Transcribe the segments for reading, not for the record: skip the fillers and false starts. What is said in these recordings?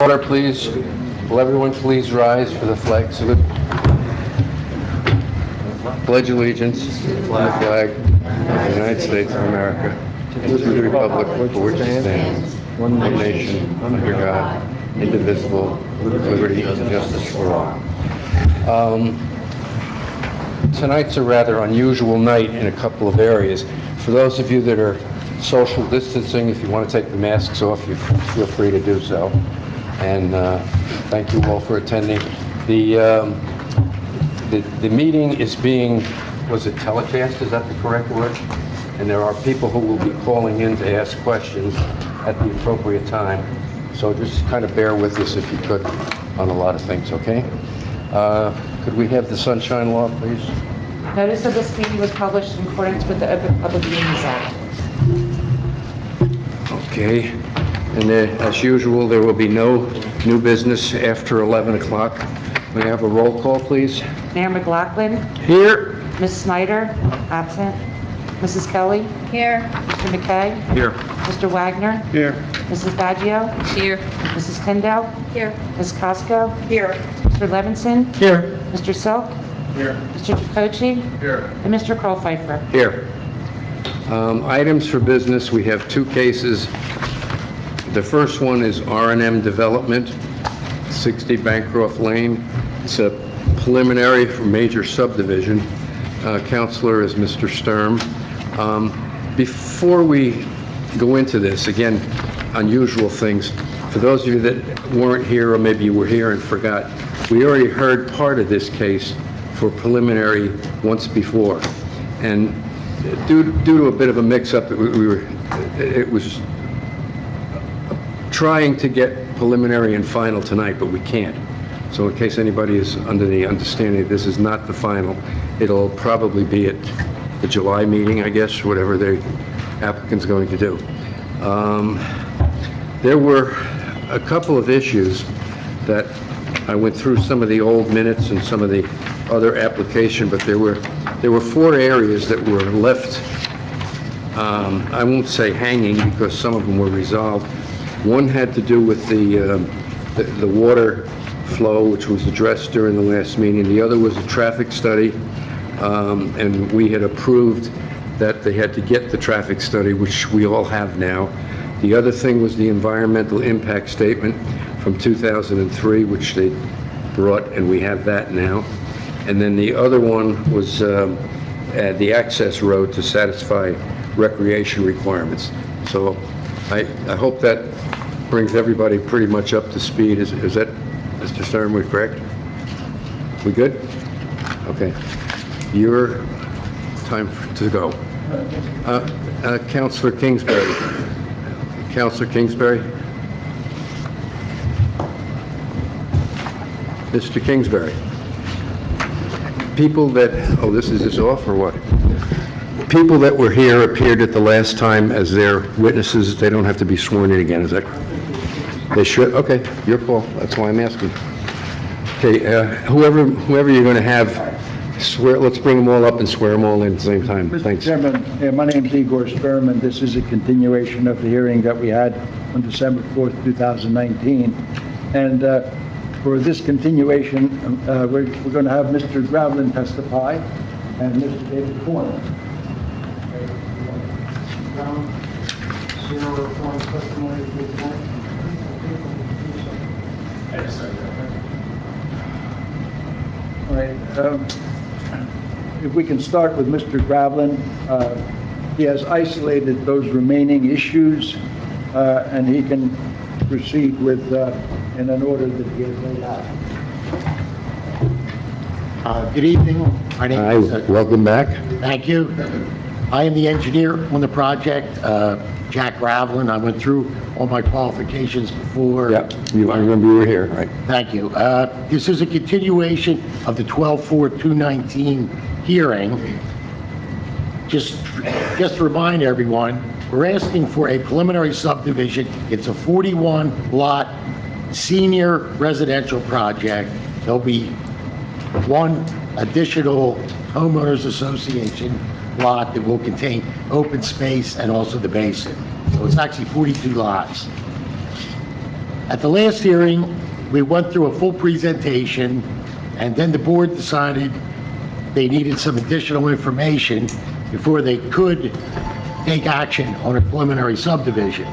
Order, please. Will everyone please rise for the flag salute? Pledge allegiance to the flag of the United States of America and to the republic for which it stands, one nation, under God, indivisible, with liberty and justice for all. Tonight's a rather unusual night in a couple of areas. For those of you that are social distancing, if you want to take the masks off, you feel free to do so. And thank you all for attending. The meeting is being, was it telecast? Is that the correct word? And there are people who will be calling in to ask questions at the appropriate time. So just kind of bear with us if you could on a lot of things, okay? Could we have the sunshine law, please? Notice of this meeting was published in accordance with the Open Public Meetings Act. Okay. And as usual, there will be no new business after 11 o'clock. May I have a roll call, please? Mayor McLaughlin. Here. Ms. Snyder, absent. Mrs. Kelly. Here. Mr. McKay. Here. Mr. Wagner. Here. Mrs. Baggio. Here. Mrs. Tyndall. Here. Ms. Costco. Here. Mr. Levinson. Here. Mr. Silk. Here. Mr. Jacochi. Here. And Mr. Kroll-Pfeiffer. Here. Items for business, we have two cases. The first one is R&M Development, 60 Bancroft Lane. It's a preliminary for major subdivision. Counselor is Mr. Sturm. Before we go into this, again, unusual things, for those of you that weren't here or maybe you were here and forgot, we already heard part of this case for preliminary once before. And due to a bit of a mix-up, it was trying to get preliminary and final tonight, but we can't. So in case anybody is under the understanding this is not the final, it'll probably be at the July meeting, I guess, whatever the applicant's going to do. There were a couple of issues that I went through some of the old minutes and some of the other application, but there were four areas that were left, I won't say hanging because some of them were resolved. One had to do with the water flow, which was addressed during the last meeting. The other was a traffic study, and we had approved that they had to get the traffic study, which we all have now. The other thing was the environmental impact statement from 2003, which they brought, and we have that now. And then the other one was the access road to satisfy recreation requirements. So I hope that brings everybody pretty much up to speed. Is that, Mr. Stern, we correct? We good? Okay. Your time to go. Councilor Kingsbury. Councilor Kingsbury. Mr. Kingsbury. People that, oh, this is off or what? People that were here appeared at the last time as their witnesses. They don't have to be sworn in again, is that? They should? Okay, your call. That's why I'm asking. Okay, whoever you're going to have, swear. Let's bring them all up and swear them all in at the same time. Thanks. Mr. Chairman, my name is Igor Sperman. This is a continuation of the hearing that we had on December 4th, 2019. And for this continuation, we're going to have Mr. Gravlin testify and Mr. David Corner. All right. If we can start with Mr. Gravlin, he has isolated those remaining issues, and he can proceed with in an order that he has laid out. Good evening. My name Hi, is, welcome back. thank you. I am the engineer on the project, Jack Gravlin. I went through all my qualifications before. Yeah, I remember you were here, right? Thank you. This is a continuation of the 12/4/2019 hearing. Just to remind everyone, we're asking for a preliminary subdivision. It's a 41-lot senior residential project. There'll be one additional homeowners association lot that will contain open space and also the basin. So it's actually 42 lots. At the last hearing, we went through a full presentation, and then the board decided they needed some additional information before they could take action on a preliminary subdivision.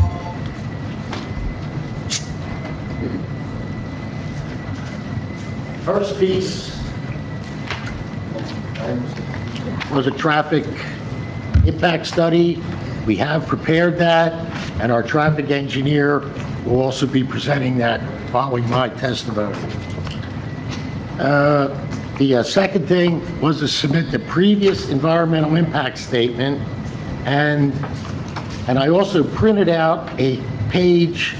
First piece was a traffic impact study. We have prepared that, and our traffic engineer will also be presenting that following my testimony. The second thing was to submit the previous environmental impact statement, and I also printed out a page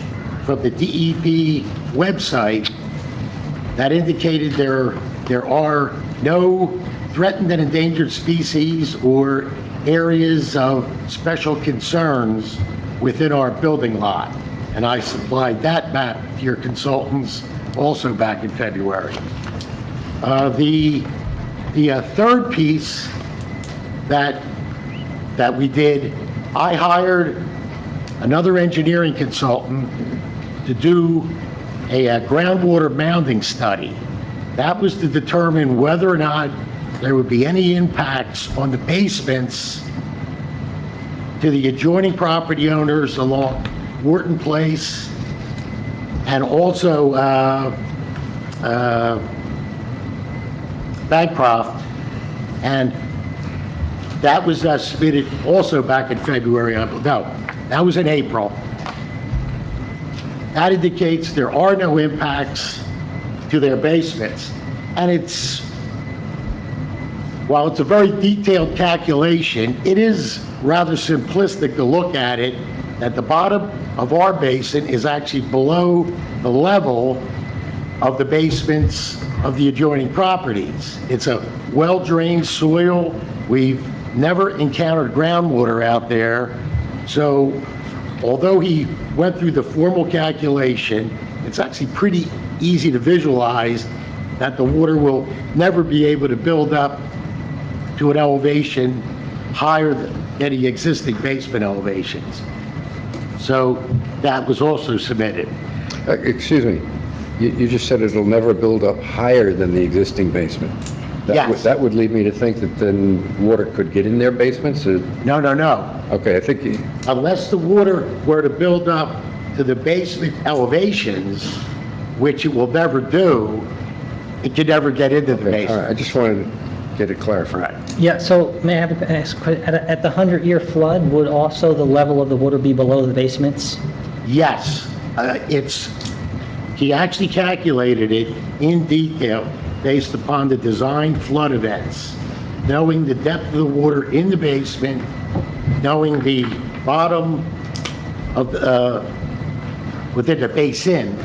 from the DEP website that indicated there are no threatened and endangered species or areas of special concerns within our building lot. And I supplied that map to your consultants also back in February. The third piece that we did, I hired another engineering consultant to do a groundwater mounding study. That was to determine whether or not there would be any impacts on the basements to the adjoining property owners along Wharton Place and also Bancroft. And that was submitted also back in February. No, that was in April. That indicates there are no impacts to their basements. And while it's a very detailed calculation, it is rather simplistic to look at it, that the bottom of our basin is actually below the level of the basements of the adjoining properties. It's a well-drained soil. We've never encountered groundwater out there. So although he went through the formal calculation, it's actually pretty easy to visualize that the water will never be able to build up to an elevation higher than the existing basement elevations. So that was also submitted. Excuse me, you just said it'll never build up higher than the existing basement. Yes. That would lead me to think that then water could get in their basements? No. Okay, I think Unless the water were to build up to the basement elevations, which it will never do, it could never get into the all basement. right, I just wanted to get it clarified. Yeah, so may I ask, at the 100-year flood, would also the level of the water be below the basements? Yes, he actually calculated it in detail based upon the design flood events, knowing the depth of the water in the basement, knowing the bottom of within the basin,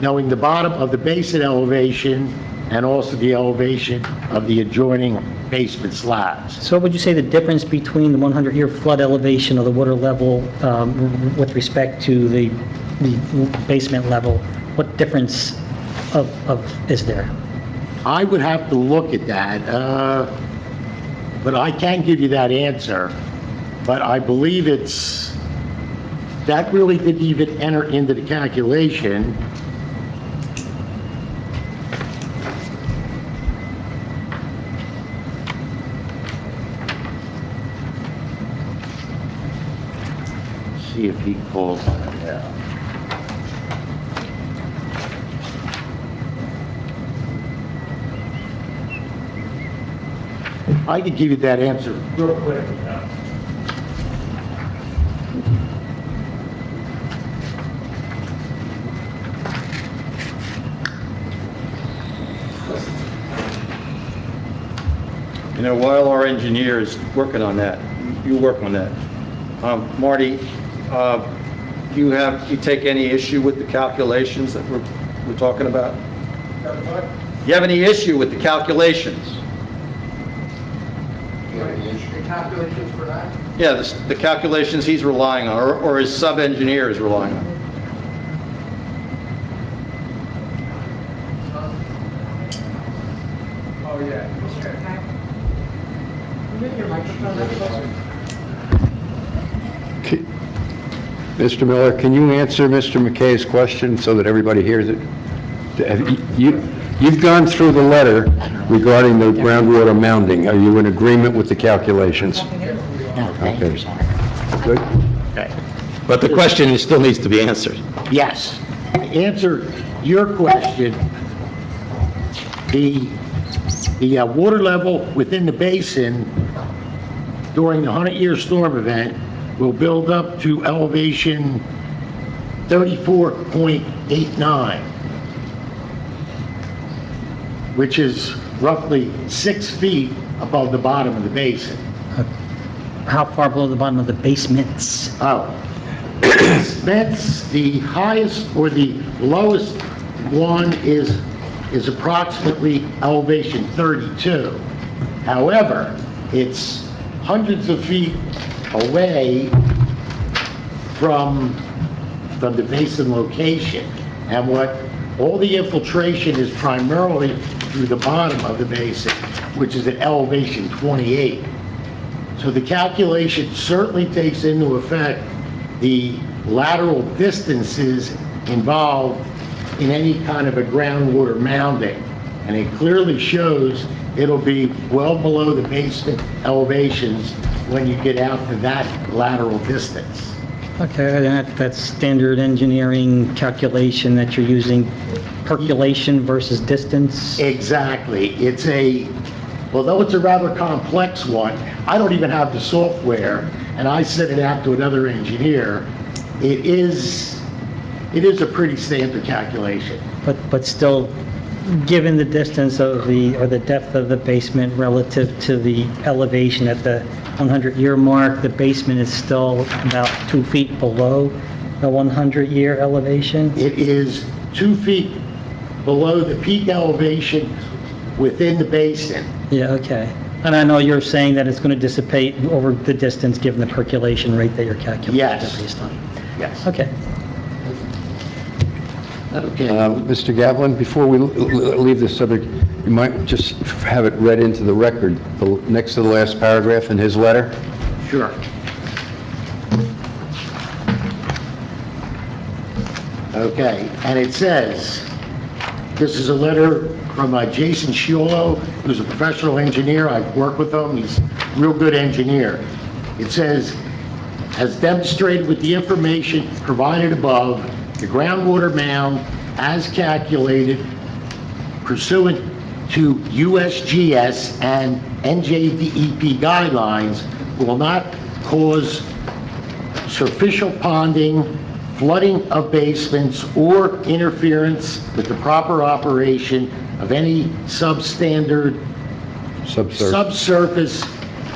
knowing the bottom of the basin elevation, and also the elevation of the adjoining basement slabs. So what would you say the difference between the 100-year flood elevation of the water level with respect to the basement level? What difference is there? I would have to look at that, but I can give you that answer. But I believe that really didn't even enter into the calculation. See if he pulls that out. I can give you that answer real quick. You know, while our engineer is working on that, you work on that. Marty, do you take any issue with the calculations that we're talking about? Do you have any issue with the calculations? The calculations for that? Yeah, the calculations he's relying on, or his sub-engineer is relying on. Oh, yeah. Move your microphone up closer. Mr. Miller, can you answer Mr. McKay's question so that everybody hears it? You've gone through the letter regarding the groundwater mounding. Are you in agreement with the calculations? No, thank you, sir. Good. Okay. But the question still needs to be answered. Yes. To answer your question, the water level within the basin during the 100-year storm event will build up to elevation 34.89, which is roughly 6 feet above the bottom of the basin. How far below the bottom of the basements? Oh, that's the highest or the lowest one is approximately elevation 32. However, it's hundreds of feet away from the basin location. And what all the infiltration is primarily through the bottom of the basin, which is at elevation 28. So the calculation certainly takes into effect the lateral distances involved in any kind of a groundwater mounding. And it clearly shows it'll be well below the basement elevations when you get out to that lateral distance. Okay, that's standard engineering calculation that you're using, percolation versus distance? Exactly. Although it's a rather complex one, I don't even have the software, and I sent it out to another engineer. It is a pretty standard calculation. But still, given the distance of or the depth of the basement relative to the elevation at the 100-year mark, the basement is still about 2 feet below the 100-year elevation? It is 2 feet below the peak elevation within the basin. Yeah, okay. And I know you're saying that it's going to dissipate over the distance given the percolation rate that you're calculating. Yes. Based on. Yes. Okay. Okay. Mr. Gavlin, before we leave this subject, you might just have it read into the record, next to the last paragraph in his letter. Sure. Okay, and it says, this is a letter from Jason Sciolo, who's a professional engineer. I've worked with him. He's a real good engineer. It says, as demonstrated with the information provided above, the groundwater mound, as calculated pursuant to USGS and NJDEP guidelines, will not cause superficial ponding, flooding of basements, or interference with the proper operation of any substandard subsurface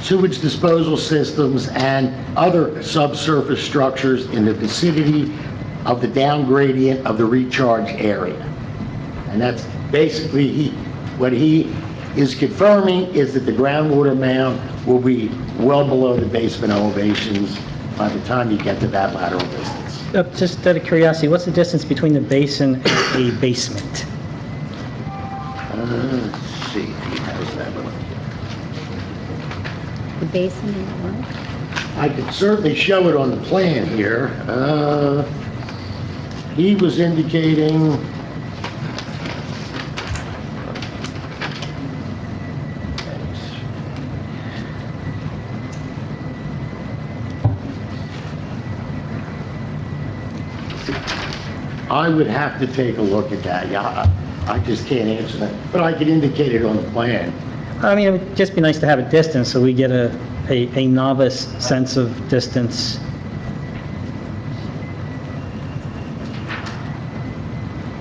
sewage disposal systems and other subsurface structures in the vicinity of the down gradient of the recharge area. And that's basically what he is confirming is that the groundwater mound will be well below the basement elevations by the time you get to that lateral distance. Just out of curiosity, what's the distance between the basin and a basement? Let's see if he has that one. The basin and the what? I could certainly show it on the plan here. He was indicating, I would have to take a look at that. Yeah, I just can't answer that, but I can indicate it on the plan. I mean, it would just be nice to have a distance so we get a novice sense of distance.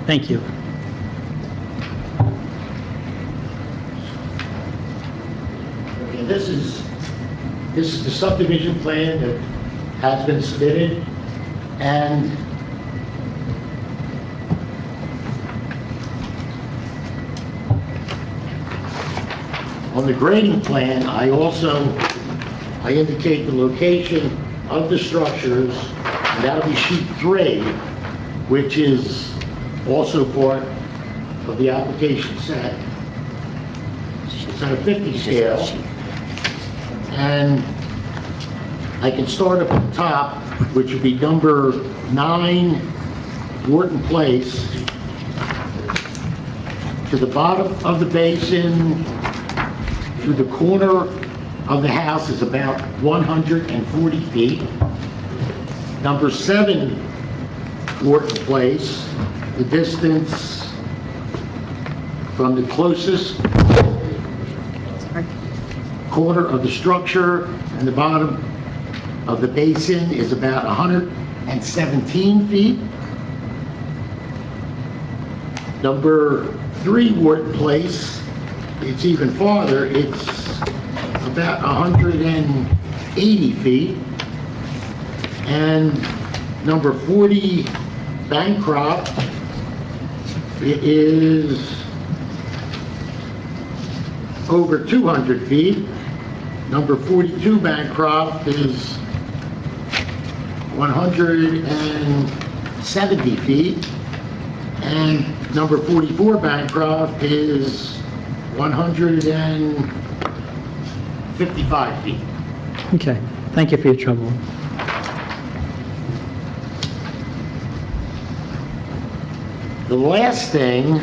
Thank you. Okay, this is the subdivision plan that has been submitted, and on the grading plan, I indicate the location of the structures, and that'll be sheet 3, which is also part of the application set. It's on a 50 scale. And I can start up at the top which would be number 9 Wharton Place, to the bottom of the basin, to the corner of the house is about 140 feet. Number 7 Wharton Place, the distance from the closest corner of the structure and the bottom of the basin is about 117 feet. Number 3 Wharton Place, it's even farther, it's about 180 feet. And number 40 Bancroft, it is over 200 feet. Number 42 Bancroft is 170 feet. And number 44 Bancroft is 155 feet. Okay, thank you for your trouble. The last thing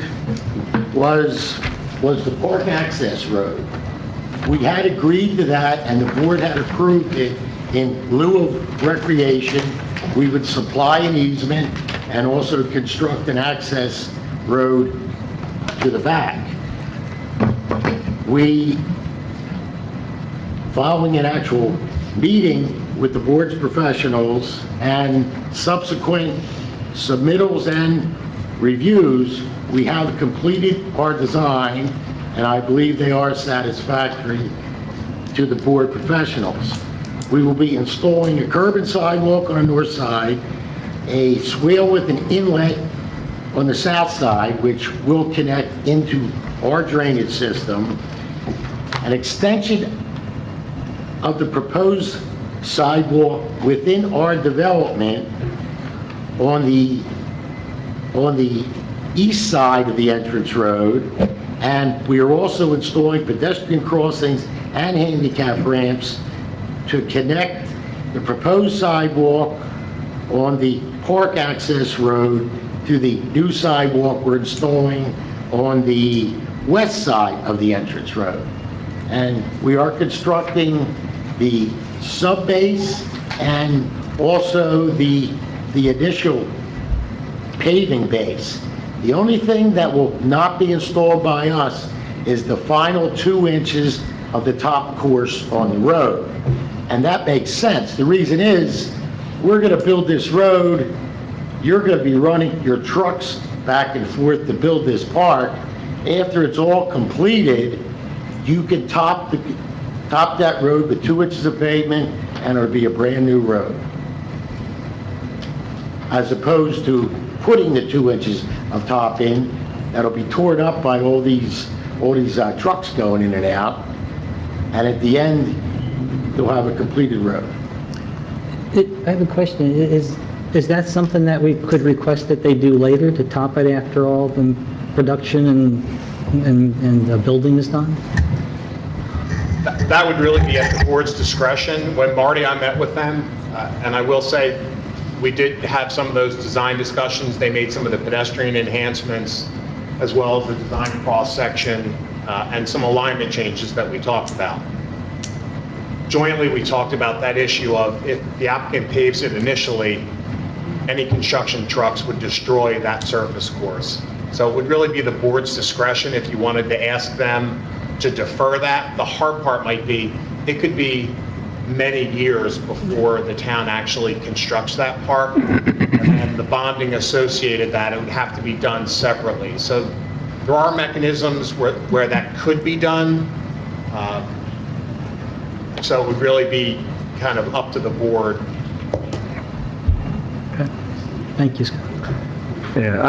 was the park access road. We had agreed to that, and the board had approved it in lieu of recreation. We would supply an easement and also construct an access road to the back. We, following an actual meeting with the board's professionals and subsequent submittals and reviews, we have completed our design, and I believe they are satisfactory to the board professionals. We will be installing a curb and sidewalk on the north side, a swale with an inlet on the south side, which will connect into our drainage system, an extension of the proposed sidewalk within our development on the east side of the entrance road, and we are also installing pedestrian crossings and handicap ramps to connect the proposed sidewalk on the park access road to the new sidewalk we're installing on the west side of the entrance road. And we are constructing the subbase and also the initial paving base. The only thing that will not be installed by us is the final 2 inches of the top course on the road. And that makes sense. The reason is, we're gonna build this road, you're gonna be running your trucks back and forth to build this park. After it's all completed, you can top that road with 2 inches of pavement, and it'll be a brand-new road. As opposed to putting the 2 inches of top in, that'll be torn up by all these trucks going in and out, and at the end, you'll have a completed road. I have a question. Is that something that we could request that they do later, to top it after all the production and the building is done? That would really be at the board's discretion. When Marty and I met with them, and I will say, we did have some of those design discussions. They made some of the pedestrian enhancements, as well as the design cross-section, and some alignment changes that we talked about. Jointly, we talked about that issue of, if the applicant paves it initially, any construction trucks would destroy that surface course. So it would really be the board's discretion if you wanted to ask them to defer that. The hard part might be, it could be many years before the town actually constructs that park, and the bonding associated that, it would have to be done separately. So there are mechanisms where that could be done. So it would really be kind of up to the board. Okay. Thank you, Scott. Yeah,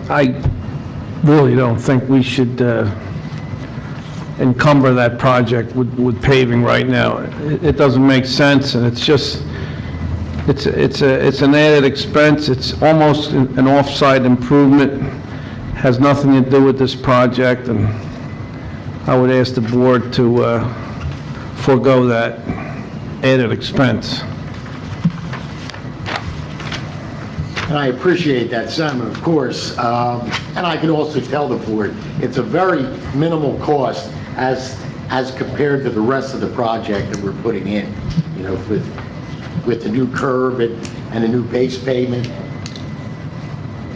I really don't think we should encumber that project with paving right now. It doesn't make sense, and it's just, it's an added expense. It's almost an off-site improvement. Has nothing to do with this project, and I would ask the board to forego that added expense. And I appreciate that sentiment, of course. And I can also tell the board, it's a very minimal cost as compared to the rest of the project that we're putting in, you know, with the new curb and the new base pavement.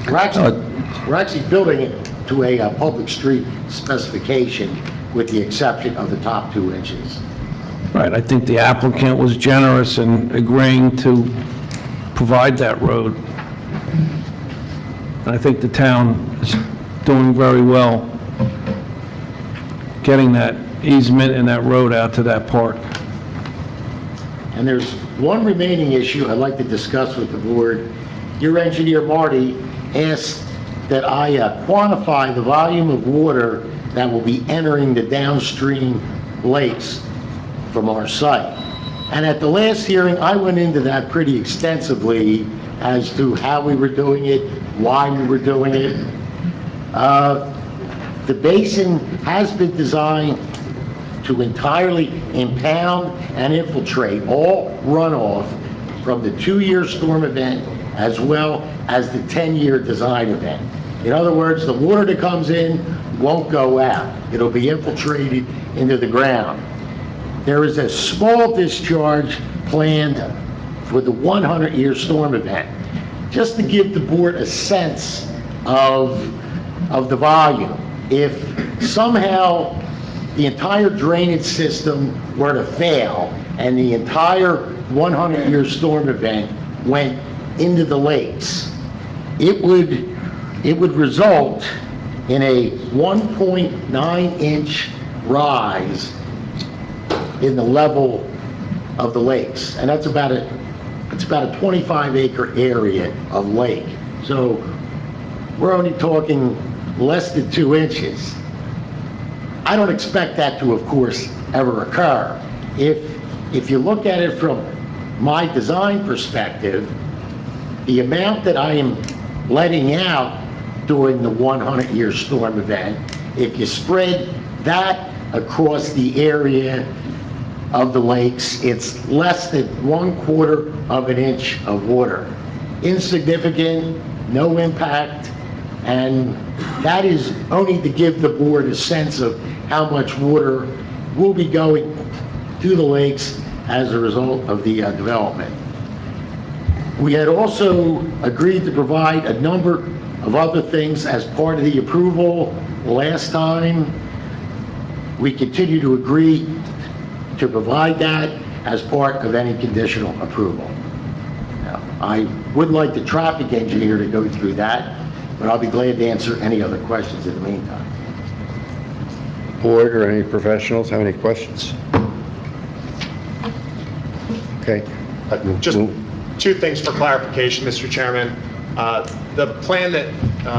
We're actually building it to a public street specification with the exception of the top 2 inches. Right, I think the applicant was generous in agreeing to provide that road. And I think the town is doing very well getting that easement and that road out to that park. And there's one remaining issue I'd like to discuss with the board. Your engineer, Marty, asked that I quantify the volume of water that will be entering the downstream lakes from our site. And at the last hearing, I went into that pretty extensively as to how we were doing it, why we were doing it. The basin has been designed to entirely impound and infiltrate all runoff from the 2-year storm event as well as the 10-year design event. In other words, the water that comes in won't go out. It'll be infiltrated into the ground. There is a small discharge planned for the 100-year storm event, just to give the board a sense of the volume. If somehow the entire drainage system were to fail and the entire 100-year storm event went into the lakes, it would result in a 1.9-inch rise in the level of the lakes, and it's about a 25-acre area of lake. So we're only talking less than 2 inches. I don't expect that to, of course, ever occur. If you look at it from my design perspective, the amount that I am letting out during the 100-year storm event, if you spread that across the area of the lakes, it's less than 1/4 of an inch of water. Insignificant, no impact, and that is only to give the board a sense of how much water will be going to the lakes as a result of the development. We had also agreed to provide a number of other things as part of the approval last time. We continue to agree to provide that as part of any conditional approval. Now, I would like the traffic engineer to go through that, but I'll be glad to answer any other questions in the meantime. Board or any professionals have any questions? Okay. Just 2 things for clarification, Mr. Chairman. The plan that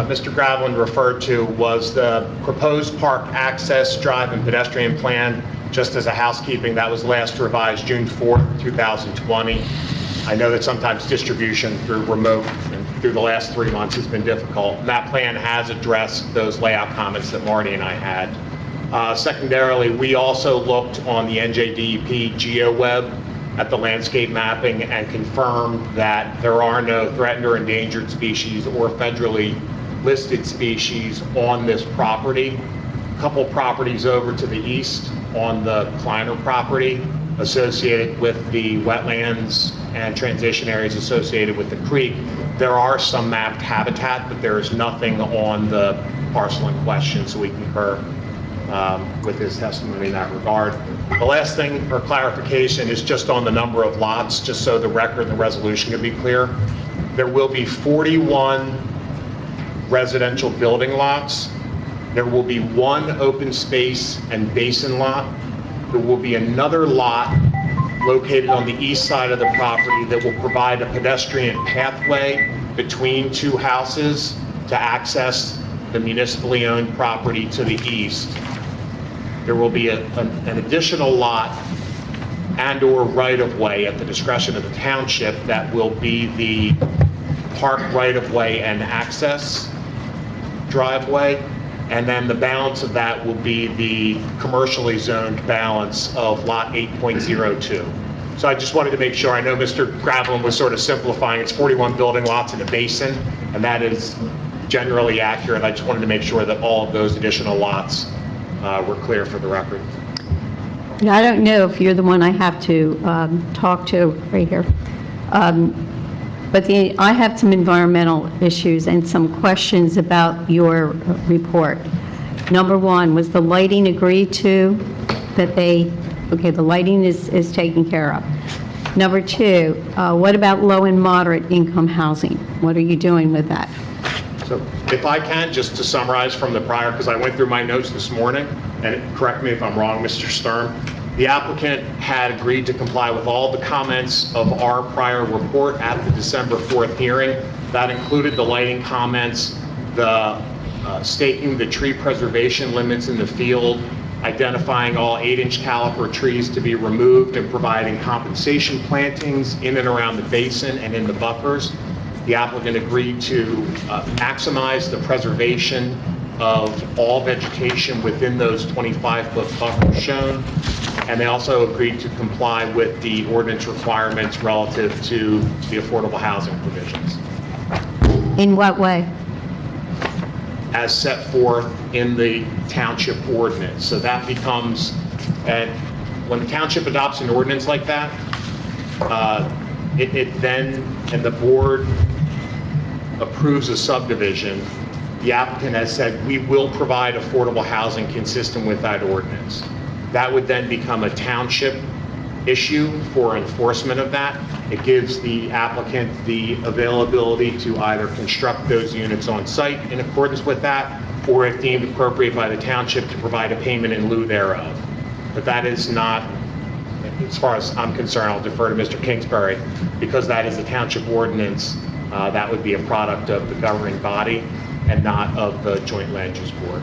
Mr. Graveline referred to was the proposed park access, drive, and pedestrian plan. Just as a housekeeping, that was last revised June 4th, 2020. I know that sometimes distribution through remote and through the last 3 months has been difficult. And that plan has addressed those layout comments that Marty and I had. Secondarily, we also looked on the NJDEP GeoWeb at the landscape mapping and confirmed that there are no threatened or endangered species or federally listed species on this property. A couple properties over to the east on the Kleiner property associated with the wetlands and transition areas associated with the creek, there are some mapped habitat, but there is nothing on the parcel in question, so we concur with his testimony in that regard. The last thing for clarification is just on the number of lots, just so the record and the resolution can be clear. There will be 41 residential building lots. There will be 1 open space and basin lot. There will be another lot located on the east side of the property that will provide a pedestrian pathway between 2 houses to access the municipally owned property to the east. There will be an additional lot and/or right-of-way at the discretion of the township that will be the park right-of-way and access driveway. And then the balance of that will be the commercially zoned balance of lot 8.02. So I just wanted to make sure, I know Mr. Gravelin was sort of simplifying, it's 41 building lots in a basin, and that is generally accurate. I just wanted to make sure that all of those additional lots were clear for the record. I don't know if you're the one I have to talk to right here. But I have some environmental issues and some questions about your report. Number one, was the lighting agreed to that okay, the lighting is taken care of. Number two, what about low and moderate income housing? What are you doing with that? So if I can, just to summarize from the prior, because I went through my notes this morning, and correct me if I'm wrong, Mr. Sturm, the applicant had agreed to comply with all the comments of our prior report at the December 4th hearing. That included the lighting comments, the staking the tree preservation limits in the field, identifying all 8-inch caliper trees to be removed, and providing compensation plantings in and around the basin and in the buffers. The applicant agreed to maximize the preservation of all vegetation within those 25-foot buffers shown, and they also agreed to comply with the ordinance requirements relative to the affordable housing provisions In what way? as set forth in the township ordinance. So that becomes, and when the township adopts an ordinance like that, it then, and the board approves a subdivision, the applicant has said, we will provide affordable housing consistent with that ordinance. That would then become a township issue for enforcement of that. It gives the applicant the availability to either construct those units on site in accordance with that, or if deemed appropriate by the township, to provide a payment in lieu thereof. But that is not, as far as I'm concerned, I'll defer to Mr. Kingsbury, because that is a township ordinance. That would be a product of the governing body and not of the Joint Land Use Board.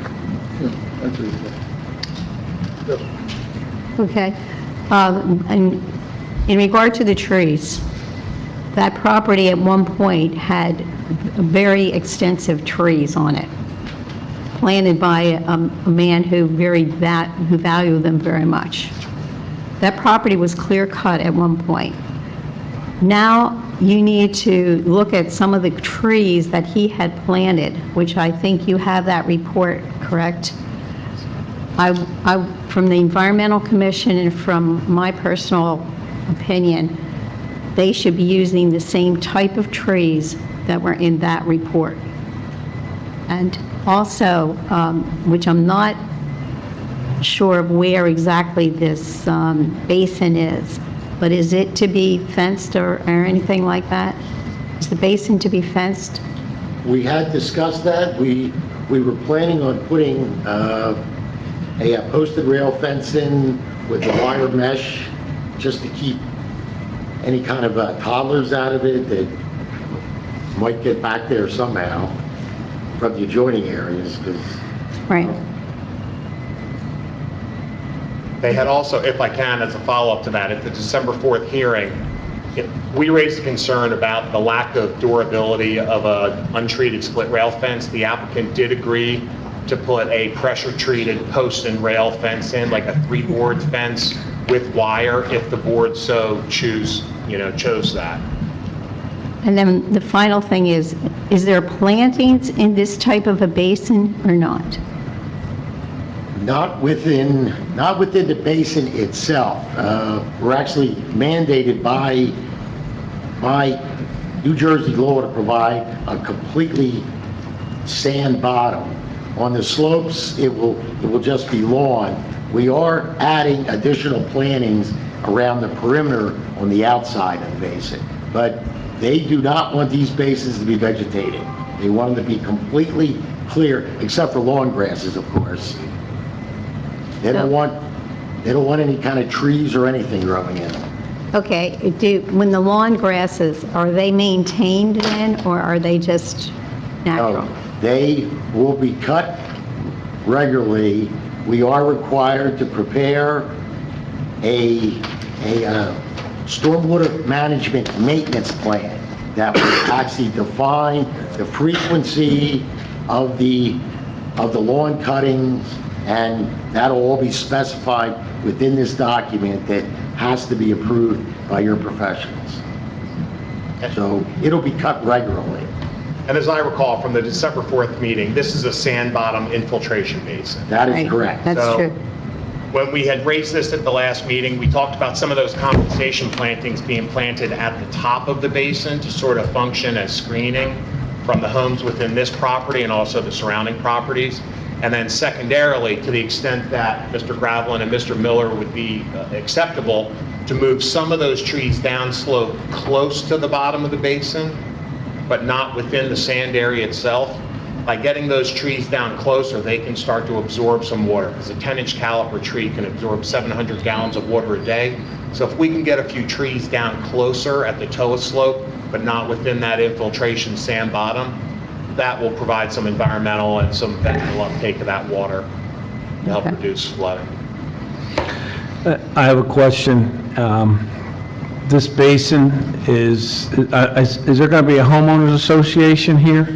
Okay. And in regard to the trees, that property at one point had very extensive trees on it, planted by a man who valued them very much. That property was clear cut at one point. Now you need to look at some of the trees that he had planted, which I think you have that report, correct? From the Environmental Commission and from my personal opinion, they should be using the same type of trees that were in that report. And also, which I'm not sure of where exactly this basin is, but is it to be fenced or anything like that? Is the basin to be fenced? We had discussed that. We were planning on putting a posted rail fence in with a wire mesh, just to keep any kind of toddlers out of it that might get back there somehow from the adjoining areas, because Right. They had also, if I can, as a follow-up to that, at the December 4th hearing, we raised a concern about the lack of durability of an untreated split rail fence. The applicant did agree to put a pressure-treated post and rail fence in, like a 3-board fence with wire, if the board so chose that. And then the final thing is there plantings in this type of a basin or not? not within the basin itself. We're actually mandated by New Jersey law to provide a completely sand bottom. On the slopes, it will just be lawn. We are adding additional plantings around the perimeter on the outside of the basin, but they do not want these basins to be vegetated. They want them to be completely clear, except for lawn grasses, of course. They don't want any kind of trees or anything growing in them. Okay, when the lawn grasses, are they maintained then, or are they just natural? No, they will be cut regularly. We are required to prepare a stormwater management maintenance plan that will actually define the frequency of the lawn cuttings and that'll all be specified within this document that has to be approved by your professionals. So it'll be cut regularly. And as I recall from the December 4th meeting, this is a sand bottom infiltration basin. That is Right, correct. That's So- true. When we had raised this at the last meeting, we talked about some of those compensation plantings being planted at the top of the basin to sort of function as screening from the homes within this property and also the surrounding properties. And then secondarily, to the extent that Mr. Gravelin and Mr. Miller would be acceptable, to move some of those trees downslope close to the bottom of the basin, but not within the sand area itself. By getting those trees down closer, they can start to absorb some water, because a 10-inch caliper tree can absorb 700 gallons of water a day. So if we can get a few trees down closer at the toe of slope, but not within that infiltration sand bottom, that will provide some environmental and some ventral uptake of that water to help Okay. reduce flooding. I have a question. This basin is there going to be a homeowners association here?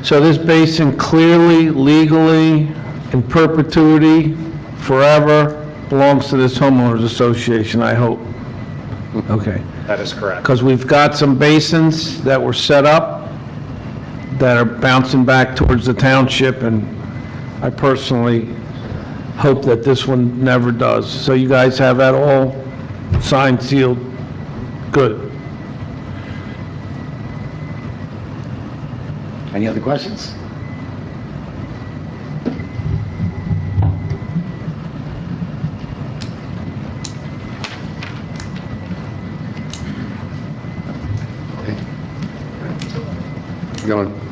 So this basin clearly, legally, in perpetuity, forever, belongs to this homeowners association, I hope. Okay. That is correct. Because we've got some basins that were set up that are bouncing back towards the township, and I personally hope that this one never does. So you guys have that all signed, sealed? Good. Any other questions?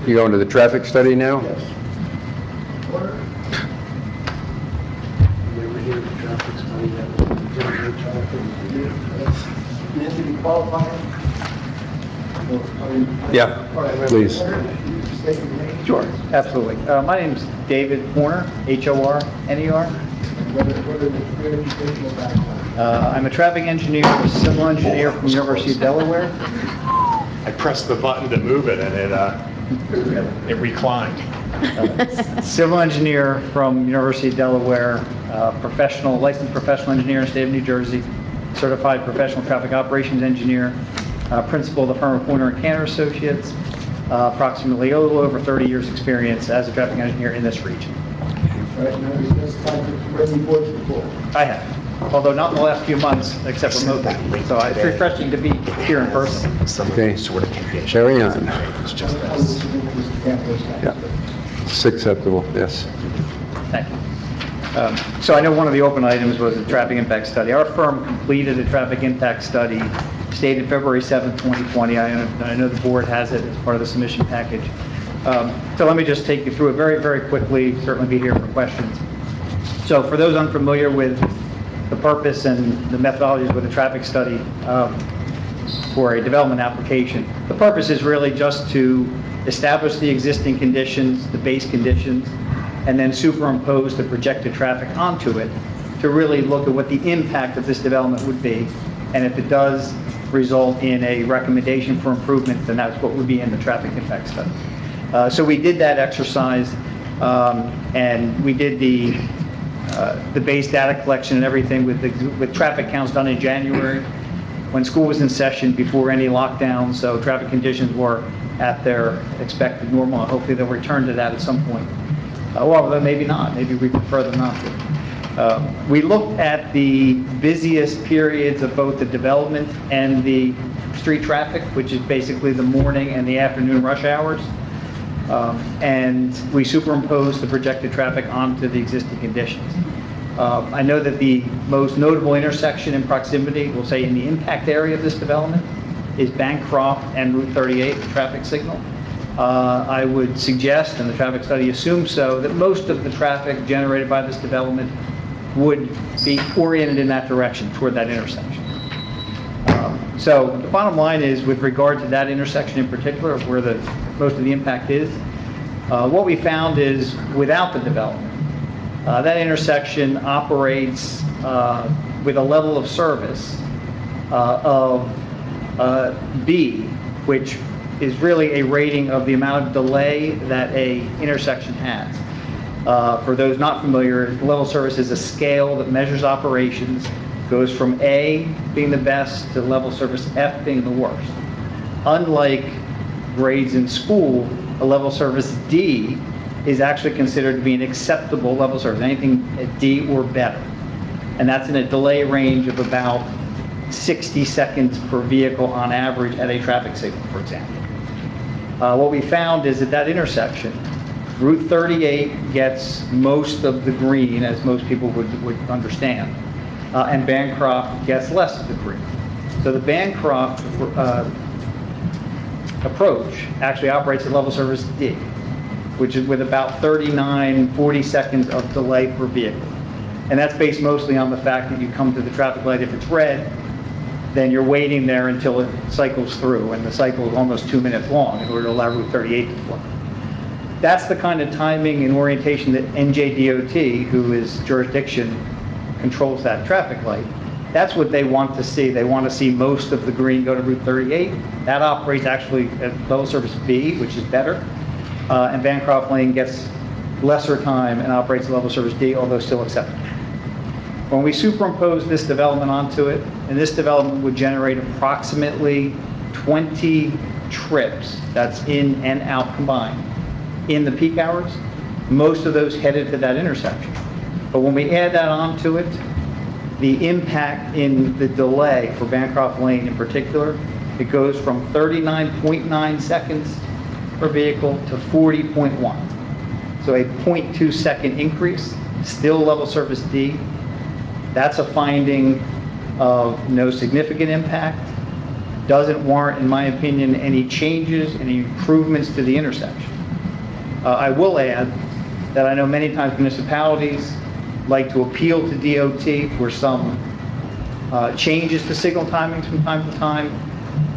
You going to the traffic study now? Yeah, please. Sure, absolutely. My name's David Horner, H-O-R-N-E-R. I'm a traffic engineer, a civil engineer from the University of Delaware. I pressed the button to move it, and it reclined. Civil engineer from University of Delaware, professional, licensed professional engineer in the state of New Jersey, certified professional traffic operations engineer, principal of the firm of Horner and Cantor Associates, approximately a little over 30 years experience as a traffic engineer in this region. I have, although not in the last few months, except remotely. So it's refreshing to be here in person. Okay, carry on. Yeah, it's acceptable, yes. Thank you. So I know one of the open items was a traffic impact study. Our firm completed a traffic impact study dated February 7th, 2020. I know the board has it as part of the submission package. So let me just take you through it very, very quickly, certainly be here for questions. So for those unfamiliar with the purpose and the methodologies with a traffic study for a development application, the purpose is really just to establish the existing conditions, the base conditions, and then superimpose the projected traffic onto it to really look at what the impact of this development would be. And if it does result in a recommendation for improvement, then that's what would be in the traffic impact study. So we did that exercise, and we did the base data collection and everything with traffic counts done in January, when school was in session before any lockdown, so traffic conditions were at their expected normal, and hopefully they'll return to that at some point. Well, maybe not. Maybe we prefer them not to. We looked at the busiest periods of both the development and the street traffic, which is basically the morning and the afternoon rush hours. And we superimposed the projected traffic onto the existing conditions. I know that the most notable intersection in proximity, we'll say in the impact area of this development, is Bancroft and Route 38, the traffic signal. I would suggest, and the traffic study assumes so, that most of the traffic generated by this development would be oriented in that direction, toward that intersection. So the bottom line is, with regard to that intersection in particular, where most of the impact is, what we found is, without the development, that intersection operates with a level of service of B, which is really a rating of the amount of delay that a intersection has. For those not familiar, level service is a scale that measures operations, goes from A being the best to level service F being the worst. Unlike grades in school, a level service D is actually considered to be an acceptable level service, anything at D or better. And that's in a delay range of about 60 seconds per vehicle on average at a traffic signal, for example. What we found is at that intersection, Route 38 gets most of the green, as most people would understand, and Bancroft gets less of the green. So the Bancroft approach actually operates at level service D, which is with about 39, 40 seconds of delay per vehicle. And that's based mostly on the fact that you come to the traffic light, if it's red, then you're waiting there until it cycles through, and the cycle is almost 2 minutes long in order to allow Route 38 to flow. That's the kind of timing and orientation that NJDOT, who is jurisdiction, controls that traffic light. That's what they want to see. They want to see most of the green go to Route 38. That operates actually at level service B, which is better. And Bancroft Lane gets lesser time and operates at level service D, although still acceptable. When we superimpose this development onto it, and this development would generate approximately 20 trips, that's in and out combined, in the peak hours, most of those headed to that intersection. But when we add that onto it, the impact in the delay for Bancroft Lane in particular, it goes from 39.9 seconds per vehicle to 40.1. So a 0.2 second increase, still level service D. That's a finding of no significant impact, doesn't warrant, in my opinion, any changes, any improvements to the intersection. I will add that I know many times municipalities like to appeal to DOT for some changes to signal timings from time to time.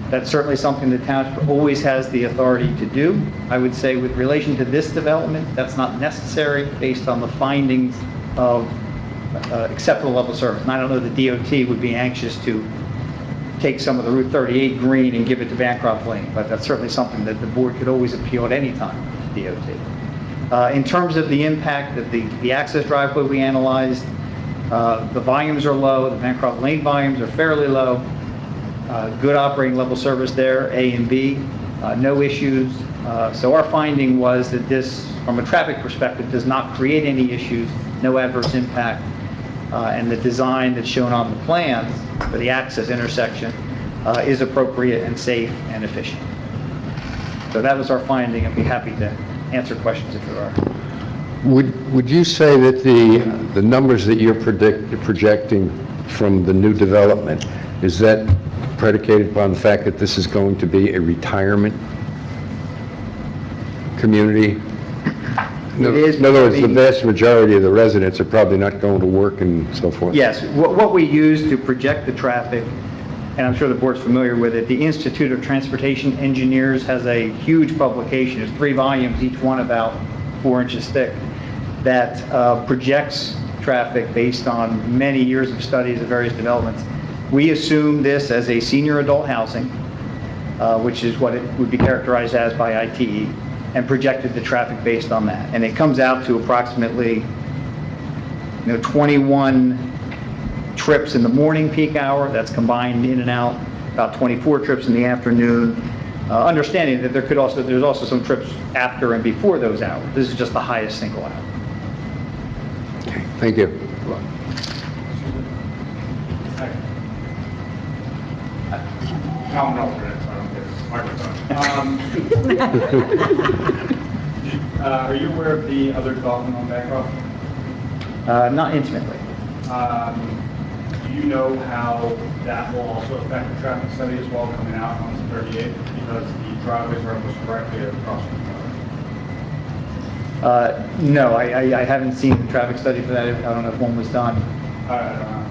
That's certainly something the township always has the authority to do. I would say with relation to this development, that's not necessary based on the findings of acceptable level service. And I don't know the DOT would be anxious to take some of the Route 38 green and give it to Bancroft Lane, but that's certainly something that the board could always appeal at any time to DOT. In terms of the impact of the access driveway we analyzed, the volumes are low, the Bancroft Lane volumes are fairly low, good operating level service there, A and B, no issues. So our finding was that this, from a traffic perspective, does not create any issues, no adverse impact, and the design that's shown on the plans for the access intersection is appropriate and safe and efficient. So that was our finding. I'd be happy to answer questions if there are. Would you say that the numbers that you're projecting from the new development, is that predicated upon the fact that this is going to be a retirement community? It is. In other words, the vast majority of the residents are probably not going to work and so forth. Yes, what we use to project the traffic, and I'm sure the board's familiar with it, the Institute of Transportation Engineers has a huge publication. It's 3 volumes, each one about 4 inches thick, that projects traffic based on many years of studies of various developments. We assume this as a senior adult housing, which is what it would be characterized as by ITE, and projected the traffic based on that. And it comes out to approximately 21 trips in the morning peak hour, that's combined in and out, about 24 trips in the afternoon, understanding that there's also some trips after and before those hours. This is just the highest single hour. Okay, thank you. I'm not for it, so I don't get this microphone. Are you aware of the other development on Bancroft? Not intimately. Do you know how that will also affect the traffic study as well coming out on 38? Because the driveways are almost directly across from each other. No, I haven't seen the traffic study for that. I don't know if one was done. I don't know.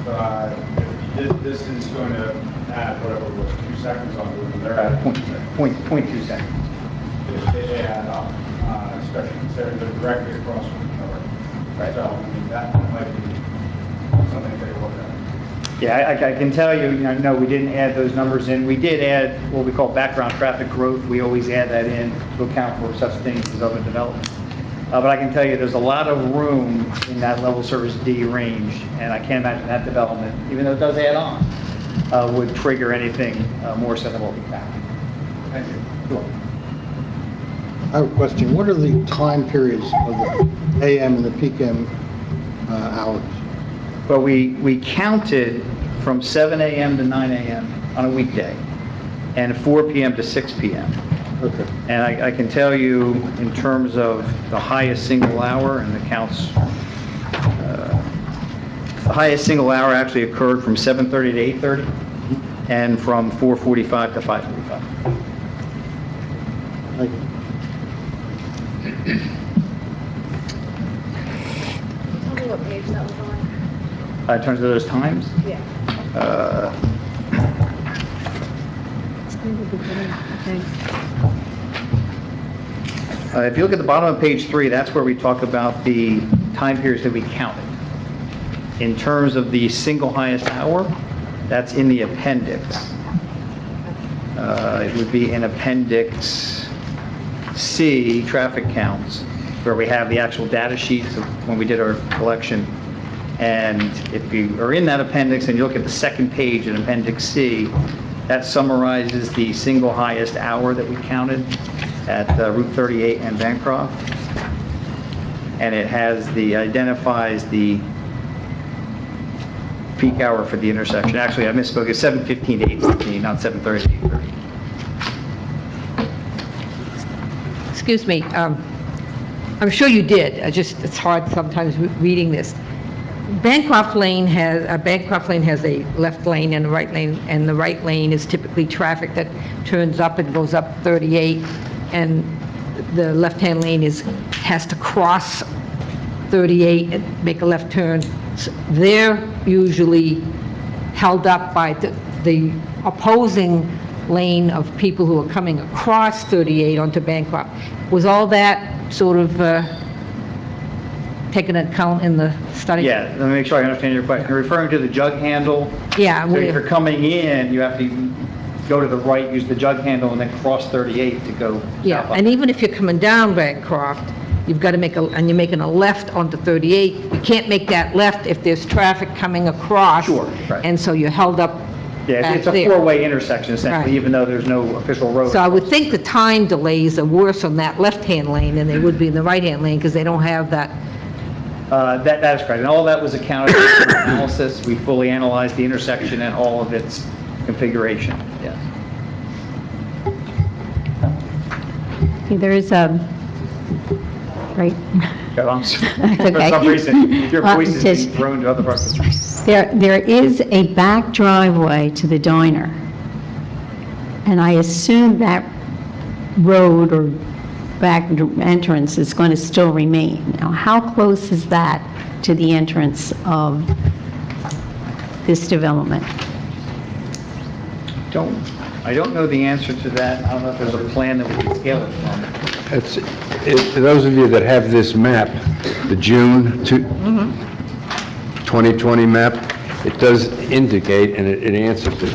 But if this is going to add whatever it was, 2 seconds on it, and they're at 0.2 seconds. They add up, especially considering they're directly across from each other. Right. So, I mean, that might be something to take a look at. Yeah, I can tell you, no, we didn't add those numbers in. We did add what we call background traffic growth. We always add that in to account for such things as other developments. But I can tell you, there's a lot of room in that level service D range, and I can't imagine that development, even though it does add on, would trigger anything more so than what we found. Thank you. I have a question. What are the time periods of the AM and the PM hours? But we counted from 7 a.m. to 9 a.m. on a weekday, and 4 p.m. to 6 p.m. Okay. And I can tell you, in terms of the highest single hour, and the counts, the highest single hour actually occurred from 7:30 to 8:30, and from 4:45 to 5:45. Thank you. Tell me what page that was on. In terms of those times, Yeah. If you look at the bottom of page 3, that's where we talk about the time periods that we counted. In terms of the single highest hour, that's in the appendix. It would be in Appendix C, traffic counts, where we have the actual data sheets of when we did our collection. And if you are in that appendix and you look at the second page in Appendix C, that summarizes the single highest hour that we counted at Route 38 and Bancroft. And it identifies the peak hour for the intersection. Actually, I misspoke, it's 7:15 to 8:15, not 7:30 to 8:30. Excuse me, I'm sure you did, it's hard sometimes reading this. Bancroft Lane has a left lane and a right lane, and the right lane is typically traffic that turns up and goes up 38, and the left-hand lane has to cross 38 and make a left turn. So they're usually held up by the opposing lane of people who are coming across 38 onto Bancroft. Was all that sort of taken into account in the study? Yeah, let me make sure I understand your question. You're referring to the jug handle? Yeah. So if you're coming in, you have to go to the right, use the jug handle, and then cross 38 to go Yeah, south. and even if you're coming down Bancroft, you've got to and you're making a left onto 38, you can't make that left if there's traffic coming across. Sure, right. And so you're held up Yeah, back it's a there. four-way intersection Right. essentially, even though there's no official road. So I would think the time delays are worse on that left-hand lane than they would be in the right-hand lane, because they don't have that. That is correct, and all that was accounted for in our analysis. We fully analyzed the intersection and all of its configuration, yes. Okay, there is a, right, Go on. For okay. some reason, your voice is Just- being thrown to other parts of the... there is a back driveway to the diner, and I assume that road or back entrance is going to still remain. Now, how close is that to the entrance of this development? I don't know the answer to that. I don't know if there's a plan that we can scale it from. For those of you that have this map, the June 2020 map, it does indicate, and it answers it.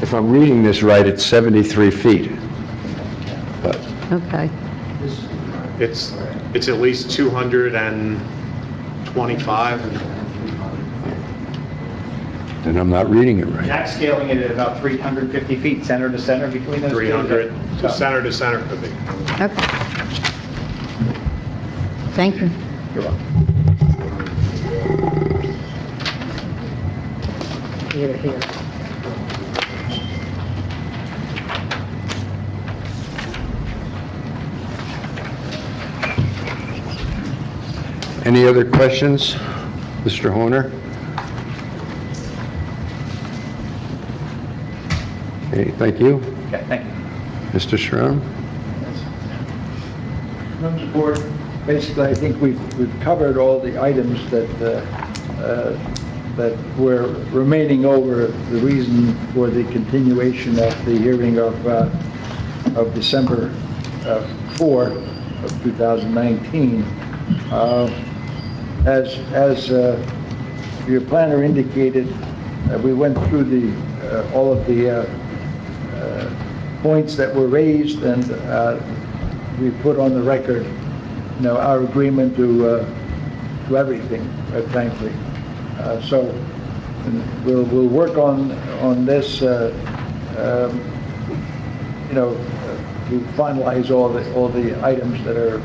If I'm reading this right, it's 73 feet. But Okay. It's at least 225. then I'm not reading it right. Jack's scaling it at about 350 feet, center to center between those two. 300 to center could be. Okay. Thank you. You're welcome. Here, here. Any other questions, Mr. Horner? Okay, thank you. Okay, thank you. Mr. Schramm? Members of the board, basically, I think we've covered all the items that were remaining over the reason for the continuation of the hearing of December 4 of 2019. As your planner indicated, we went through all of the points that were raised, and we put on the record, our agreement to everything, frankly. So we'll work on this, to finalize all the items that are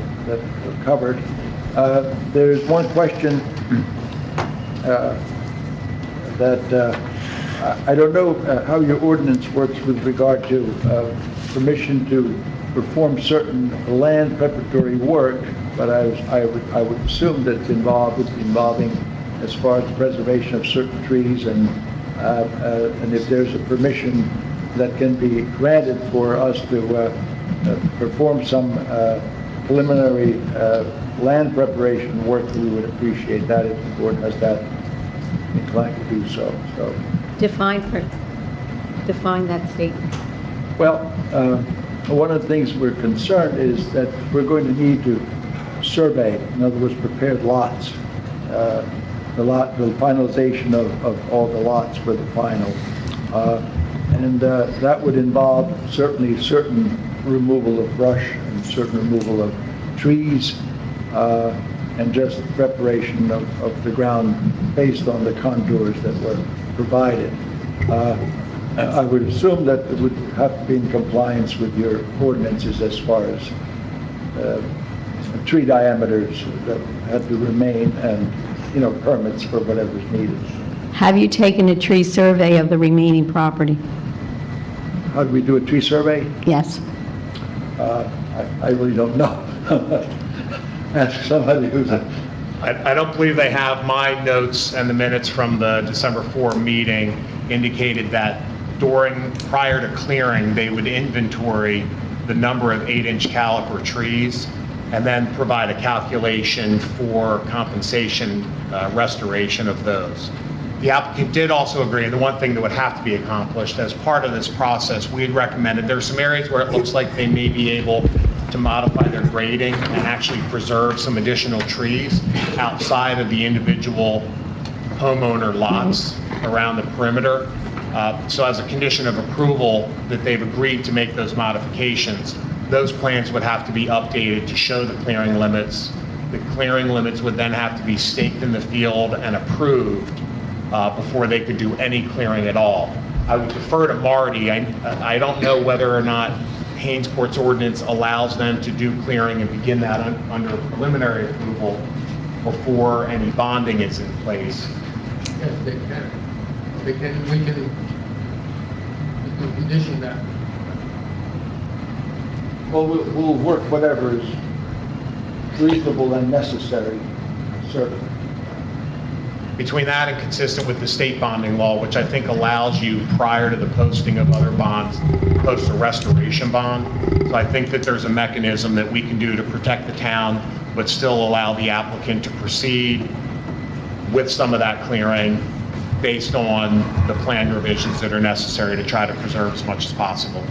covered. There's one question that I don't know how your ordinance works with regard to permission to perform certain land preparatory work, but I would assume that it's involving as far as the preservation of certain trees, and if there's a permission that can be granted for us to perform some preliminary land preparation work, we would appreciate that if the board has that inclined to do so. Define that statement. Well, one of the things we're concerned is that we're going to need to survey, in other words, prepared lots. The finalization of all the lots for the final. And that would involve certainly certain removal of brush and certain removal of trees, and just preparation of the ground based on the contours that were provided. I would assume that it would have to be in compliance with your ordinances as far as tree diameters that had to remain, and permits for whatever's needed. Have you taken a tree survey of the remaining property? How do we do a tree survey? Yes. I really don't know. Ask somebody who's I don't believe they have my notes, and the minutes from the December 4 meeting indicated that prior to clearing, they would inventory the number of 8-inch caliper trees and then provide a calculation for compensation restoration of those. The applicant did also agree, and the one thing that would have to be accomplished as part of this process, we had recommended, there are some areas where it looks like they may be able to modify their grading and actually preserve some additional trees outside of the individual homeowner lots around the perimeter. So as a condition of approval that they've agreed to make those modifications, those plans would have to be updated to show the clearing limits. The clearing limits would then have to be staked in the field and approved before they could do any clearing at all. I would defer to Marty. I don't know whether or not Hanesport's ordinance allows them to do clearing and begin that under preliminary approval before any bonding is in place. Yes, they can. We can condition that. Well, we'll work whatever is reasonable and necessary, certainly. Between that and consistent with the state bonding law, which I think allows you, prior to the posting of other bonds, post a restoration bond. So I think that there's a mechanism that we can do to protect the town, but still allow the applicant to proceed with some of that clearing based on the plan revisions that are necessary to try to preserve as much as possible.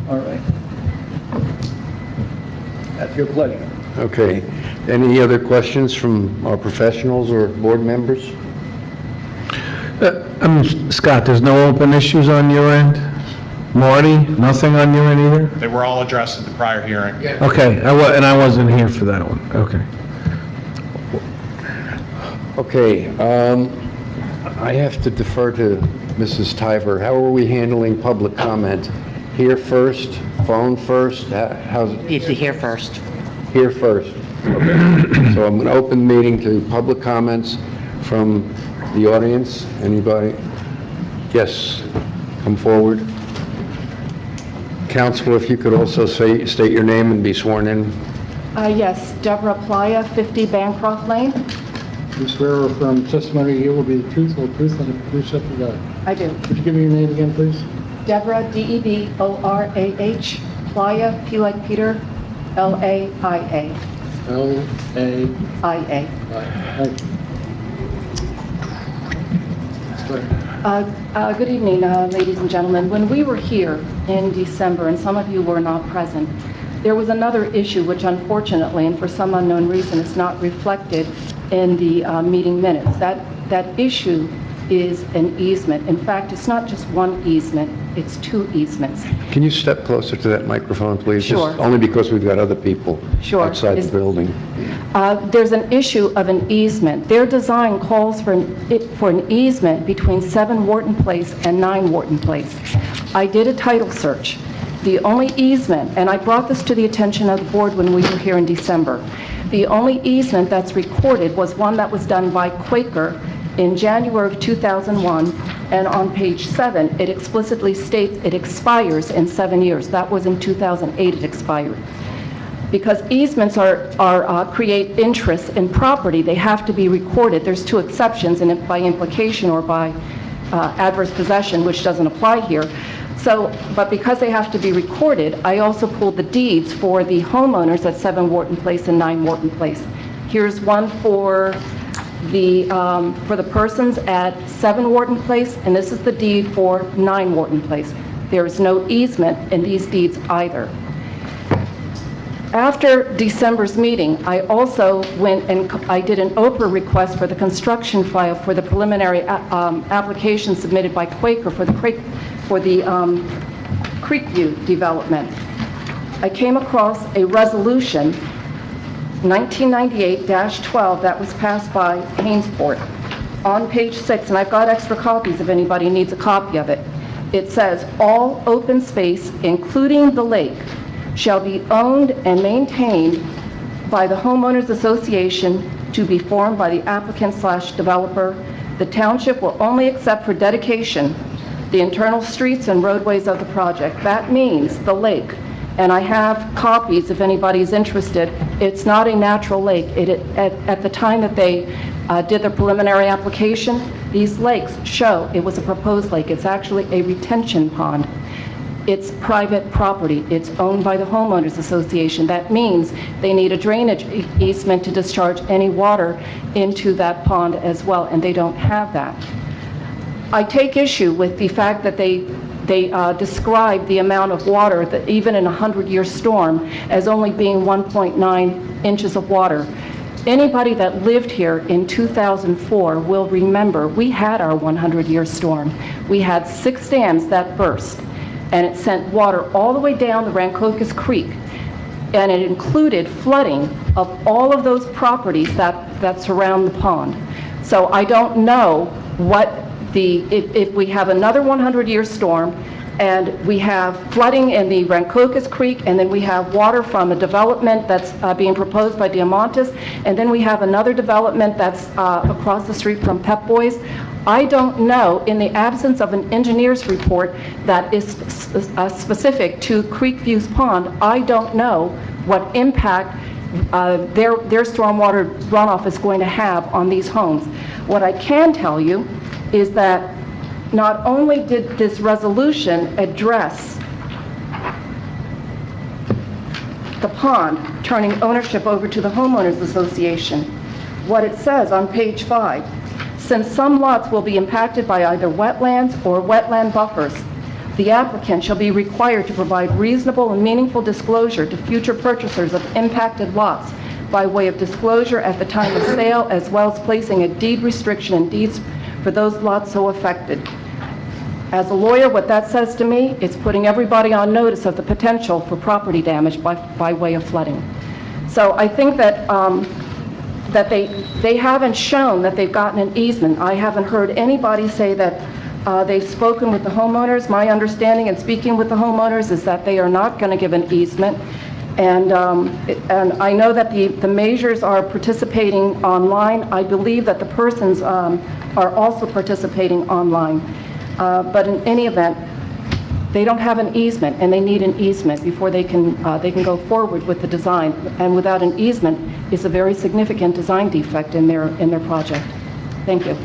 All right. At your pleasure. Okay. Any other questions from our professionals or board members? Scott, there's no open issues on your end? Marty, nothing on your end either? They were all addressed at the prior hearing. Okay, and I wasn't here for that one, okay. Okay, I have to defer to Mrs. Tiver. How are we handling public comment? Here first, phone first? How's it? It's here first. Here first. Okay. So I'm going to open the meeting to public comments from the audience. Anybody? Yes, come forward. Counsel, if you could also state your name and be sworn in. Yes, Deborah Playa, 50 Bancroft Lane. You swear or affirm testimony here will be the truth, whole truth, and the truth so help you God. I do. Could you give me your name again, please? Deborah, D-E-B-O-R-A-H, Playa, P like Peter, L-A-I-A. L-A. I-A. Thank you. Good evening, ladies and gentlemen. When we were here in December, and some of you were not present, there was another issue which unfortunately, and for some unknown reason, is not reflected in the meeting minutes. That issue is an easement. In fact, it's not just one easement. It's 2 easements. Can you step closer to that microphone, please? Sure. Just only because we've got other people Sure. outside the building. There's an issue of an easement. Their design calls for an easement between 7 Wharton Place and 9 Wharton Place. I did a title search. The only easement, and I brought this to the attention of the board when we were here in December, the only easement that's recorded was one that was done by Quaker in January of 2001, and on page 7, it explicitly states it expires in 7 years. That was in 2008 it expired. Because easements create interest in property, they have to be recorded. There's 2 exceptions, and by implication or by adverse possession, which doesn't apply here. So, but because they have to be recorded, I also pulled the deeds for the homeowners at 7 Wharton Place and 9 Wharton Place. Here's one for the persons at 7 Wharton Place, and this is the deed for 9 Wharton Place. There is no easement in these deeds either. After December's meeting, I also went and I did an Oprah request for the construction file for the preliminary application submitted by Quaker for the Creekview development. I came across a resolution, 1998-12, that was passed by Hainesport. On page 6, and I've got extra copies if anybody needs a copy of it, it says, "All open space, including the lake, shall be owned and maintained by the homeowners association to be formed by the applicant/developer. The township will only accept for dedication the internal streets and roadways of the project." That means the lake. And I have copies if anybody's interested. It's not a natural lake. At the time that they did the preliminary application, these lakes show it was a proposed lake. It's actually a retention pond. It's private property. It's owned by the homeowners association. That means they need a drainage easement to discharge any water into that pond as well, and they don't have that. I take issue with the fact that they describe the amount of water, that even in a 100-year storm, as only being 1.9 inches of water. Anybody that lived here in 2004 will remember we had our 100-year storm. We had 6 dams that burst, and it sent water all the way down the Rancocas Creek, and it included flooding of all of those properties that surround the pond. So I don't know what if we have another 100-year storm, and we have flooding in the Rancocas Creek, and then we have water from a development that's being proposed by Diamantis, and then we have another development that's across the street from Pep Boys. I don't know, in the absence of an engineer's report that is specific to Creekview's pond, I don't know what impact their stormwater runoff is going to have on these homes. What I can tell you is that not only did this resolution address the pond, turning ownership over to the homeowners association, what it says on page 5, since some lots will be impacted by either wetlands or wetland buffers, the applicant shall be required to provide reasonable and meaningful disclosure to future purchasers of impacted lots by way of disclosure at the time of sale, as well as placing a deed restriction in deeds for those lots so affected. As a lawyer, what that says to me, it's putting everybody on notice of the potential for property damage by way of flooding. So I think that they haven't shown that they've gotten an easement. I haven't heard anybody say that they've spoken with the homeowners. My understanding in speaking with the homeowners is that they are not going to give an easement. And I know that the measures are participating online. I believe that the persons are also participating online. But in any event, they don't have an easement, and they need an easement before they can go forward with the design. And without an easement, it's a very significant design defect in their project. Thank you.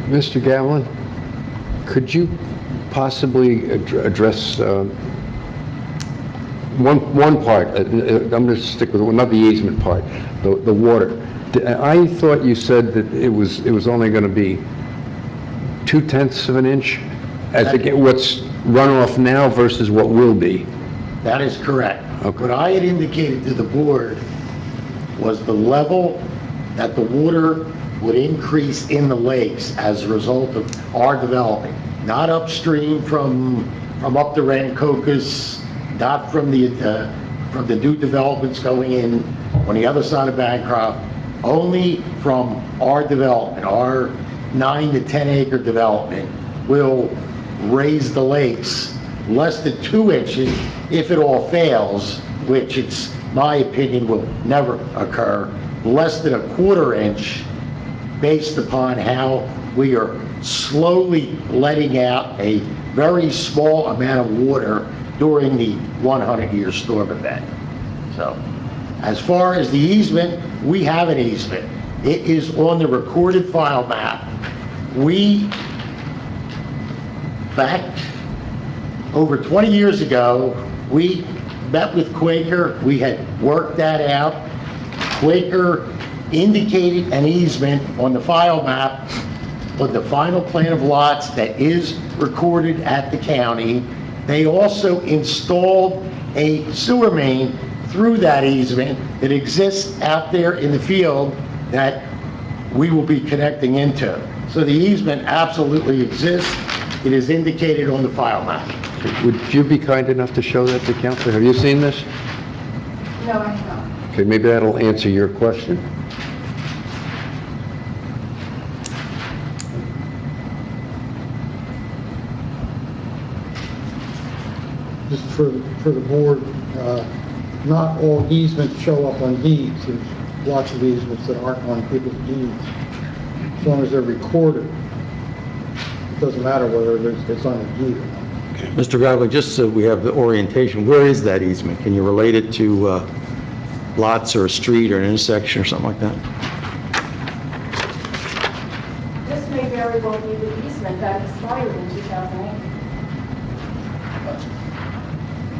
Mr. Gavlin, could you possibly address one part? I'm going to stick with not the easement part, the water. I thought you said that it was only going to be 0.2 of an inch as what's runoff now versus what will be. That is correct. Okay. What I had indicated to the board was the level that the water would increase in the lakes as a result of our development, not upstream from up the Rancocas, not from the new developments going in on the other side of Bancroft, only from our development, our 9 to 10 acre development will raise the lakes less than 2 inches if it all fails, which it's my opinion will never occur, less than 1/4 inch based upon how we are slowly letting out a very small amount of water during the 100-year storm event. So, as far as the easement, we have an easement. It is on the recorded file map. We, back over 20 years ago, we met with Quaker. We had worked that out. Quaker indicated an easement on the file map on the final plan of lots that is recorded at the county. They also installed a sewer main through that easement that exists out there in the field that we will be connecting into. So the easement absolutely exists. It is indicated on the file map. Would you be kind enough to show that to council? Have you seen this? No, I have not. Okay, maybe that'll answer your question. Just for the board, not all easements show up on deeds. There's lots of easements that aren't on people's deeds. As long as they're recorded, it doesn't matter whether it's on a deed or not. Mr. Godwin, just so we have the orientation, where is that easement? Can you relate it to lots or a street or an intersection or something like that? This may very well be the easement that expired in 2008.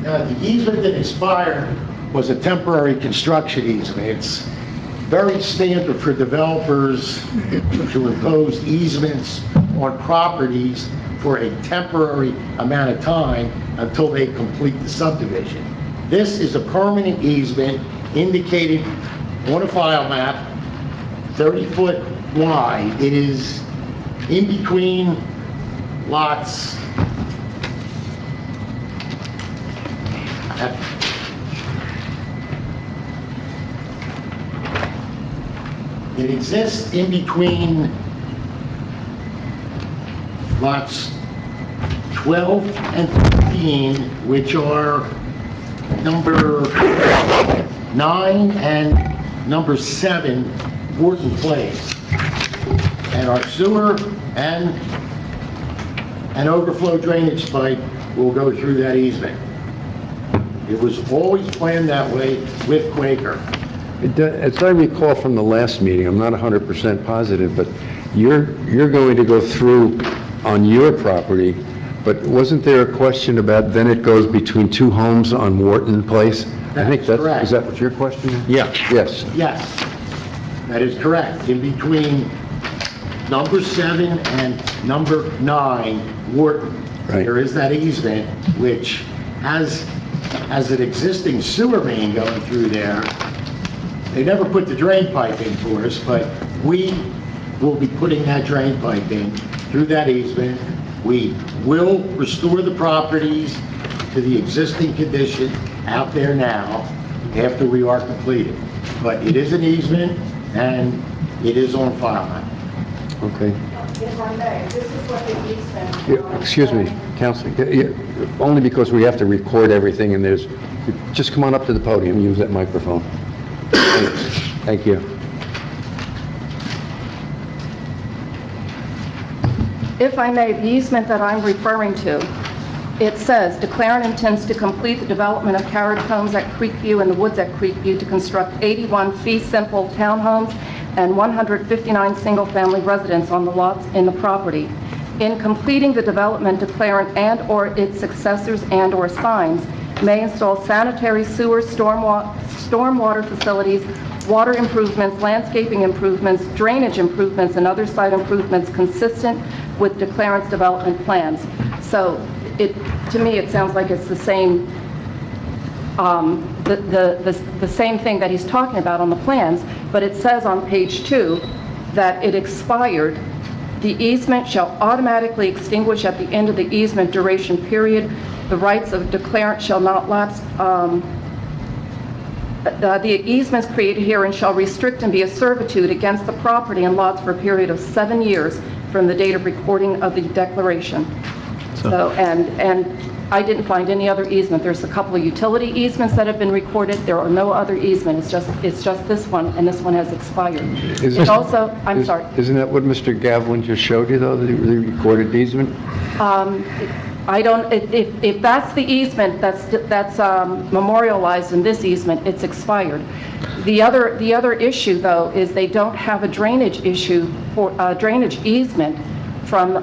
Now, the easement that expired was a temporary construction easement. It's very standard for developers to impose easements on properties for a temporary amount of time until they complete the subdivision. This is a permanent easement indicated on a file map, 30-foot wide. It is in between lots. It exists in between lots 12 and 13, which are number 9 and number 7 Wharton Place. And our sewer and an overflow drainage pipe will go through that easement. It was always planned that way with Quaker. As I recall from the last meeting, I'm not 100% positive, but you're going to go through on your property, but wasn't there a question about then it goes between 2 homes on Wharton Place? I think that's correct. Is that what your question is? Yeah. Yes. Yes, that is correct. In between number 7 and number 9 Wharton, Right. there is that easement which has an existing sewer main going through there. They never put the drain pipe in for us, but we will be putting that drain pipe in through that easement. We will restore the properties to the existing condition out there now after we are completed. But it is an easement and it is on file now. Okay. If I may, this is what the easement... Yeah, excuse me, Council, only because we have to record everything and just come on up to the podium, use that microphone. Thank you. If I may, the easement that I'm referring to, it says, declare and intends to complete the development of carriage homes at Creekview and the woods at Creekview to construct 81 fee simple townhomes and 159 single-family residents on the lots in the property. In completing the development, declarant and/or its successors and/or signs may install sanitary sewer, stormwater facilities, water improvements, landscaping improvements, drainage improvements, and other site improvements consistent with declarant's development plans. So to me, it sounds like it's the same, the same thing that he's talking about on the plans. but it says on page 2 that it expired. The easement shall automatically extinguish at the end of the easement duration period. The rights of declarant shall not lapse. The easements created herein shall restrict and be a servitude against the property and lots for a period of 7 years from the date of recording of the declaration. So, and I didn't find any other easement. There's a couple of utility easements that have been recorded. There are no other easements. It's just this one, and this one has expired. It also, I'm sorry. Isn't that what Mr. Gavlin just showed you, though, the recorded easement? I don't, if that's the easement that's memorialized in this easement, it's expired. The other issue, though, is they don't have a drainage issue for drainage easement from the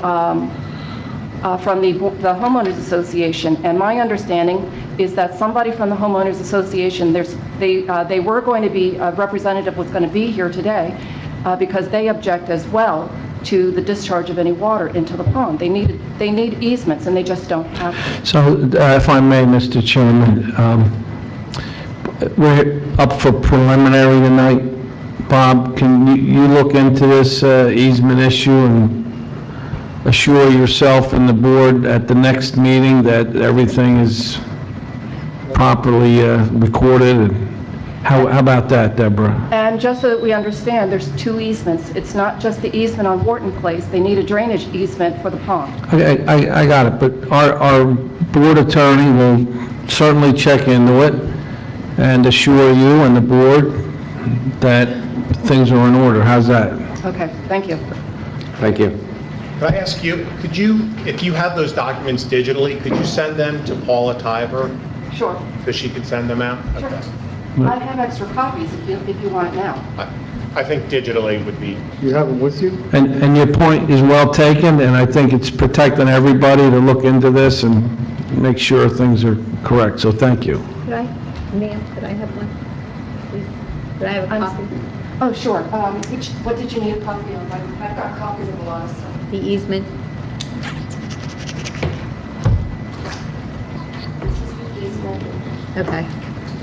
homeowners association. And my understanding is that somebody from the homeowners association, they were going to be, a representative was going to be here today because they object as well to the discharge of any water into the pond. They need easements, and they just don't have them. So, if I may, Mr. Chairman, we're up for preliminary tonight. Bob, can you look into this easement issue and assure yourself and the board at the next meeting that everything is properly recorded? How about that, Deborah? And just so that we understand, there's 2 easements. It's not just the easement on Wharton Place. They need a drainage easement for the pond. I got it, but our board attorney will certainly check into it and assure you and the board that things are in order. How's that? Okay, thank you. Thank you. Could I ask you, if you have those documents digitally, could you send them to Paula Tiber Sure. so she could send them out? Sure. Okay. I have extra copies if you want it now. I think digitally would be, You have them with you? And your point is well taken, and I think it's protecting everybody to look into this and make sure things are correct, so thank you. Could I, ma'am, could I have one, please? Could I have a copy? Oh, sure. What did you need a copy of? I've got copies of a lot of stuff. The easement? This is the easement. Okay.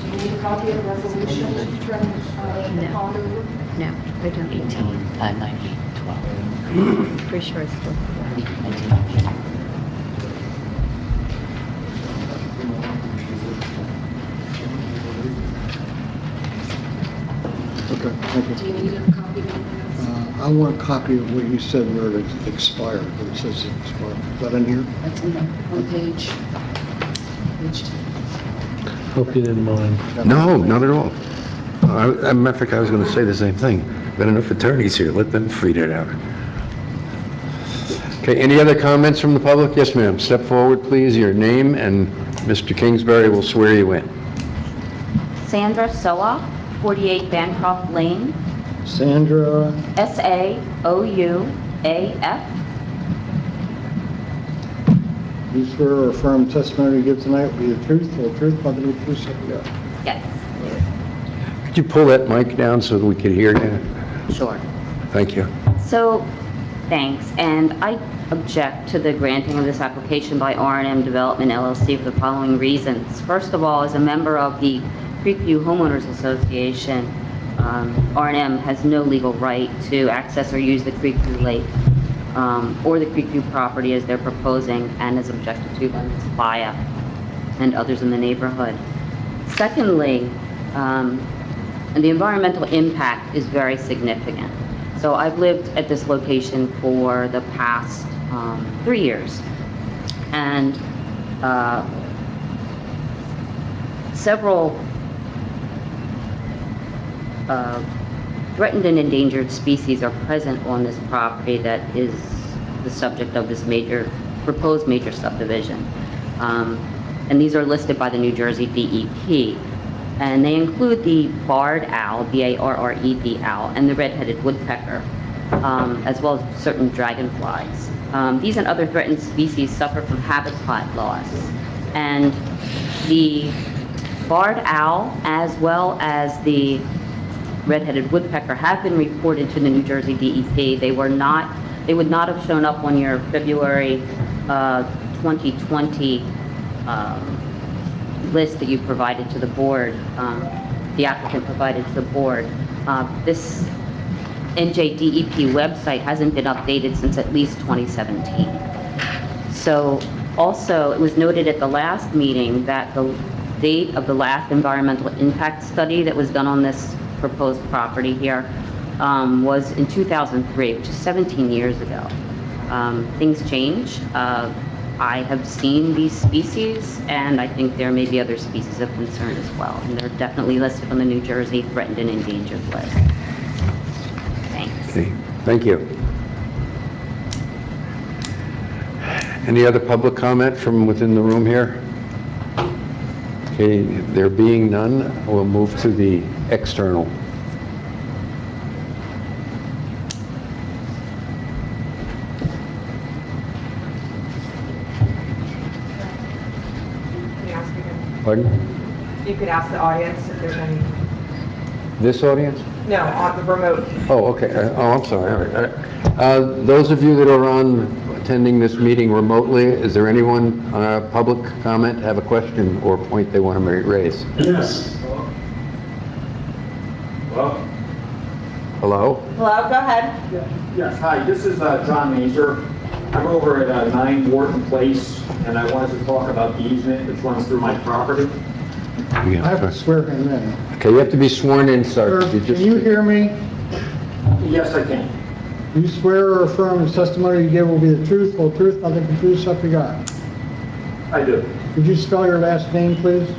Do you need a copy of the resolution to turn the pond over? No, I don't. 12. Pretty sure it's still. Okay, thank you. Do you need a copy of anything else? I want a copy of what you said where it expired, where it says it expired. Is that in here? That's in there, on page 2. Hope you didn't mind. No, not at all. As a matter of fact, I was going to say the same thing. Got enough attorneys here, let them feed it out. Okay, any other comments from the public? Yes, ma'am. Step forward, please, your name, and Mr. Kingsbury will swear you in. Sandra Soa, 48 Bancroft Lane, Sandra, Saouaf. you swear or affirm testimony you give tonight will be the truth, full truth, nothing but the truth, so help you God. Yes, Could you pull that mic down so that we could hear you? sure. Thank you. So, thanks, and I object to the granting of this application by R&M Development LLC for the following reasons. First of all, as a member of the Creekview Homeowners Association, R&M has no legal right to access or use the Creekview Lake or the Creekview property as they're proposing and is objected to by Ms. Playa and others in the neighborhood. Secondly, the environmental impact is very significant. So I've lived at this location for the past 3 years, and several threatened and endangered species are present on this property that is the subject of this proposed major subdivision. And these are listed by the New Jersey DEP. And they include the barred owl, B-A-R-R-E-D owl, and the red-headed woodpecker, as well as certain dragonflies. These and other threatened species suffer from habitat loss. And the barred owl, as well as the red-headed woodpecker, have been reported to the New Jersey DEP. They would not have shown up on your February 2020 list that you provided to the board, the applicant provided to the board. This NJDEP website hasn't been updated since at least 2017. So also, it was noted at the last meeting that the date of the last environmental impact study that was done on this proposed property here was in 2003, which is 17 years ago. Things change. I have seen these species, and I think there may be other species of concern as well, and they're definitely listed on the New Jersey threatened and endangered list. Thanks. Okay, thank you. Any other public comment from within the room here? Okay, there being none, we'll move to the external. Pardon? You could ask the audience if there's any, This audience? no, on the remote. Oh, okay. I'm sorry. All right. Those of you that are on attending this meeting remotely, is there anyone, public comment, have a question or point they want to raise? Yes. Hello? Hello? Hello, go ahead. Yes, hi, this is John Mazer. I'm over at 9 Wharton Place, and I wanted to talk about the easement which runs through my property. I have to swear him in. Okay, you have to be sworn in, sir. Sir, can you hear me? Yes, I can. Do you swear or affirm the testimony you give will be the truth, whole truth, nothing but truth, so help you God? I do. Could you spell your last name, please?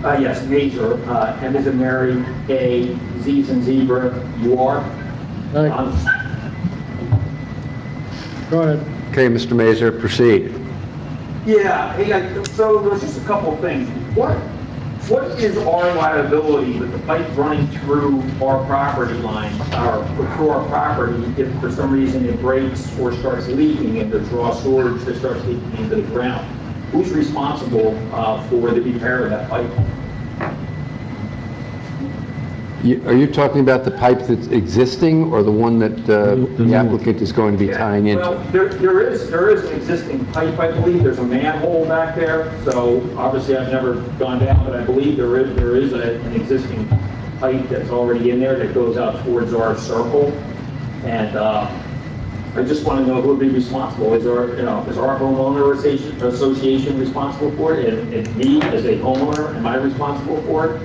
Yes, Mazer, M as in Mary, A, Z as in zebra, U-R. Go ahead. Okay, Mr. Mazer, proceed. Yeah, hey, so there's just a couple of things. What is our liability with the pipe running through our property line, or through our property, if for some reason it breaks or starts leaking and there's raw storage that starts leaking into the ground? Who's responsible for the repair of that pipe? Are you talking about the pipe that's existing or the one that the applicant is going to be tying into? Well, there is an existing pipe, I believe. There's a manhole back there, so obviously I've never gone down, but I believe there is an existing pipe that's already in there that goes out towards our circle. And I just want to know who would be responsible. Is our homeowner association responsible for it? And me, as a homeowner, am I responsible for it?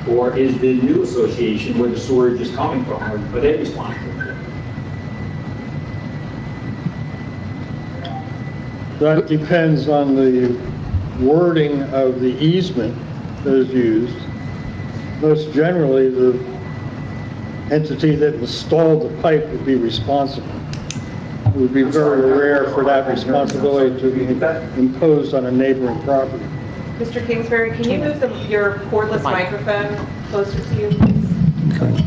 Or is the new association where the storage is coming from, are they responsible for it? That depends on the wording of the easement that is used. Most generally, the entity that installed the pipe would be responsible. It would be very rare for that responsibility to be imposed on a neighboring property. Mr. Kingsbury, can you move your cordless microphone closer to you, please? Okay.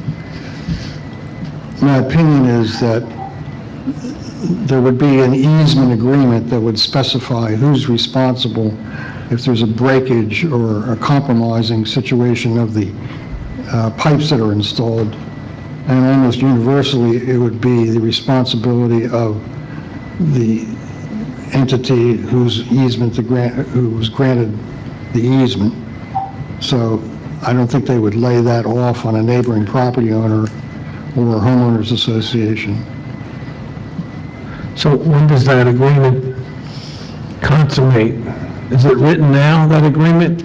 My opinion is that there would be an easement agreement that would specify who's responsible if there's a breakage or a compromising situation of the pipes that are installed. And almost universally, it would be the responsibility of the entity whose easement who was granted the easement. So I don't think they would lay that off on a neighboring property owner or a homeowners association. So when does that agreement consummate? Is it written now, that agreement?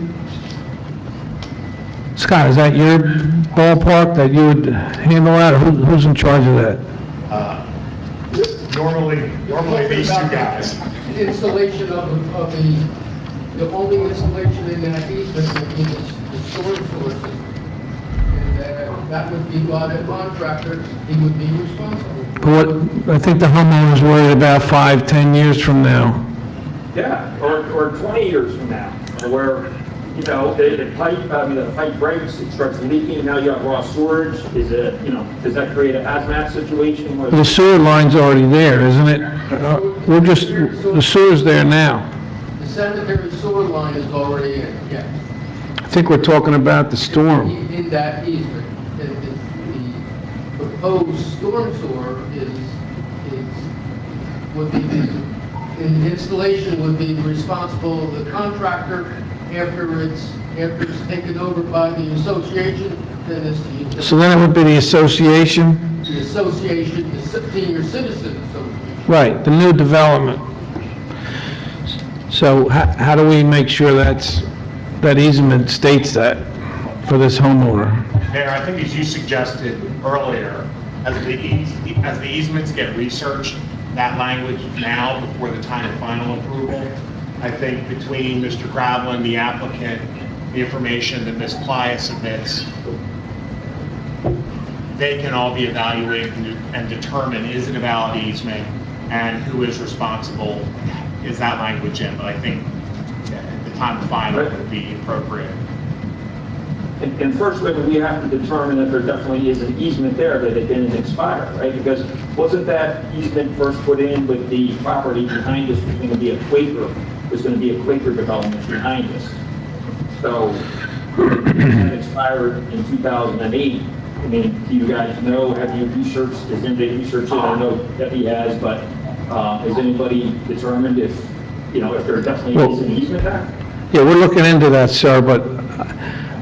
Scott, is that your ballpark that you would handle that, or who's in charge of that? Normally these two guys. Installation of the only installation in that easement would be the storage sources. And that would be by the contractor, he would be responsible. What, I think the homeowner's worried about 5-10 years from now. Yeah, or 20 years from now, where, the pipe breaks, it starts leaking, now you have raw storage. Does that create a hazmat situation? The sewer line's already there, isn't it? The sewer's there now. The sanitary sewer line is already in, yes. I think we're talking about the storm. In that easement. The proposed storm sewer would be, the installation would be responsible of the contractor after it's taken over by the association, then it's So then it would be the association? the association, the Senior Citizen Association. Right, the new development. So how do we make sure that easement states that for this homeowner? Mayor, I think as you suggested earlier, as the easements get researched, that language now before the time of final approval, I think between Mr. Gravelin, the applicant, the information that Ms. Playa submits, they can all be evaluated and determine, is it a valid easement and who is responsible, is that language in? But I think at the time of final it would be appropriate. And first, we have to determine if there definitely is an easement there that it didn't expire, right? Because wasn't that easement first put in with the property behind us was going to be a Quaker, development behind us? So that expired in 2008. I mean, do you guys know, have you researched, has anybody researched it? I know Debbie has, but has anybody determined if there definitely is an easement there? Yeah, we're looking into that, sir, but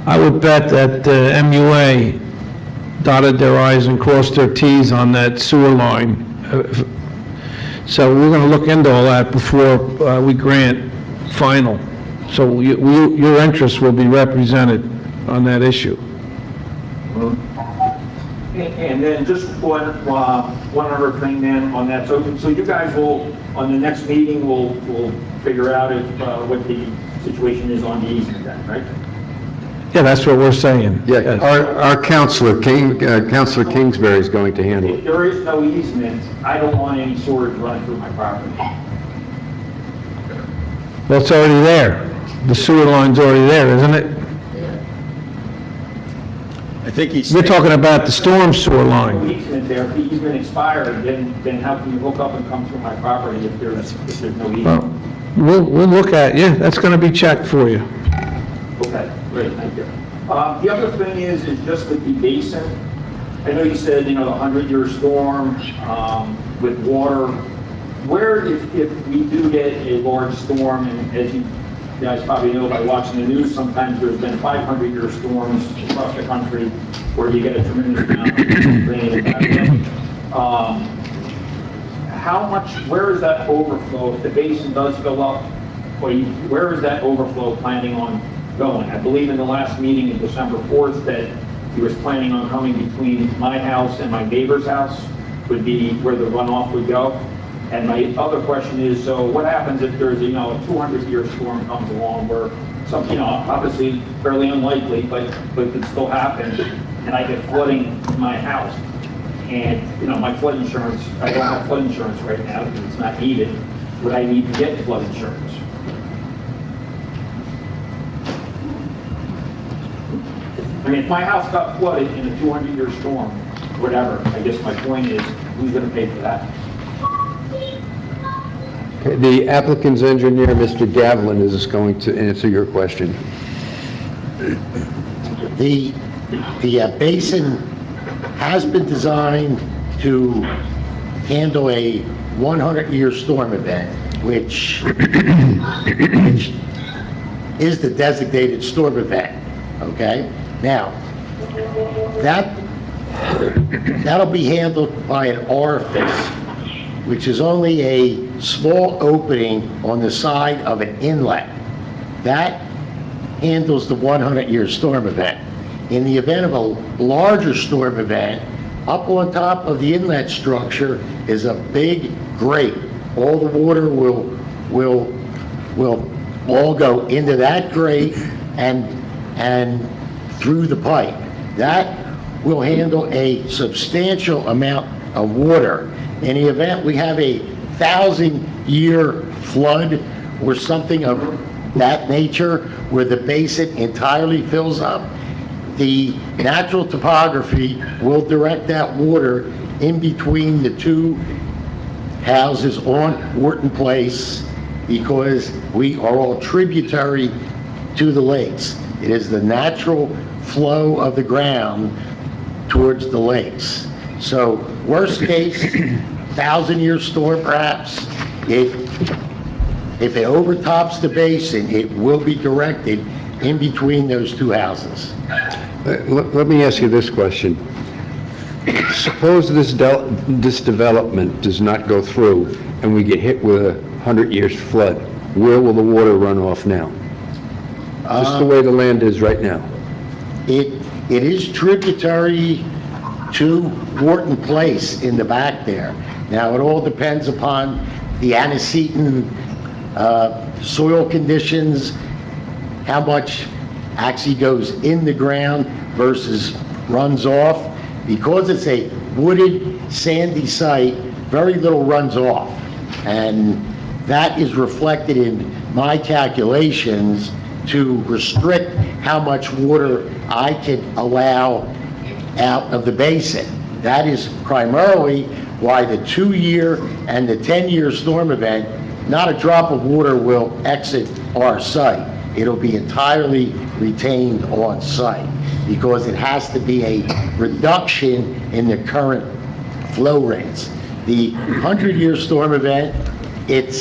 I would bet that MUA dotted their i's and crossed their t's on that sewer line. So we're going to look into all that before we grant final. So your interests will be represented on that issue. And then just one other thing then on that. So you guys will, on the next meeting, we'll figure out if what the situation is on the easement then, right? Yeah, that's what we're saying. Yeah, our counselor, Counselor Kingsbury is going to handle If it. there is no easement, I don't want any storage running through my property. Well, it's already there. The sewer line's already there, isn't it? I think he's... We're talking about the storm sewer No line. easement there. If the easement expired, then how can you hook up and come through my property if there's no Well, easement? we'll look at, yeah, that's going to be checked for you. Okay, great, thank you. The other thing is just with the basin. I know you said, the 100-year storm with water. Where, if we do get a large storm, and as you guys probably know by watching the news, sometimes there's been 500-year storms across the country where you get a tremendous amount of rain and how much, where is that overflow? If the basin does fill up, where is that overflow planning on going? I believe in the last meeting in December 4th that he was planning on coming between my house and my neighbor's house would be where the runoff would go. And my other question is, so what happens if there's, a 200-year storm comes along where some, obviously fairly unlikely, but could still happen, and I get flooding in my house? And, my flood insurance, I don't have flood insurance right now because it's not needed. Would I need to get flood insurance? I mean, if my house got flooded in a 200-year storm, whatever, I guess my point is, who's going to pay for that? Okay, the applicant's engineer, Mr. Gavlin, is going to answer your question. The basin has been designed to handle a 100-year storm event, which is the designated storm event, okay? Now, that'll be handled by an orifice, which is only a small opening on the side of an inlet. That handles the 100-year storm event. In the event of a larger storm event, up on top of the inlet structure is a big grate. All the water will all go into that grate and through the pipe. That will handle a substantial amount of water. In the event we have a 1,000-year flood or something of that nature where the basin entirely fills up, the natural topography will direct that water in between the two houses on Wharton Place because we are all tributary to the lakes. It is the natural flow of the ground towards the lakes. So worst case, 1,000-year storm perhaps, If it overtops the basin, it will be directed in between those two houses. Let me ask you this question. Suppose this development does not go through and we get hit with a 100 years flood. Where will the water run off now? Just the way the land is right now. It is tributary to Wharton Place in the back there. Now, it all depends upon the antecedent soil conditions, how much actually goes in the ground versus runs off. Because it's a wooded, sandy site, very little runs off. And that is reflected in my calculations to restrict how much water I can allow out of the basin. That is primarily why the 2-year and the 10-year storm event, not a drop of water will exit our site. It'll be entirely retained on site because it has to be a reduction in the current flow rates. The 100-year storm event, it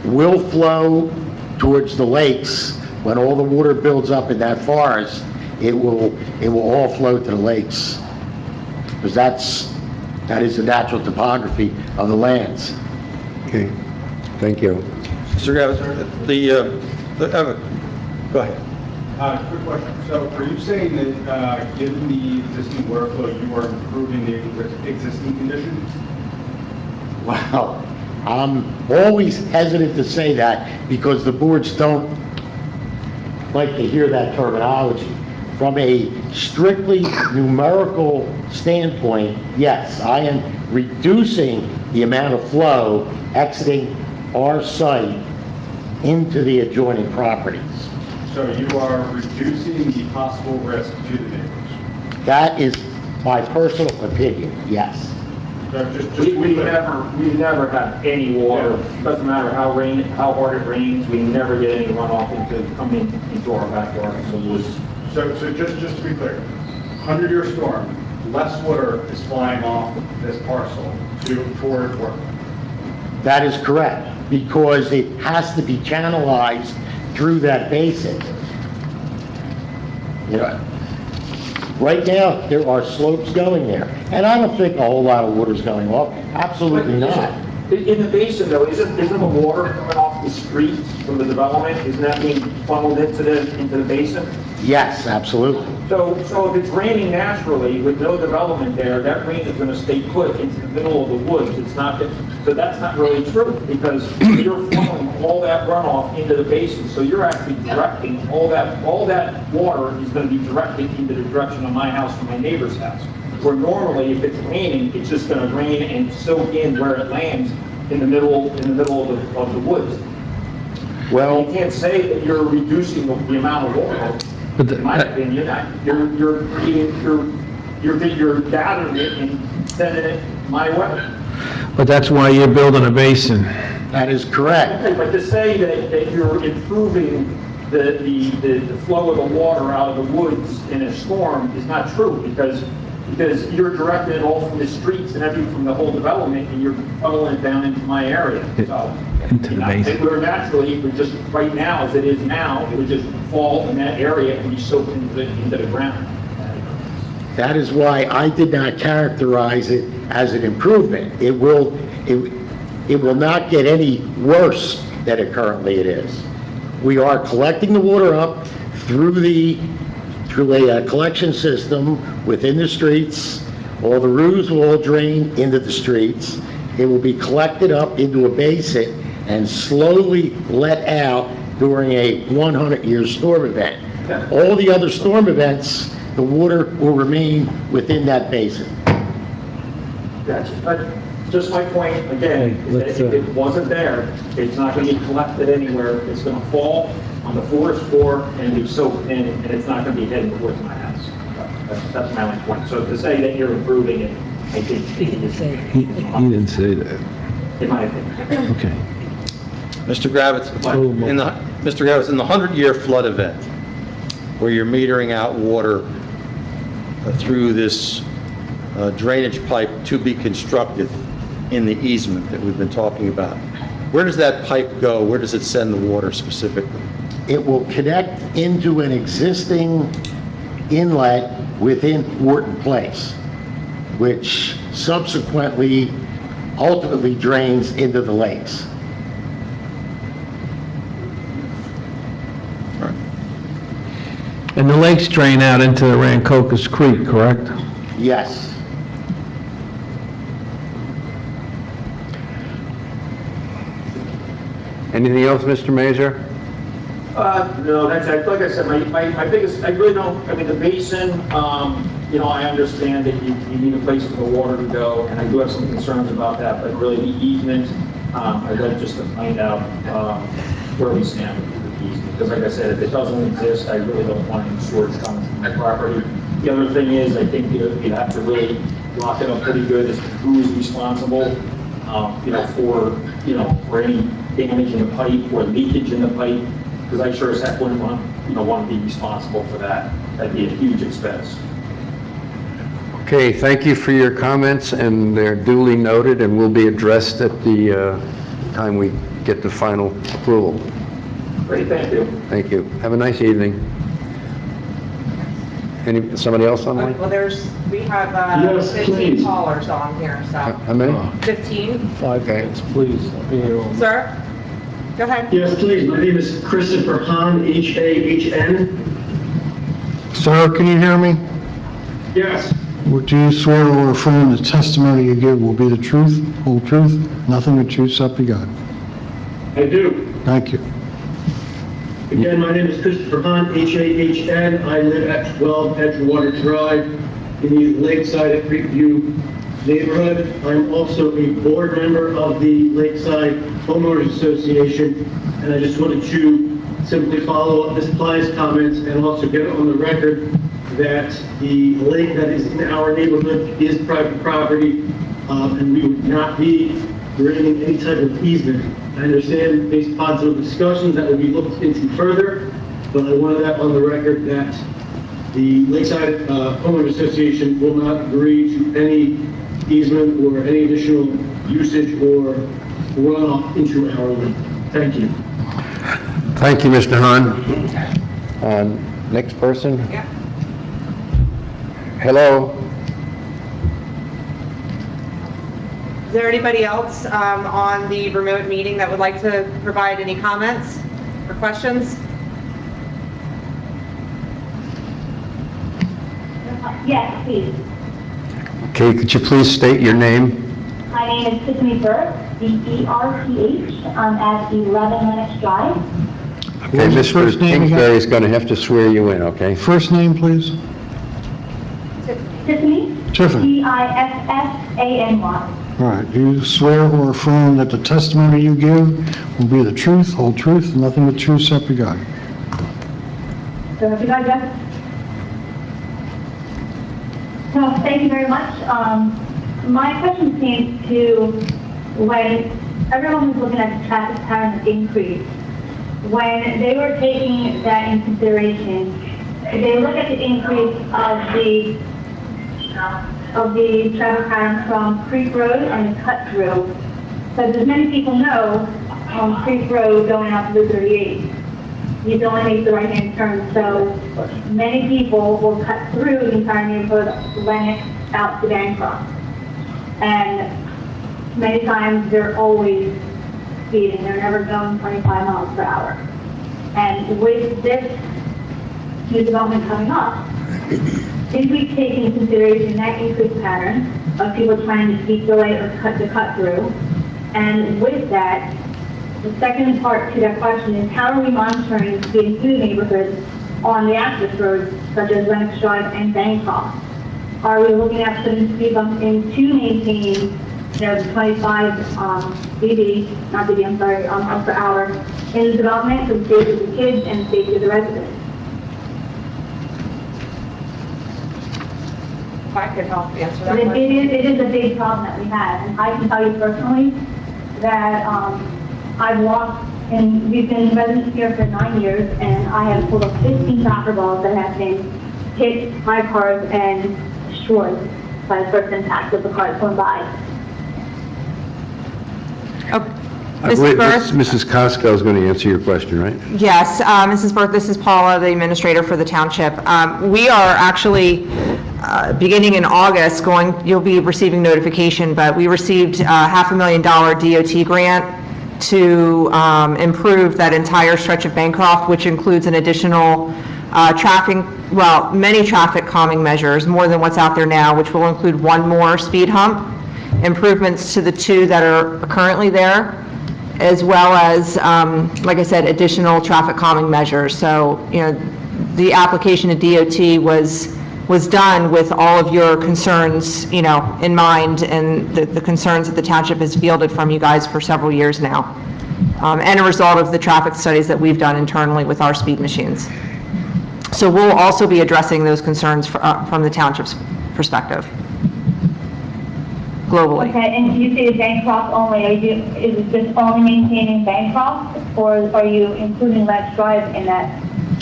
will flow towards the lakes. When all the water builds up in that forest, it will all flow to the lakes, because that is the natural topography of the lands. Okay, thank you. Mr. Gavin, go ahead. Quick question. So are you saying that, given the existing workflow, you are improving the existing conditions? Wow. I'm always hesitant to say that because the boards don't like to hear that terminology. From a strictly numerical standpoint, yes, I am reducing the amount of flow exiting our site into the adjoining properties. So you are reducing the possible risk to the neighbors? That is my personal opinion, yes. We never have any water, doesn't matter how hard it rains, we never get any runoff coming into our backyard. So just to be clear, 100-year storm, less water is flying off this parcel toward work. That is correct, because it has to be channelized through that basin. You know, right now, there are slopes going there, and I don't think a whole lot of water's going off. Absolutely not. In the basin though, isn't the water coming off the streets from the development, isn't that being funneled into the basin? Yes, absolutely. So if it's raining naturally with no development there, that rain is gonna stay put into the middle of the woods. So that's not really true, because you're funneling all that runoff into the basin, so you're actually directing all that water is gonna be directed into the direction of my house from my neighbor's house. Where normally, if it's raining, it's just gonna rain and soak in where it lands in the middle of the woods. Well, you can't say that you're reducing the amount of water. In my opinion, you're gathering it and sending it my way. But that's why you're building a basin. That is correct. Okay, but to say that you're improving the flow of the water out of the woods in a storm is not true, because you're directing it all from the streets and everything from the whole development, and you're funneling it down into my area. So, Into the basin. Where naturally, it would just, right now, as it is now, it would just fall in that area and be soaked into the ground. That is why I did not characterize it as an improvement. It will not get any worse than it currently is. We are collecting the water up through a collection system within the streets. All the roofs will all drain into the streets. It will be collected up into a basin and slowly let out during a 100-year storm event. All the other storm events, the water will remain within that basin. That's just my point, again, is that if it wasn't there, it's not going to get collected anywhere. It's going to fall on the forest floor and be soaked in, and it's not going to be heading towards my house. That's my only point. So to say that you're improving it, I think He didn't say that. in my opinion. Okay. Mr. Gravitz, in the 100-year flood event, where you're metering out water through this drainage pipe to be constructed in the easement that we've been talking about, Where does that pipe go? Where does it send the water specifically? It will connect into an existing inlet within Wharton Place, which subsequently, ultimately drains into the lakes. And the lakes drain out into the Rancocas Creek, correct? Yes. Anything else, Mr. Mazur? No, that's, like I said, my biggest, I really don't, I mean, the basin, you know, I understand that you need a place for the water to go, and I do have some concerns about that, but really the easement, I'd like just to find out, where we stand with the easement, because like I said, if it doesn't exist, I really don't want any sewage coming from my property. The other thing is, I think you'd have to really lock it up pretty good as to who is responsible, for any damage in the pipe or leakage in the pipe, because I sure as heck wouldn't want to be responsible for that. That'd be a huge expense. Okay, thank you for your comments, and they're duly noted and will be addressed at the time we get the final approval. Great, thank you. Thank you. Have a nice evening. Somebody else online? Well, we have Yes, 15 please. callers on here, so. How many? 15. 5 minutes, please. I'll be here all night. Sir? Go ahead. Yes, please. My name is Christopher Hahn, H-A-H-N. Sir, can you hear me? Yes, Do you swear or affirm the testimony you give will be the truth, whole truth, nothing but true, so help you God? I do. Thank you. Again, my name is Christopher Hahn, H-A-H-N. I live at 12 Edgewater Drive in the Lakeside Creekview neighborhood. I'm also a board member of the Lakeside Homeowners Association, and I just wanted to simply follow up Ms. Ply's comments and also get it on the record that the lake that is in our neighborhood is private property, and we would not be granting any type of easement. I understand based upon some discussions that will be looked into further, but I wanted that on the record that the Lakeside Homeowners Association will not agree to any easement or any additional usage or runoff into our lake. Thank you. Thank you, Mr. Hahn. Next person? Yeah. Hello? Is there anybody else on the remote meeting that would like to provide any comments or questions? Yes, please. Okay, could you please state your name? My name is Tiffany Burke, B-E-R-T-H. I'm at 11 Lennox Drive. Okay, What's your Mr. first name again? Kingsbury is going to have to swear you in, okay? First name, please? Tiffany? Tiffany. T-I-F-F-A-N-Y. All right, do you swear or affirm that the testimony you give will be the truth, whole truth, and nothing but true, so help you God? So have you guys done? So thank you very much. My question came to when everyone was looking at the traffic pattern increase. When they were taking that in consideration, they look at the increase of the traffic pattern from Creek Road and the cut through. So as many people know, on Creek Road going out to Route 38, you can only make the right-hand turn. So many people will cut through the entire neighborhood, Lennox out to Bancroft. And many times they're always speeding. They're never going 25 miles per hour. And with this new development coming up, if we take into consideration that increased pattern of people trying to speed delay or cut the cut through, and with that, the second part to that question is how are we monitoring speeding through the neighborhoods on the access roads such as Lennox Drive and Bancroft? Are we looking at putting speed bumps in to maintain, the 25 dB, not dB, I'm sorry, miles per hour in the development for the safety of the kids and the safety of the residents? If I could help answer that It question. it is a big problem that we have, and I can tell you personally that I've walked, and we've been residents here for 9 years, and I have pulled up 15 soccer balls that have been hit by cars and destroyed by the first impact of the cars going by. I believe Mrs. Costco is going to answer your question, right? Yes, Mrs. Burke, this is Paula, the administrator for the township. We are actually, beginning in August, you'll be receiving notification, but we received a $500,000 DOT grant to improve that entire stretch of Bancroft, which includes an additional many traffic calming measures, more than what's out there now, which will include one more speed hump, improvements to the two that are currently there, as well as, like I said, additional traffic calming measures. So, the application to DOT was done with all of your concerns, in mind, and the concerns that the township has fielded from you guys for several years now, and a result of the traffic studies that we've done internally with our speed machines. So we'll also be addressing those concerns from the township's perspective, globally. Okay, and you say Bancroft only, is it just only maintaining Bancroft, or are you including Ledge Drive in that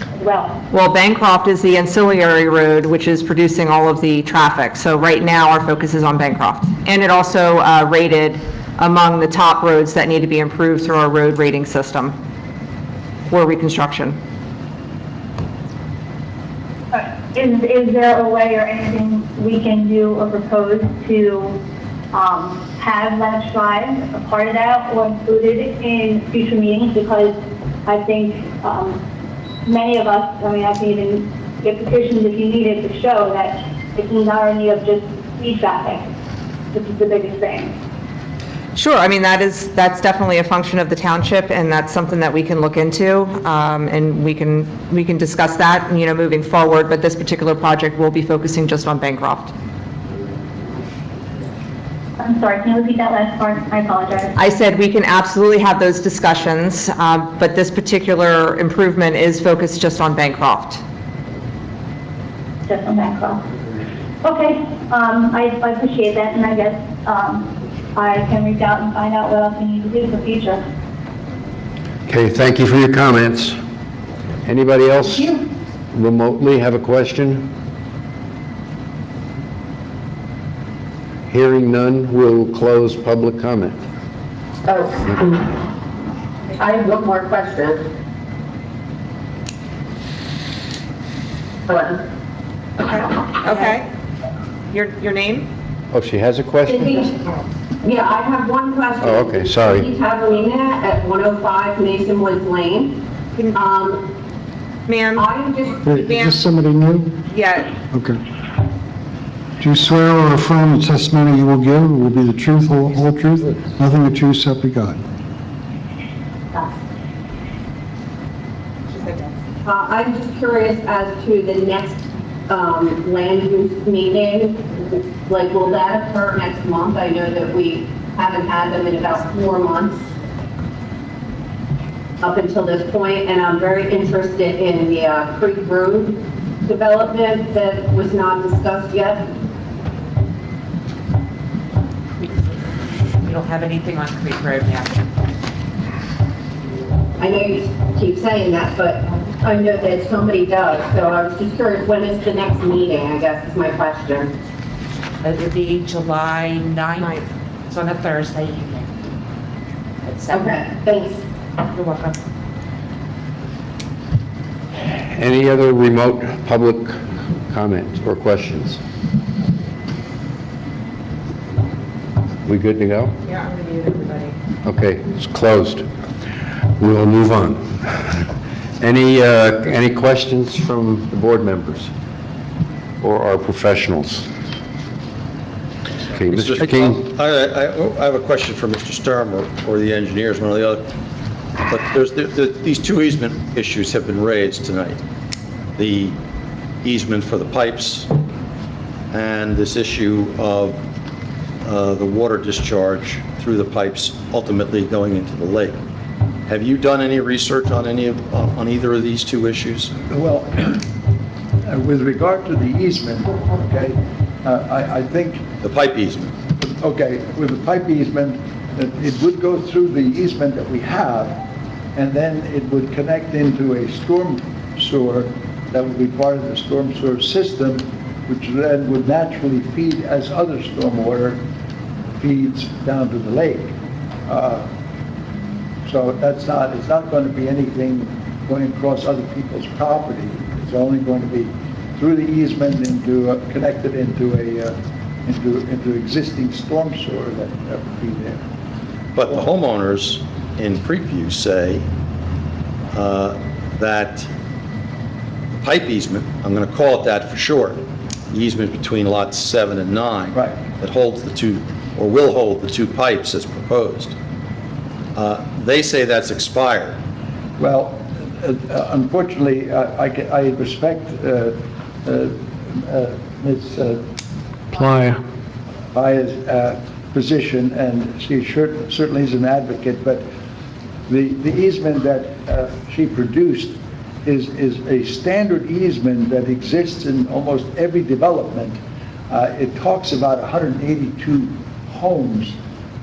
as well? Well, Bancroft is the ancillary road, which is producing all of the traffic. So right now, our focus is on Bancroft. And it also rated among the top roads that need to be improved through our road rating system for reconstruction. Is there a way or anything we can do or propose to have Ledge Drive a part of that or included in future meetings? Because I think many of us, I can even get petitions if you needed to show that it's not only of just speed traffic, which is the biggest thing. Sure, that's definitely a function of the township, and that's something that we can look into, and we can discuss that, moving forward, but this particular project will be focusing just on Bancroft. I'm sorry, can you repeat that last part? I apologize. I said we can absolutely have those discussions, but this particular improvement is focused just on Bancroft. Just on Bancroft. Okay, I appreciate that, and I guess I can reach out and find out what else we need to do for future. Okay, thank you for your comments. Anybody else remotely have a question? Hearing none, we'll close public comment. Oh, I have one more question. Hello? Okay. Your name? Oh, she has a question? Yeah, I have one question. Oh, okay, sorry. Cindy Taverina at 105 Mason Woods Lane. Ma'am? Is this somebody new? Yeah. Okay. Do you swear or affirm the testimony you will give will be the truth, whole truth, nothing but truth, so help you God? I'm just curious as to the next land use meeting. Like, will that occur next month? I know that we haven't had them in about 4 months up until this point, and I'm very interested in the Creek Road development that was not discussed yet. We don't have anything on Creek Road now. I know you keep saying that, but I know that somebody does, so I was just curious, when is the next meeting, I guess is my question. It would be July 9th. It's on a Thursday evening. Okay, thanks. You're welcome. Any other remote public comments or questions? We good to go? Yeah, I'm going to mute everybody. Okay, it's closed. We'll move on. Any questions from the board members or our professionals? Okay, Mr. King. I have a question for Mr. Sturm or the engineers, one or the other. But these two easement issues have been raised tonight. The easement for the pipes and this issue of the water discharge through the pipes ultimately going into the lake. Have you done any research on on either of these two issues? Well, with regard to the easement, okay, I think... The pipe easement. Okay, with the pipe easement, it would go through the easement that we have, and then it would connect into a storm sewer that would be part of the storm sewer system, which then would naturally feed as other stormwater feeds down to the lake. So it's not going to be anything going across other people's property. It's only going to be through the easement connected into existing storm sewer that would be there. But the homeowners in Creekview say that pipe easement, I'm going to call it that for short, the easement between lots 7 and 9. Right. That holds the two, or will hold the two pipes as proposed. They say that's expired. Well, unfortunately, I respect Ms. Playa's position, and she certainly is an advocate, but the easement that she produced is a standard easement that exists in almost every development. It talks about 182 homes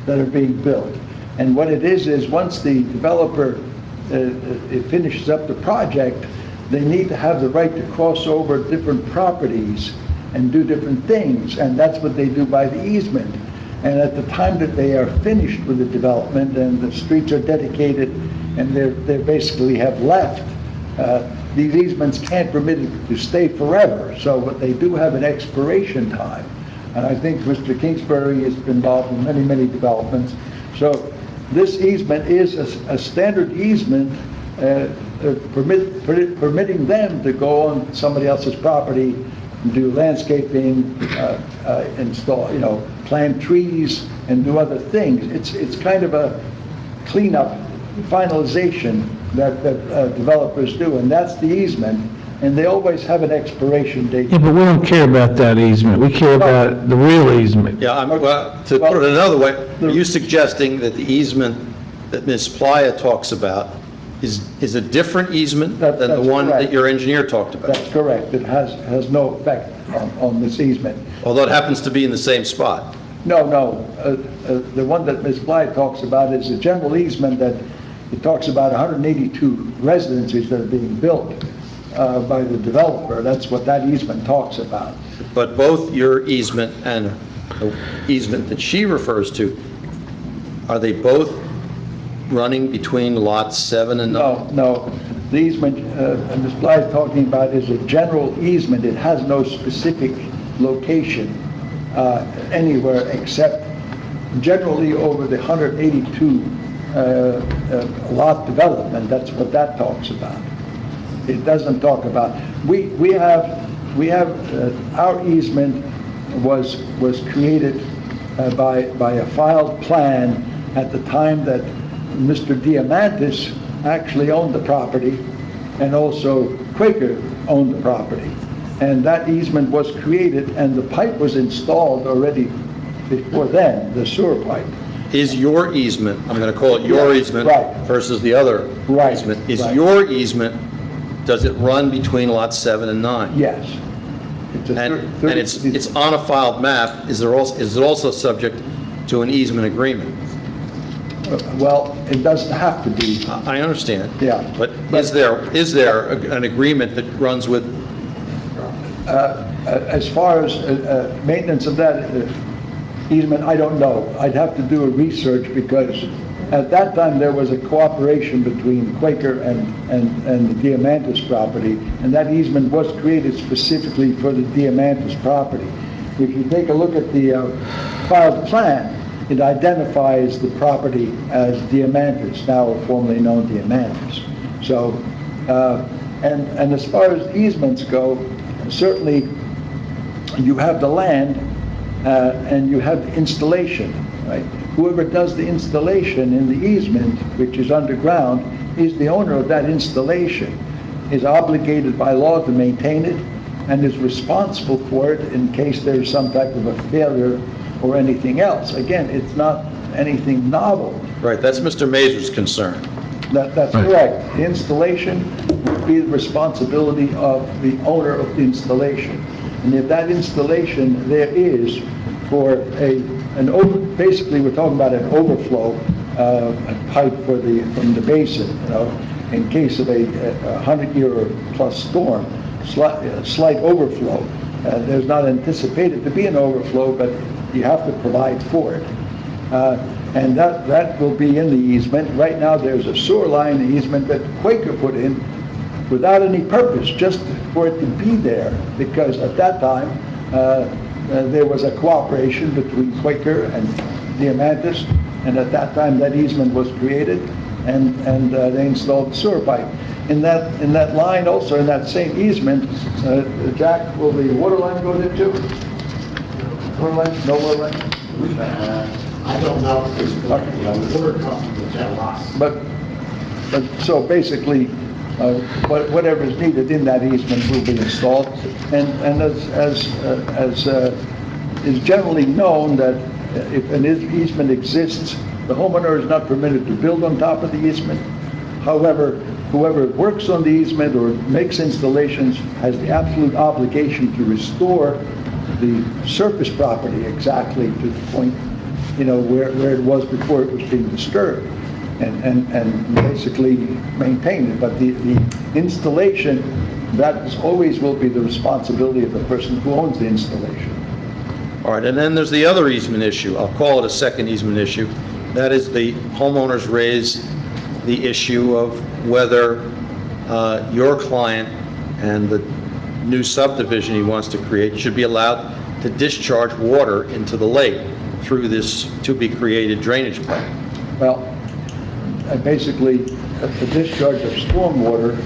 that are being built. And what it is once the developer it finishes up the project, they need to have the right to cross over different properties and do different things, and that's what they do by the easement. And at the time that they are finished with the development and the streets are dedicated and they basically have left, these easements can't permit it to stay forever. So what they do have an expiration time. And I think Mr. Kingsbury has been involved in many, many developments. So this easement is a standard easement permitting them to go on somebody else's property and do landscaping, install, plant trees and do other things. It's kind of a cleanup, finalization that developers do, and that's the easement, and they always have an expiration date. Yeah, but we don't care about that easement. We care about the real easement. Yeah, to put it another way, are you suggesting that the easement that Ms. Playa talks about is a different easement than the one that your engineer talked about? That's correct. It has no effect on this easement. Although it happens to be in the same spot. No. The one that Ms. Playa talks about is a general easement that it talks about 182 residences that are being built by the developer. That's what that easement talks about. But both your easement and the easement that she refers to, are they both running between lots 7 and 9? No. The easement Ms. Bly is talking about is a general easement. It has no specific location anywhere except generally over the 182 lot development. That's what that talks about. It doesn't talk about, we have our easement was created by a filed plan at the time that Mr. Diamantis actually owned the property, and also Quaker owned the property. And that easement was created, and the pipe was installed already before then, the sewer pipe. Is your easement, I'm going to call it your easement versus the other easement, is your easement, does it run between lots 7 and 9? Yes. And it's on a filed map. Is it also subject to an easement agreement? Well, it doesn't have to be. I understand. Yeah. But is there an agreement that runs with? As far as maintenance of that easement, I don't know. I'd have to do a research, because at that time there was a cooperation between Quaker and the Diamantis property, and that easement was created specifically for the Diamantis property. If you take a look at the filed plan, it identifies the property as Diamantis, now formerly known Diamantis. So, and as far as easements go, certainly you have the land and you have the installation, right? Whoever does the installation in the easement, which is underground, is the owner of that installation, is obligated by law to maintain it, and is responsible for it in case there's some type of a failure or anything else. Again, it's not anything novel. Right, that's Mr. Mazur's concern. That's correct. The installation would be the responsibility of the owner of the installation. And if that installation there is for basically we're talking about an overflow pipe from the basin, in case of a 100-year plus storm, slight overflow. There's not anticipated to be an overflow, but you have to provide for it. and that will be in the easement. Right now, there's a sewer line easement that Quaker put in without any purpose, just for it to be there, because at that time, there was a cooperation between Quaker and Diamantis, and at that time, that easement was created, and they installed the sewer pipe. In that line, also in that same easement, Jack, will the water line go there too? Water line? No water line? I don't know, because the water company will tell us. But so basically, whatever is needed in that easement will be installed. And as is generally known, that if an easement exists, the homeowner is not permitted to build on top of the easement. However, whoever works on the easement or makes installations has the absolute obligation to restore the surface property exactly to the point, where it was before it was being disturbed, and basically maintain it. But the installation, that always will be the responsibility of the person who owns the installation. All right, and then there's the other easement issue. I'll call it a second easement issue. That is, the homeowners raise the issue of whether your client and the new subdivision he wants to create should be allowed to discharge water into the lake through this to-be-created drainage plan. Well, basically, the discharge of stormwater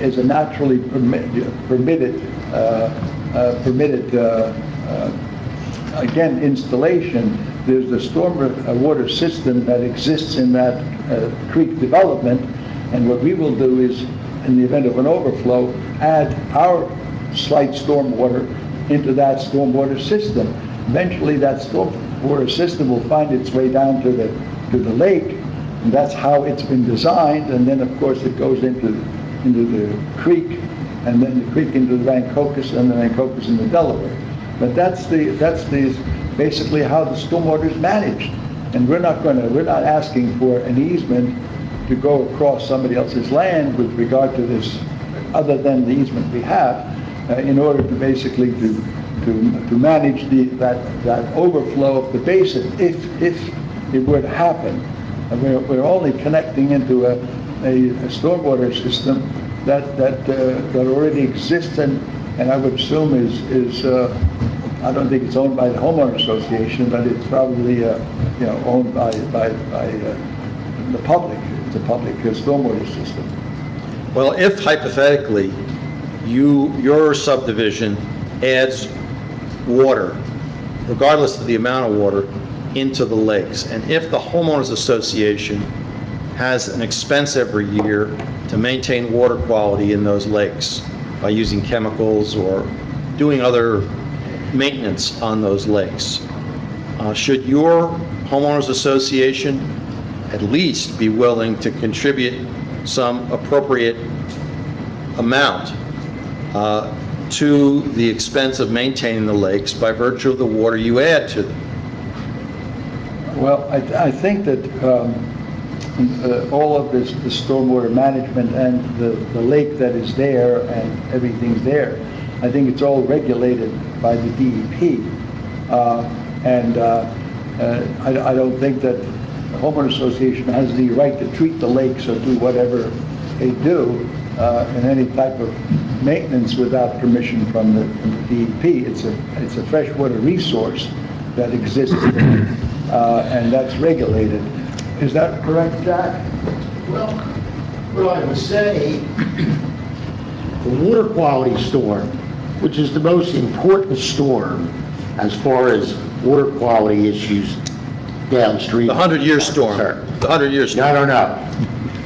is a naturally permitted again, installation. There's the storm water system that exists in that creek development, and what we will do is, in the event of an overflow, add our slight stormwater into that stormwater system. Eventually, that stormwater system will find its way down to the lake, and that's how it's been designed. And then, of course, it goes into the creek, and then the creek into the Rancocas, and the Rancocas into Delaware. But that's basically how the stormwater is managed. And we're not asking for an easement to go across somebody else's land with regard to this, other than the easement we have, in order to basically to manage that overflow of the basin, if it were to happen. And we're only connecting into a stormwater system that already exists, and I would assume is I don't think it's owned by the homeowner association, but it's probably owned by the public. It's a public stormwater system. Well, if hypothetically, your subdivision adds water, regardless of the amount of water, into the lakes, and if the homeowners association has an expense every year to maintain water quality in those lakes by using chemicals or doing other maintenance on those lakes, should your homeowners association at least be willing to contribute some appropriate amount to the expense of maintaining the lakes by virtue of the water you add to them? Well, I think that all of this, the stormwater management and the lake that is there and everything's there, I think it's all regulated by the DEP. I don't think that the homeowner association has the right to treat the lakes or do whatever they do in any type of maintenance without permission from the DEP. It's a freshwater resource that exists there, and that's regulated. Is that correct, Jack? Well, what I would say, the water quality storm, which is the most important storm as far as water quality issues downstream. The 100-year storm. The 100-year storm. No.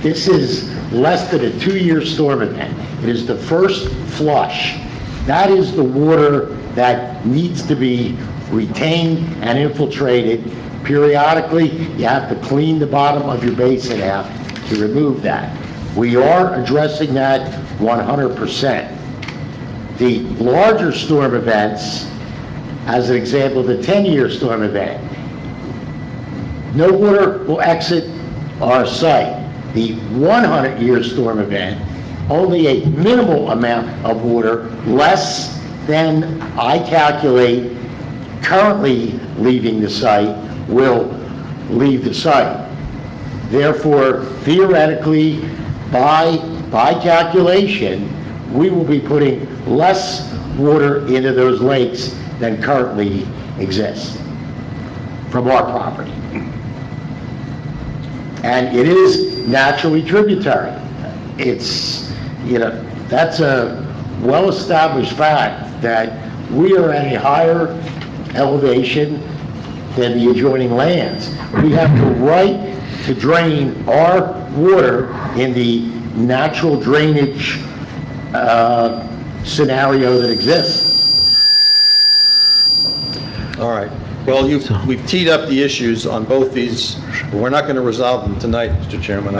This is less than a 2-year storm event. It is the first flush. That is the water that needs to be retained and infiltrated. Periodically, you have to clean the bottom of your basin out to remove that. We are addressing that 100%. The larger storm events, as an example, the 10-year storm event, no water will exit our site. The 100-year storm event, only a minimal amount of water, less than I calculate currently leaving the site will leave the site. Therefore, theoretically, by calculation, we will be putting less water into those lakes than currently exists from our property. And it is naturally tributary. It's, that's a well-established fact that we are at a higher elevation than the adjoining lands. We have the right to drain our water in the natural drainage scenario that exists. All right. Well, we've teed up the issues on both these, but we're not going to resolve them tonight, Mr. Chairman.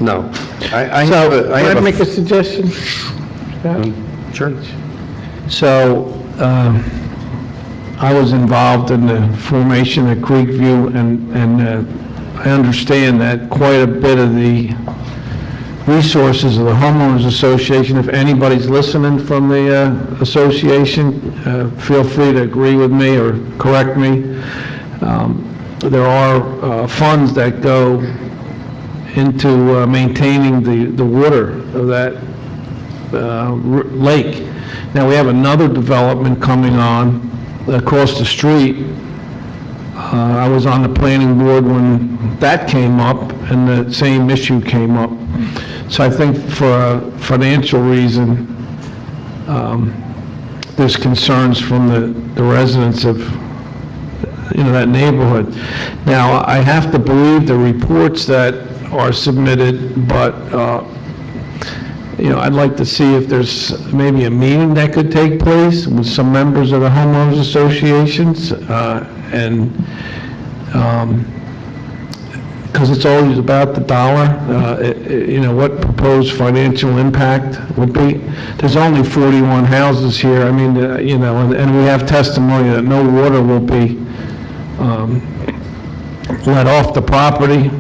No. Can I make a suggestion? Sure. So, I was involved in the formation of Creekview, and I understand that quite a bit of the resources of the homeowners association, if anybody's listening from the association, feel free to agree with me or correct me. There are funds that go into maintaining the water of that lake. Now, we have another development coming on across the street. I was on the planning board when that came up, and the same issue came up. So I think for a financial reason, there's concerns from the residents of, that neighborhood. Now, I have to believe the reports that are submitted, but, I'd like to see if there's maybe a meeting that could take place with some members of the homeowners associations, and, because it's always about the dollar, what proposed financial impact would be. There's only 41 houses here, and we have testimony that no water will be let off the property.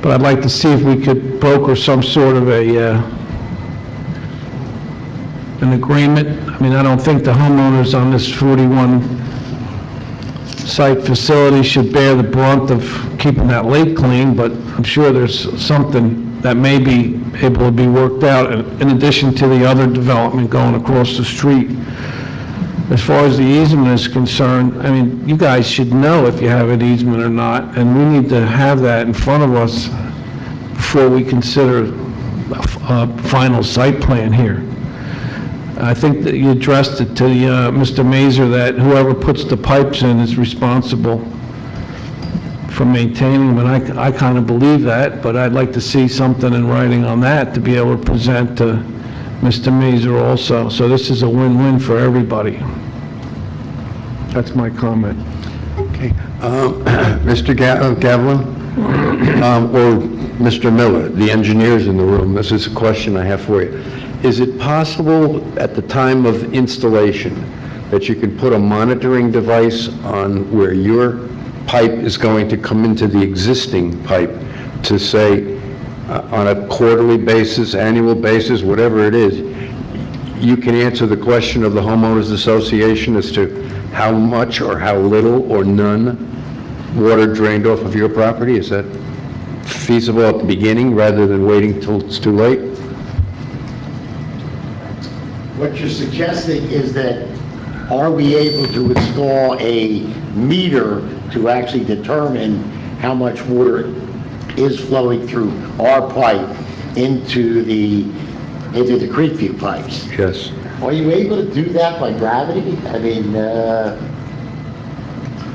But I'd like to see if we could broker some sort of an agreement. I don't think the homeowners on this 41 site facility should bear the brunt of keeping that lake clean, but I'm sure there's something that may be able to be worked out in addition to the other development going across the street. As far as the easement is concerned, you guys should know if you have an easement or not, and we need to have that in front of us before we consider a final site plan here. I think that you addressed it to Mr. Mazur, that whoever puts the pipes in is responsible for maintaining them, and I kind of believe that, but I'd like to see something in writing on that to be able to present to Mr. Mazur also. So this is a win-win for everybody. That's my comment. Okay. Mr. Gavlin, or Mr. Miller, the engineers in the room, this is a question I have for you. Is it possible at the time of installation that you can put a monitoring device on where your pipe is going to come into the existing pipe to say, on a quarterly basis, annual basis, whatever it is, you can answer the question of the homeowners association as to how much or how little or none water drained off of your property? Is that feasible at the beginning rather than waiting till it's too late? What you're suggesting is that, are we able to install a meter to actually determine how much water is flowing through our pipe into the Creekview pipes? Yes. Are you able to do that by gravity?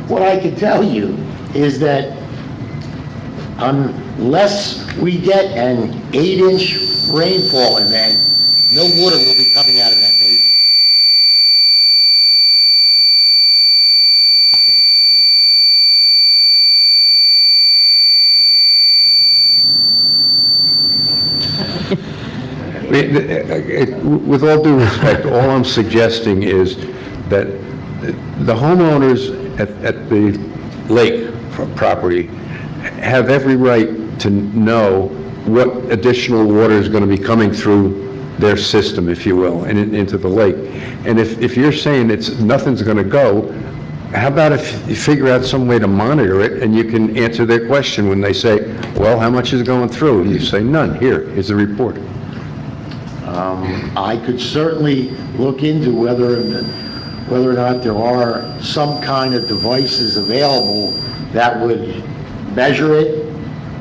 What I can tell you is that unless we get an 8-inch rainfall event, no water will be coming out of that basin. With all due respect, all I'm suggesting is that the homeowners at the lake property have every right to know what additional water is going to be coming through their system, if you will, and into the lake. And if you're saying nothing's going to go, how about if you figure out some way to monitor it, and you can answer their question when they say, well, how much is going through? You say, none, here's the report. I could certainly look into whether or not there are some kind of devices available that would measure it,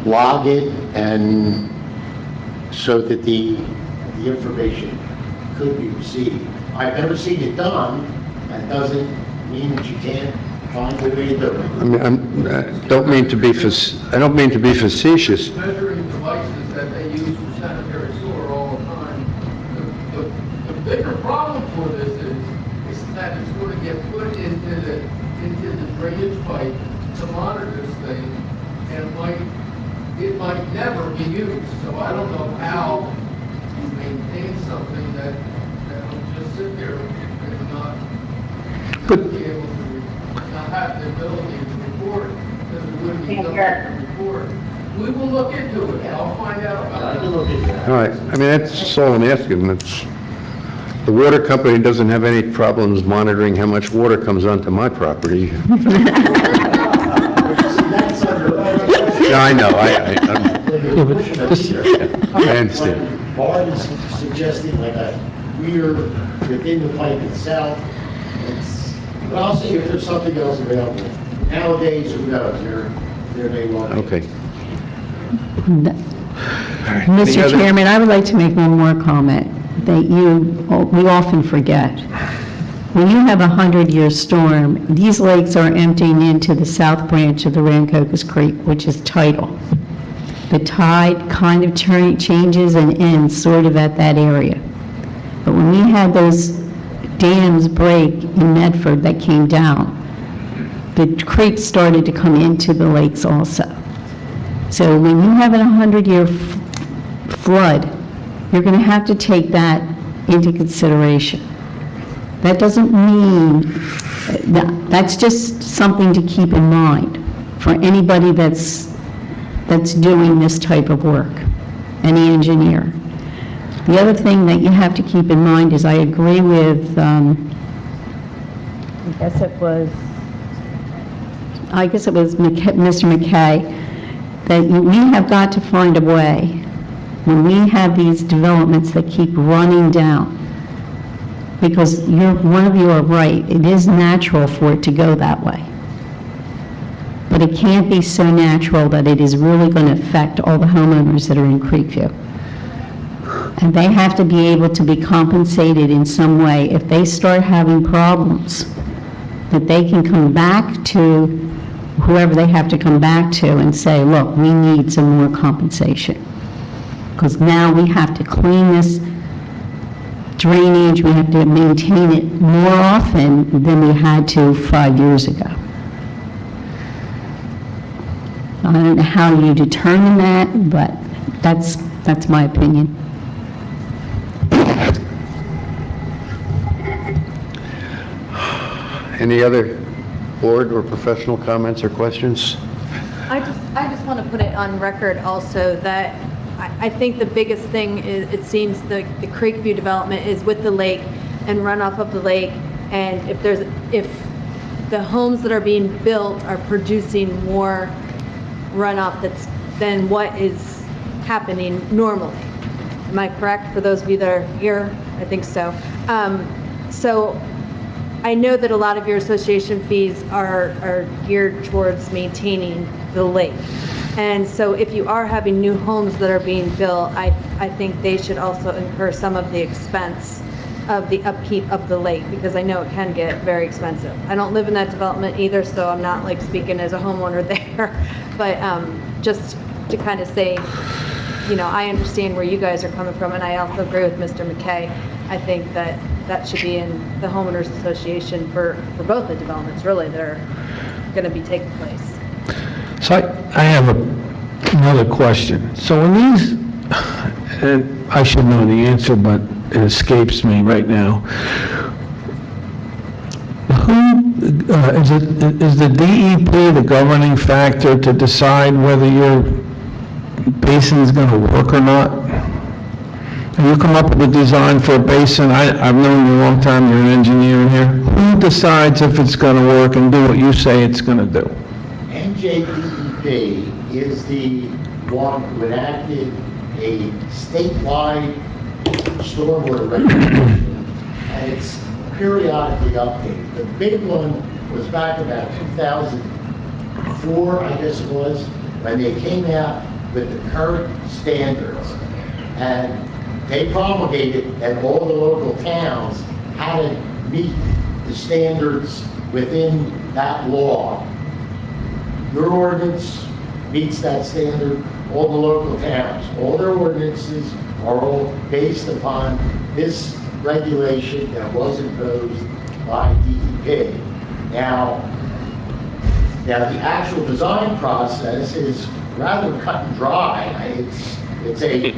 log it, and so that the information could be received. I've never seen it done. That doesn't mean that you can't find a way to do it. I mean, I don't mean to be facetious. Measuring devices that they use for sanitary sewer all the time. The bigger problem for this is that it's going to get put into the drainage pipe to monitor this thing, and it might never be used. So I don't know how you maintain something that will just sit there and not be able to, not have the ability to record, because it wouldn't be something to record. We will look into it. I'll find out about it. All right, I mean, that's all I'm asking. The water company doesn't have any problems monitoring how much water comes onto my property. No, I know, I understand. Bart is suggesting like a weir within the pipe itself. But I'll see if there's something else available. Nowadays, who knows, there may well be. Okay. Mr. Chairman, I would like to make one more comment that we often forget. When you have a 100-year storm, these lakes are emptying into the south branch of the Rancocas Creek, which is tidal. The tide kind of changes and ends sort of at that area. But when we had those dams break in Medford that came down, the creek started to come into the lakes also. So when you have a 100-year flood, you're going to have to take that into consideration. That doesn't mean, that's just something to keep in mind for anybody that's doing this type of work, any engineer. The other thing that you have to keep in mind is I agree with, I guess it was Mr. McKay, that we have got to find a way when we have these developments that keep running down, because one of you are right, it is natural for it to go that way. But it can't be so natural that it is really going to affect all the homeowners that are in Creekview. And they have to be able to be compensated in some way. If they start having problems, that they can come back to whoever they have to come back to and say, look, we need some more compensation. Because now we have to clean this drainage, we have to maintain it more often than we had to 5 years ago. I don't know how you determine that, but that's my opinion. Any other board or professional comments or questions? I just want to put it on record also that I think the biggest thing is, it seems the Creekview development is with the lake and runoff of the lake, and if the homes that are being built are producing more runoff than what is happening normally. Am I correct, for those of you that are here? I think so. So I know that a lot of your association fees are geared towards maintaining the lake. And so if you are having new homes that are being built, I think they should also incur some of the expense of the upkeep of the lake, because I know it can get very expensive. I don't live in that development either, so I'm not like speaking as a homeowner there. But just to kind of say, you know, I understand where you guys are coming from, and I also agree with Mr. McKay. I think that should be in the homeowners association for both the developments, really, that are going to be taking place. So I have another question. So when these, and I should know the answer, but it escapes me right now. Who, is the DEP the governing factor to decide whether your basin is going to work or not? And you come up with a design for a basin, I've known you a long time, you're an engineer in here. Who decides if it's gonna work and do what you say it's gonna do? NJDEP is the one who enacted a statewide stormwater regulation, and it's periodically updated. The big one was back about 2004, I guess it was, when they came out with the current standards. And they promulgated that all the local towns had to meet the standards within that law. Your ordinance meets that standard, all the local towns, all their ordinances are all based upon this regulation that was imposed by DEP. Now the actual design process is rather cut and dry. It's a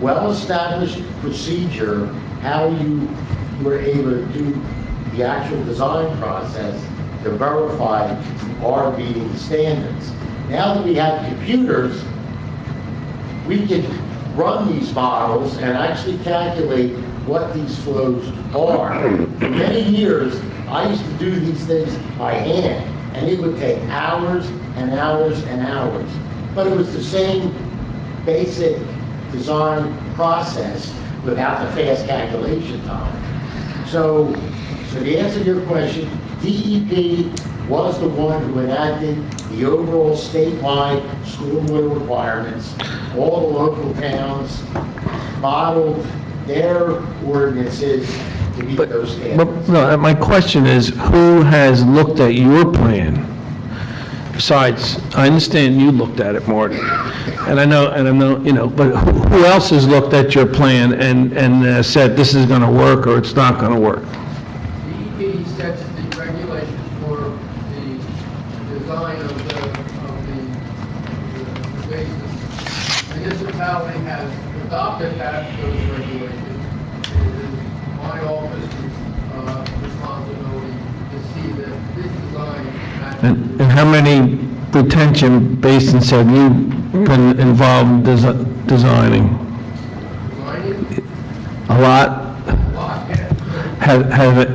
well-established procedure how you were able to do the actual design process to verify you are meeting the standards. Now that we have computers, we can run these models and actually calculate what these flows are. For many years, I used to do these things by hand, and it would take hours and hours and hours. But it was the same basic design process without the fast calculation time. So the answer to your question, DEP was the one who enacted the overall statewide stormwater requirements. All the local towns modeled their ordinances to meet those standards. But, no, my question is, who has looked at your plan? Besides, I understand you looked at it, Marty, and I know, you know, but who else has looked at your plan and said this is gonna work or it's not gonna work? DEP sets the regulations for the design of the basis. Municipality has adopted those regulations. It is my office's responsibility to see that this design matches. And how many retention basins have you been involved in designing? Designing? A lot? A lot, yeah.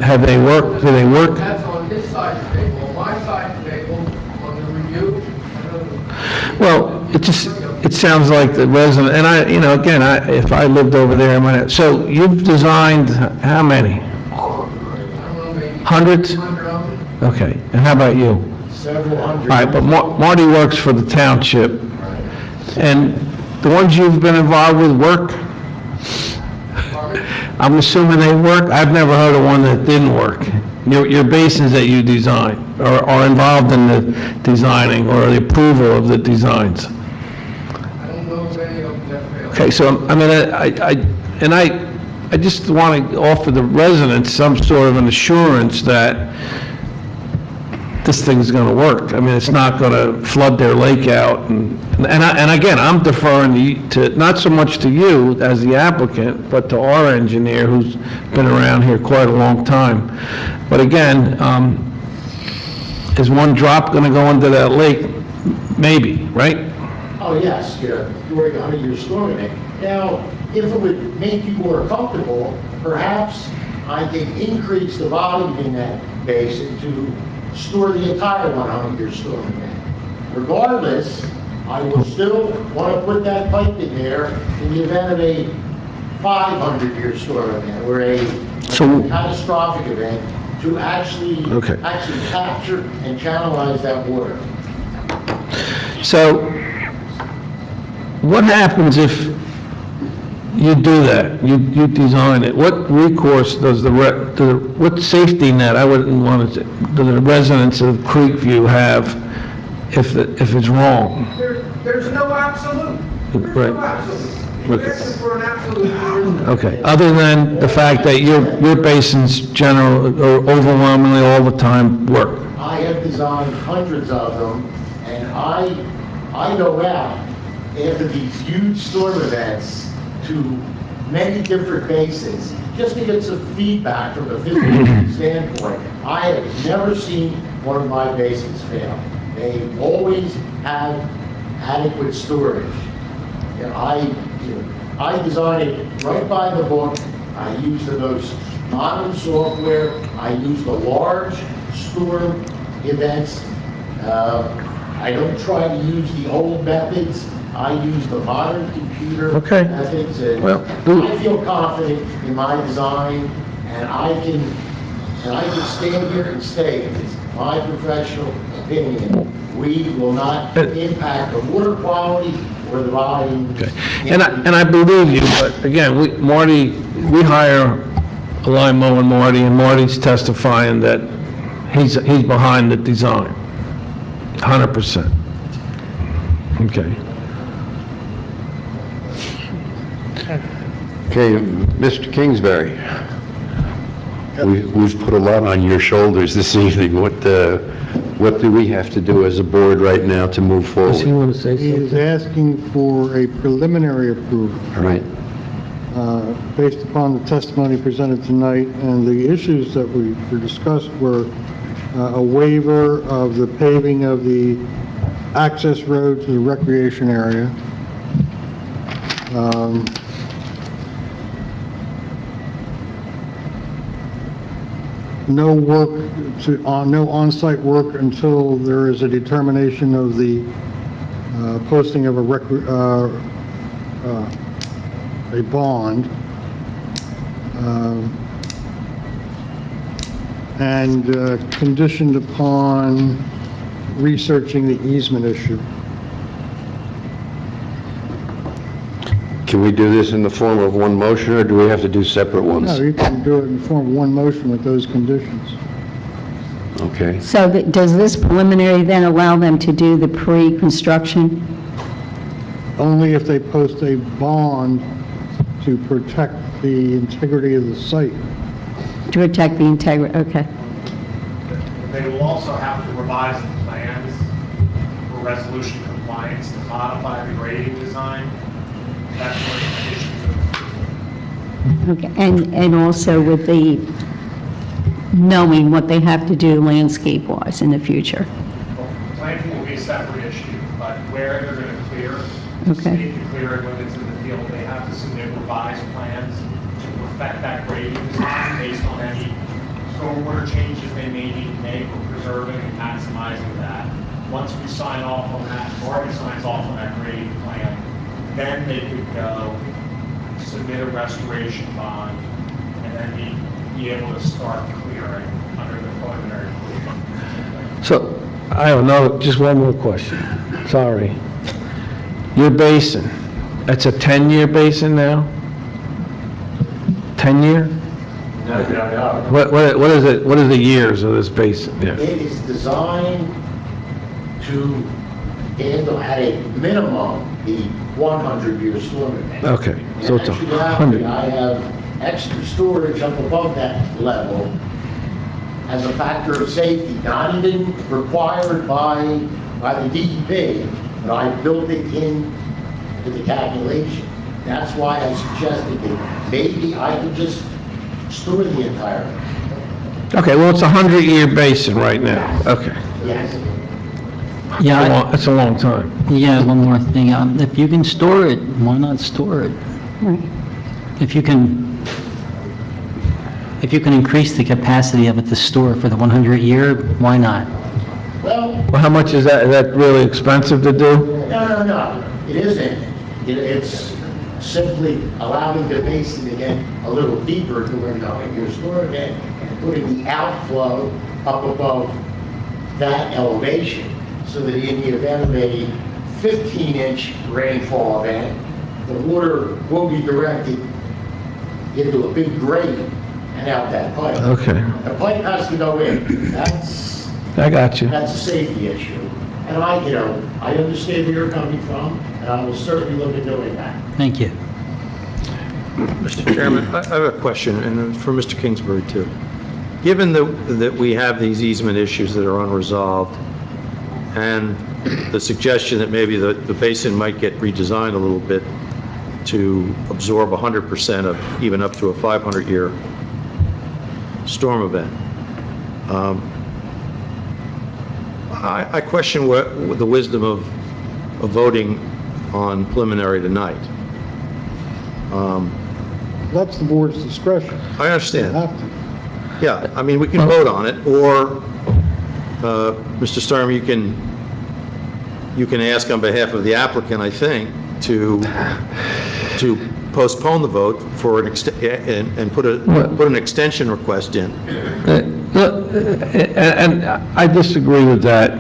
Have they worked? Do they work? That's on his side of the table. On my side of the table, on the review, Well, it sounds like the resident, and I, you know, again, if I lived over there, I might have, so you've designed how many? I don't know, maybe Hundreds? 100 of them. Okay, and how about you? Several hundred. All right, but Marty works for the township, and the ones you've been involved with work? I'm assuming they work? I've never heard of one that didn't work. Your basins that you design, or are involved in the designing, or the approval of the designs? I don't know of any of them that failed. Okay, so, I mean, I just want to offer the residents some sort of an assurance that this thing's going to work. I mean, it's not going to flood their lake out, and again, I'm deferring to, not so much to you as the applicant, but to our engineer who's been around here quite a long time. But again, is one drop going to go into that lake? Maybe, right? Oh, yes, yeah, during a 100-year storm event. Now, if it would make you more comfortable, perhaps I can increase the volume in that basin to store the entire 100-year storm event. Regardless, I will still want to put that pipe in there in the event of a 500-year storm event or a catastrophic event to actually capture and channelize that water. So, what happens if you do that, you design it? What recourse does what safety net, I wouldn't want to, do the residents of Creekview have if it's wrong? There's no absolute. There's Right. no absolute. If you're asking for an absolute, there is no. Okay, other than the fact that your basins overwhelmingly all the time work? I have designed hundreds of them, and I go out after these huge storm events to many different basins just to get some feedback from a physical standpoint. I have never seen one of my basins fail. They always have adequate storage. And I designed it right by the book. I use the most modern software. I use the large storm events. I don't try to use the old methods. I use the modern computer Okay. methods. And Well, I feel confident in my design, and I can stand here and say, it's my professional opinion, we will not impact the water quality or the volume. Okay. And I believe you, but again, we hire a line mower Marty, and Marty's testifying that he's behind the design, 100%. Okay. Okay, Mr. Kingsbury, we've put a lot on your shoulders this evening. What do we have to do as a board right now to move forward? Does he want to say He is something? asking for a preliminary approval. All right. Based upon the testimony presented tonight, and the issues that were discussed were a waiver of the paving of the access road to the recreation area. No on-site work until there is a determination of the posting of a bond, and conditioned upon researching the easement issue. Can we do this in the form of one motion, or do we have to do separate ones? No, you can do it in the form of one motion with those conditions. Okay. So does this preliminary then allow them to do the pre-construction? Only if they post a bond to protect the integrity of the site. To protect the integrity, okay. They will also have to revise the plans for resolution compliance to modify the grading design. That's one of the issues. Okay, and also with the knowing what they have to do landscape-wise in the future. Planting will be a separate issue, but where they're going to clear, Okay. state the clearing limits in the field, they have to submit revised plans to perfect that grading design based on any stormwater changes they may need to make or preserving and maximizing that. Once we sign off on that, Marty signs off on that grading plan, then they could go submit a restoration bond and then be able to start clearing under the preliminary approval. So, I have just one more question. Sorry. Your basin, that's a 10-year basin now? 10-year? No. What is it, what are the years of this basin? Yeah. It is designed to handle at a minimum the 100-year storm event. Okay, so it's In actuality, 100. I have extra storage up above that level as a factor of safety, not even required by the DEP, but I built it in to the calculation. That's why I suggested that maybe I could just store the entire. Okay, well, it's a 100-year basin right now. Okay. Yes. Yeah, That's a long time. yeah, one more thing. If you can store it, why not store it? Right. If you can increase the capacity of it to store for the 100-year, why not? Well, Well, how much is that? Is that really expensive to do? no. It isn't. It's simply allowing the basin to get a little deeper during the 100-year storm event and putting the outflow up above that elevation so that in the event of a 15-inch rainfall event, the water will be directed into a big grate and out that pipe. Okay, The pipe has to go in. I got you. That's a safety issue. And I understand where you're coming from, and I will certainly look at doing that. Thank you. Mr. Chairman, I have a question, and for Mr. Kingsbury, too. Given that we have these easement issues that are unresolved, and the suggestion that maybe the basin might get redesigned a little bit to absorb 100% of even up to a 500-year storm event, I question the wisdom of voting on preliminary tonight. That's the board's discretion. I understand. You have to. Yeah, I mean, we can vote on it, or, Mr. Sturm, you can ask on behalf of the applicant, I think, to postpone the vote for and put an extension request in. And I disagree with that.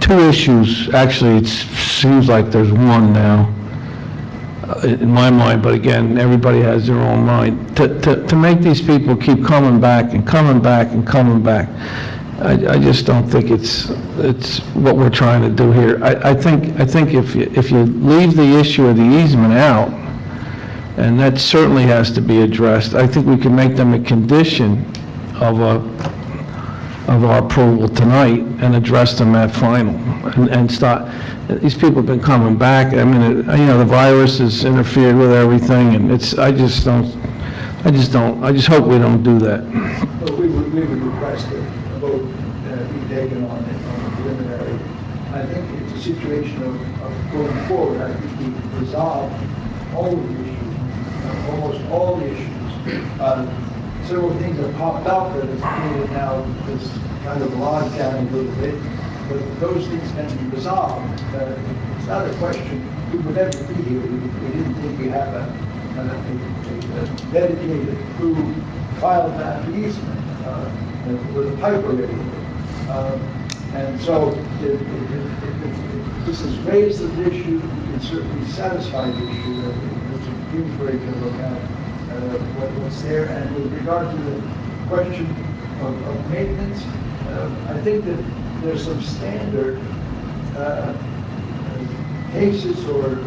Two issues, actually, it seems like there's one now, in my mind, but again, everybody has their own mind. To make these people keep coming back and coming back and coming back, I just don't think it's what we're trying to do here. I think if you leave the issue of the easement out, and that certainly has to be addressed, I think we can make them a condition of our approval tonight and address them at final and start. These people have been coming back. I mean, the virus has interfered with everything, and I just hope we don't do that. So we would request that a vote be taken on the preliminary. I think it's a situation of going forward. I think we can resolve all of the issues, almost all the issues. Several things have popped up that has created now this kind of logjam a little bit, but those things can be resolved. It's not a question, we would never be here. We didn't think we had a dedicated, approved, filed map easement with a pipe already. And so if this has raised the issue, we can certainly satisfy the issue. Mr. Kingsbury can look at what's there. And with regard to the question of maintenance, I think that there's some standard cases or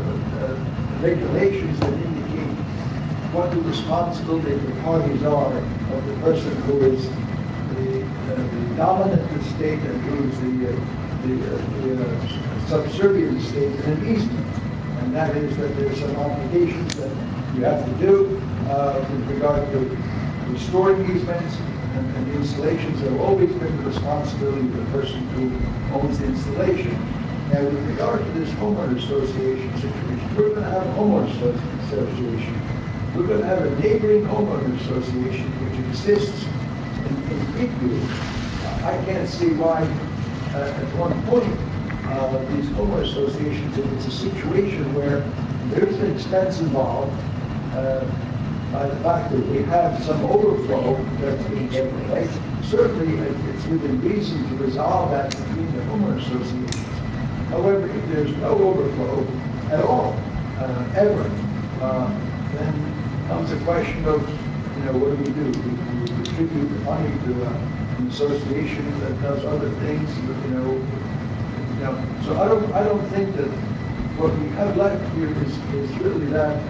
regulations that indicate what the responsibility of the parties are of the person who is the dominant estate and who is the subservient estate in an easement. And that is that there's some obligations that you have to do with regard to restoring easements and the installations have always been the responsibility of the person who owns the installation. Now, with regard to this homeowner association situation, we're going to have a homeowner association. We're going to have a neighboring homeowner association which exists in Creekview. I can't see why, at one point, these homeowner associations, if it's a situation where there's an expense involved, by the fact that we have some overflow that's being taken place, certainly it's within reason to resolve that between the homeowner associations. However, if there's no overflow at all, ever, then comes a question of, what do? We distribute the money to an association that does other things, So I don't think that what we have left here is really that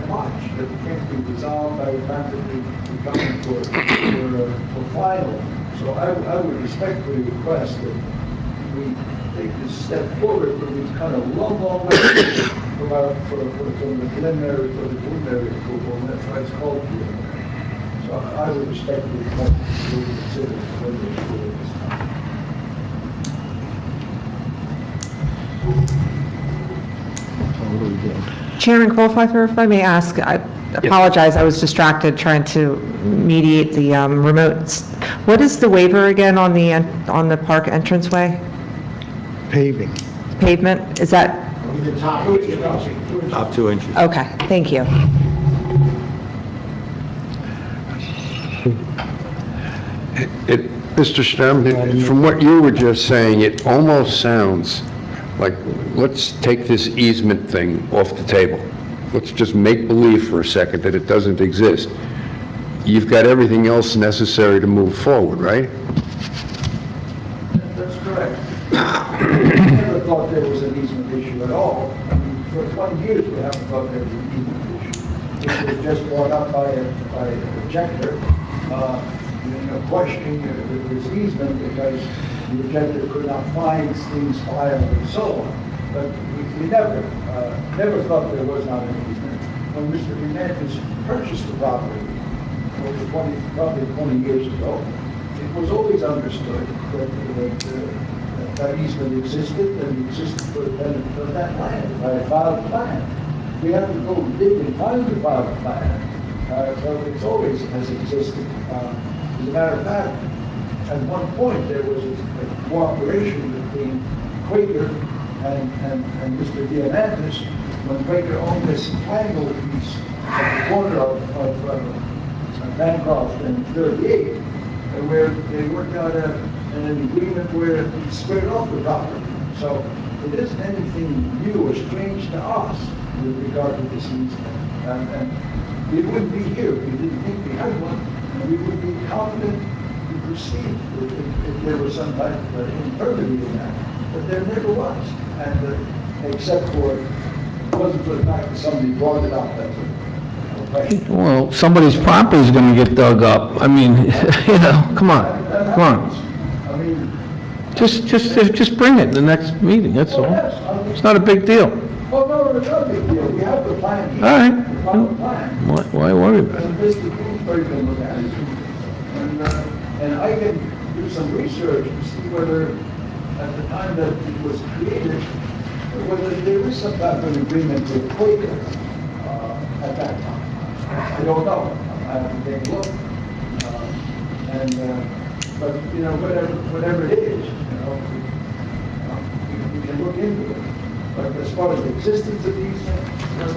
much that can't be resolved by the time that we come for final. So I would respectfully request that we take this step forward, but we've kind of long way from the preliminary approval, and that's why it's called preliminary. So I would respectfully request that we consider the preliminary approval this time. Chairman Colpfeiffer, if I may ask, I apologize, I was distracted trying to mediate the remotes. What is the waiver again on the park entranceway? Paving. Pavement, is that? Top 2 inches. Okay, thank you. Mr. Sturm, from what you were just saying, it almost sounds like, let's take this easement thing off the table. Let's just make believe for a second that it doesn't exist. You've got everything else necessary to move forward, right? That's correct. I never thought there was an easement issue at all. I mean, for 20 years, we haven't thought there was an easement issue. It was just brought up by an objector, questioning this easement because the objector could not find things filed and so on. But we never thought there was not an easement. When Mr. Hernandez purchased the property, probably 20 years ago, it was always understood that easement existed and existed for the benefit of that land by a filed plan. we have to go dig and find the private plan. So it's always has existed. As a matter of fact, at one point, there was a cooperation between Quaker and Mr. Diamandis when Quaker owned this triangle piece at the corner of Bancroft and 38, where they worked out an agreement where he squared off the property. So it isn't anything new or strange to us with regard to this easement. And we wouldn't be here if we didn't think we had one, and we would be confident to proceed if there was some type of infirmity in that. But there never was. And except for, it wasn't for the fact that somebody brought it up, that's a question. Well, somebody's property's gonna get dug up. I mean, come on, come on. I mean, Just bring it the next meeting, that's all. It's not a big deal. oh, no, it's not a big deal. We have the plan here. All right. The final plan. Why worry about it? And Mr. Kingsbury can look at it. And I can do some research to see whether, at the time that it was created, whether there is some type of agreement with Quaker at that time. I don't know. I have to take a look. But, whatever it is, we can look into it. But as far as the existence of these, there's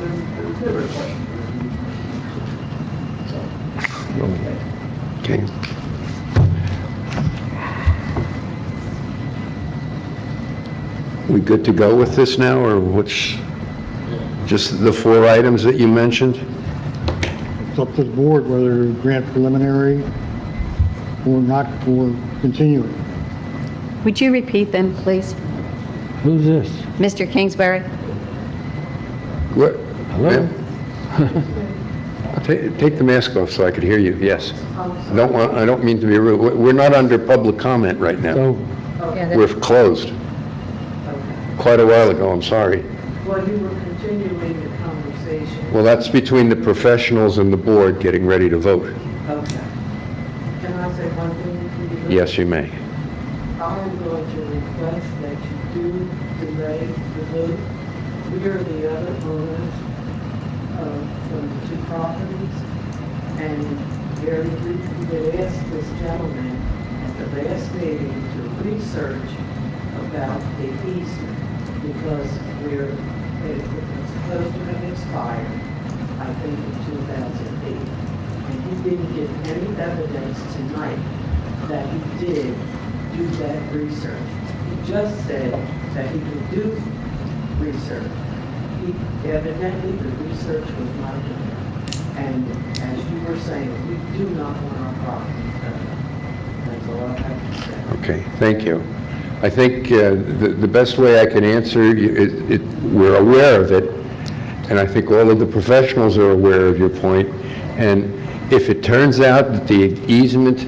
never a question. Okay. We good to go with this now, or which, just the 4 items that you mentioned? It's up to the board whether to grant preliminary or not, or continue it. Would you repeat them, please? Who's this? Mr. Kingsbury? What? Hello? Take the mask off so I could hear you, yes. I don't mean to be rude. We're not under public comment right now. We're closed. Quite a while ago, I'm sorry. Well, you were continuing the conversation. Well, that's between the professionals and the board getting ready to vote. Okay. Can I say one thing? Yes, you may. I'm going to request that you do delay the vote. We are the other owners from the 2 properties, and very briefly, they asked this gentleman at the last meeting to research about the easement, because it's supposed to have expired, I think, in 2008. And he didn't give any evidence tonight that he did do that research. He just said that he could do research. Evidently, the research was not done. And as you were saying, we do not want our property covered. That's all I have to say. Okay, thank you. I think the best way I can answer, we're aware of it, and I think all of the professionals are aware of your point. And if it turns out that the easement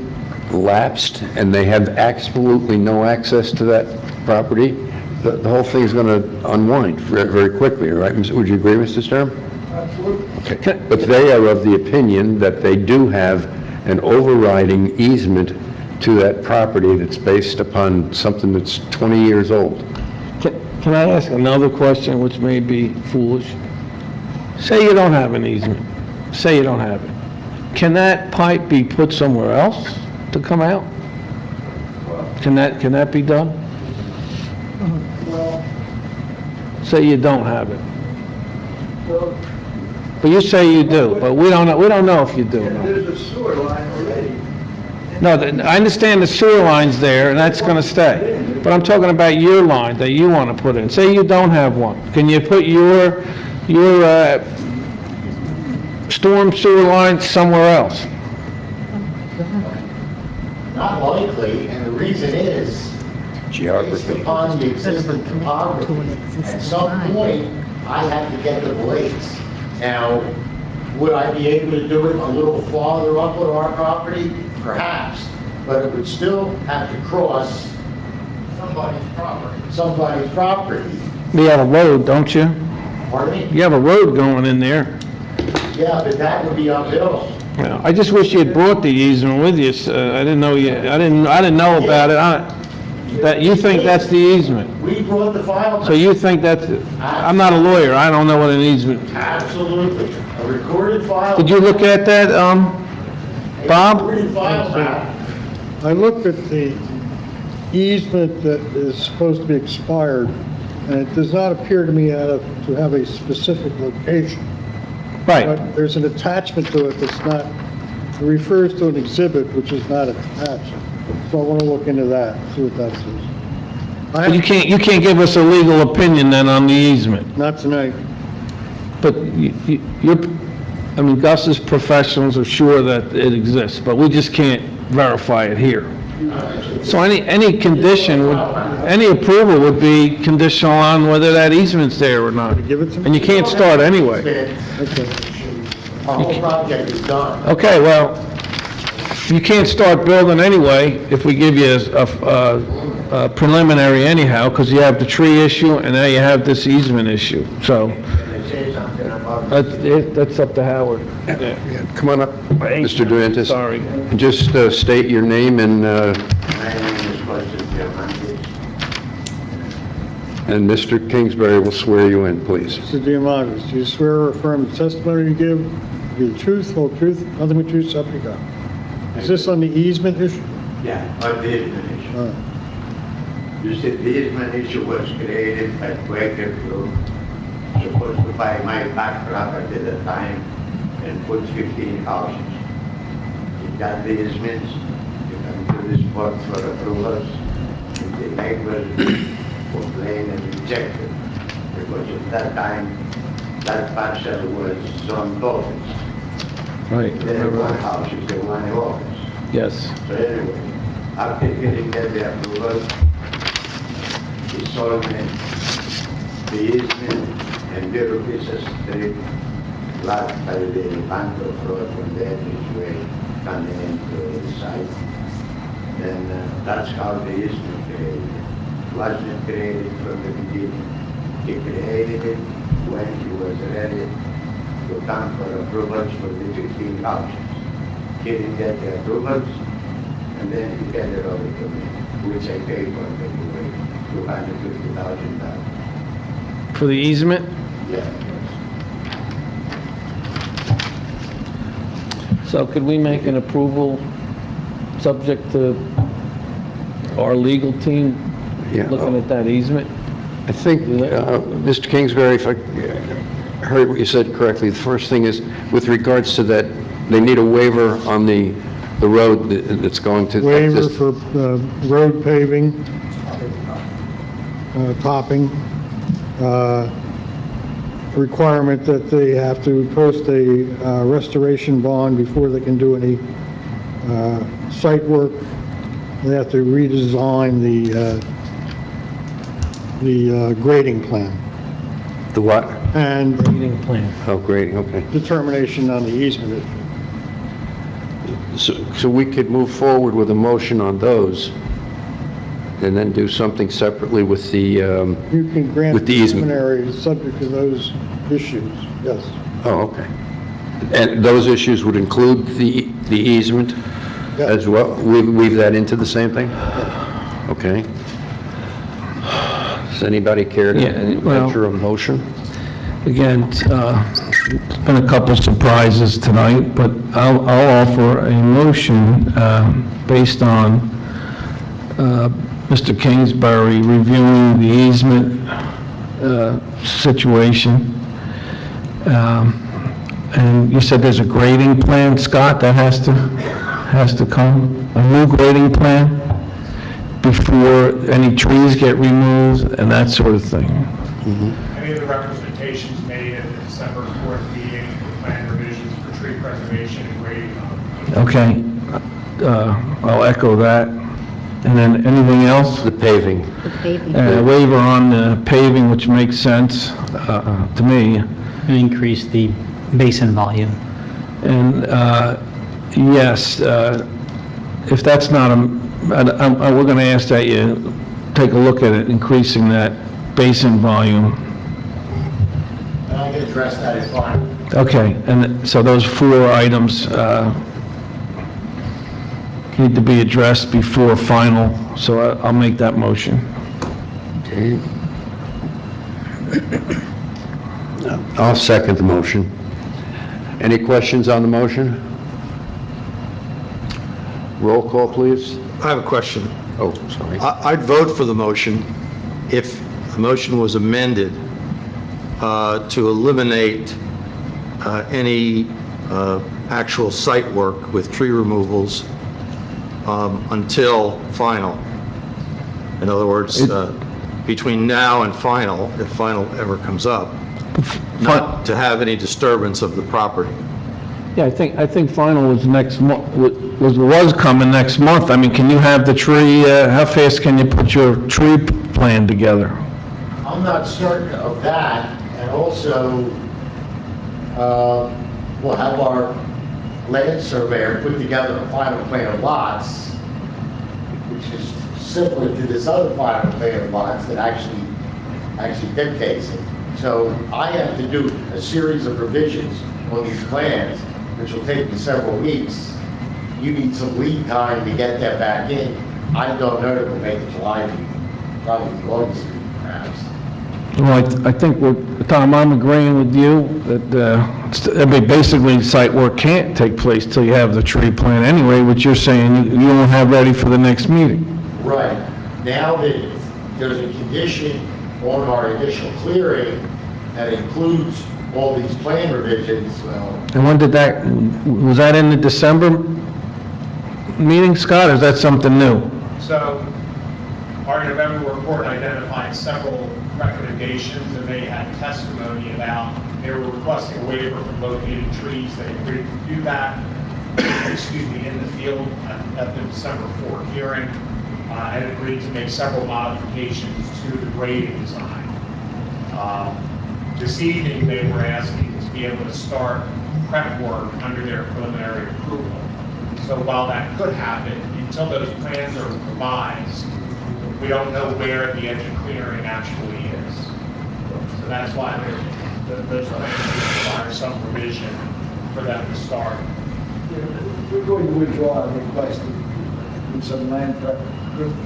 lapsed and they have absolutely no access to that property, the whole thing's going to unwind very quickly, right? Would you agree, Mr. Sturm? Absolutely. Okay. But they are of the opinion that they do have an overriding easement to that property that's based upon something that's 20 years old. Can I ask another question, which may be foolish? Say you don't have an easement. Say you don't have it. Can that pipe be put somewhere else to come out? Can that be done? Well, Say you don't have it. well, But you say you do, but we don't know if you do. there's a sewer line already. No, I understand the sewer line's there, and that's gonna stay. But I'm talking about your line that you wanna put in. Say you don't have one. Can you put your storm sewer line somewhere else? Not likely, and the reason is, based upon the existing topography, at some point, I have to get to the lakes. Now, would I be able to do it a little farther up on our property? Perhaps, but it would still have to cross somebody's property. You have a road, don't you? Pardon me? You have a road going in there. Yeah, but that would be uphill. Yeah, I just wish you had brought the easement with you. I didn't know about it. That, you think that's the easement? We brought the file. So you think that's, I'm not a lawyer, I don't know what an easement. Absolutely. A recorded file. Did you look at that, Bob? Recorded file map. I looked at the easement that is supposed to be expired, and it does not appear to me to have a specific location. Right. But there's an attachment to it that's not, it refers to an exhibit which is not attached. So I want to look into that, see what that says. But you can't give us a legal opinion then on the easement? Not tonight. But you're, I mean, Gus's professionals are sure that it exists, but we just can't verify it here. So any condition, any approval would be conditional on whether that easement's there or not. Give it to me. And you can't start anyway. Our whole project is done. Okay, well, you can't start building anyway if we give you a preliminary anyhow, because you have the tree issue and now you have this easement issue, so. That's up to Howard. Come on up, Mr. Durantis. Sorry. And just state your name and Mr. Kingsbury will swear you in, please. Mr. Diamandis, do you swear or affirm the testimony you give to be the truth, whole truth, nothing but truth, so help you God? Is this on the easement issue? Yeah, on the easement issue. All right. You see, the easement issue was created by Quaker Group, supposed to buy my back property at the time and put 15 houses. He got the easements, he come to this board for approvals, and the neighbors complained and rejected, because at that time, that parcel was zoned office. Right. They had one house, they one office. Yes. So anyway, after he didn't get the approval, he sold me the easement and little pieces street lot by the Bancroft Road from there this way coming into the site. Then that's how the easement created. Wasn't created from the beginning. He created it when he was ready to come for approvals for the 15 houses. He didn't get the approvals, and then he handed over to me, which I paid for anyway, $250,000. For the easement? Yeah. So could we make an approval subject to our legal team looking at that easement? I think, Mr. Kingsbury, if I heard what you said correctly, the first thing is, with regards to that, they need a waiver on the road that's going to... Waiver for road paving, topping, requirement that they have to post a restoration bond before they can do any site work. They have to redesign the grading plan. The what? And Grading plan. Oh, grading, okay. determination on the easement issue. So we could move forward with a motion on those, and then do something separately with the, You can grant with the easement. preliminary subject to those issues, yes. Oh, okay. And those issues would include the easement as well? Weave that into the same thing? Okay. Does anybody care to enter a motion? Again, it's been a couple surprises tonight, but I'll offer a motion based on Mr. Kingsbury reviewing the easement situation. And you said there's a grading plan, Scott, that has to come? A new grading plan before any trees get removed and that sort of thing? Any of the representations made at the December 4th meeting, the plan revisions for tree preservation and grading. Okay, I'll echo that. And then anything else? The paving. Waiver on the paving, which makes sense to me. And increase the basin volume. And yes, if that's not we're going to ask that you take a look at it, increasing that basin volume. And I can address that as fine. Okay, and so those 4 items, need to be addressed before final, so I'll make that motion. Okay. I'll second the motion. Any questions on the motion? Roll call, please. I have a question. Oh, sorry. I'd vote for the motion if the motion was amended to eliminate any actual site work with tree removals until final. In other words, between now and final, if final ever comes up, not to have any disturbance of the property. Yeah, I think final was next month, was coming next month. I mean, can you have the tree, how fast can you put your tree plan together? I'm not certain of that, and also, we'll have our land surveyor put together a final plan of lots, which is similar to this other final plan of lots that actually dictates it. So I have to do a series of revisions on these plans, which will take me several weeks. You need some lead time to get that back in. I don't know that we'll make the July meeting, probably the August meeting perhaps. Well, I think, Tom, I'm agreeing with you that, I mean, basically, site work can't take place till you have the tree plan anyway, which you're saying you won't have ready for the next meeting. Right. Now that there's a condition on our initial clearing that includes all these plan revisions, well, And when did that, was that in the December meeting, Scott, or is that something new? So our November report identified several recommendations, and they had testimony about, they were requesting a waiver from located trees. They agreed to do that, excuse me, in the field at the December 4th hearing, and agreed to make several modifications to the grading design. This evening, they were asking to be able to start prep work under their preliminary approval. So while that could happen, until those plans are revised, we don't know where the edge of clearing actually is. So that's why those plans require some revision for them to start. We're going to withdraw a request to do some land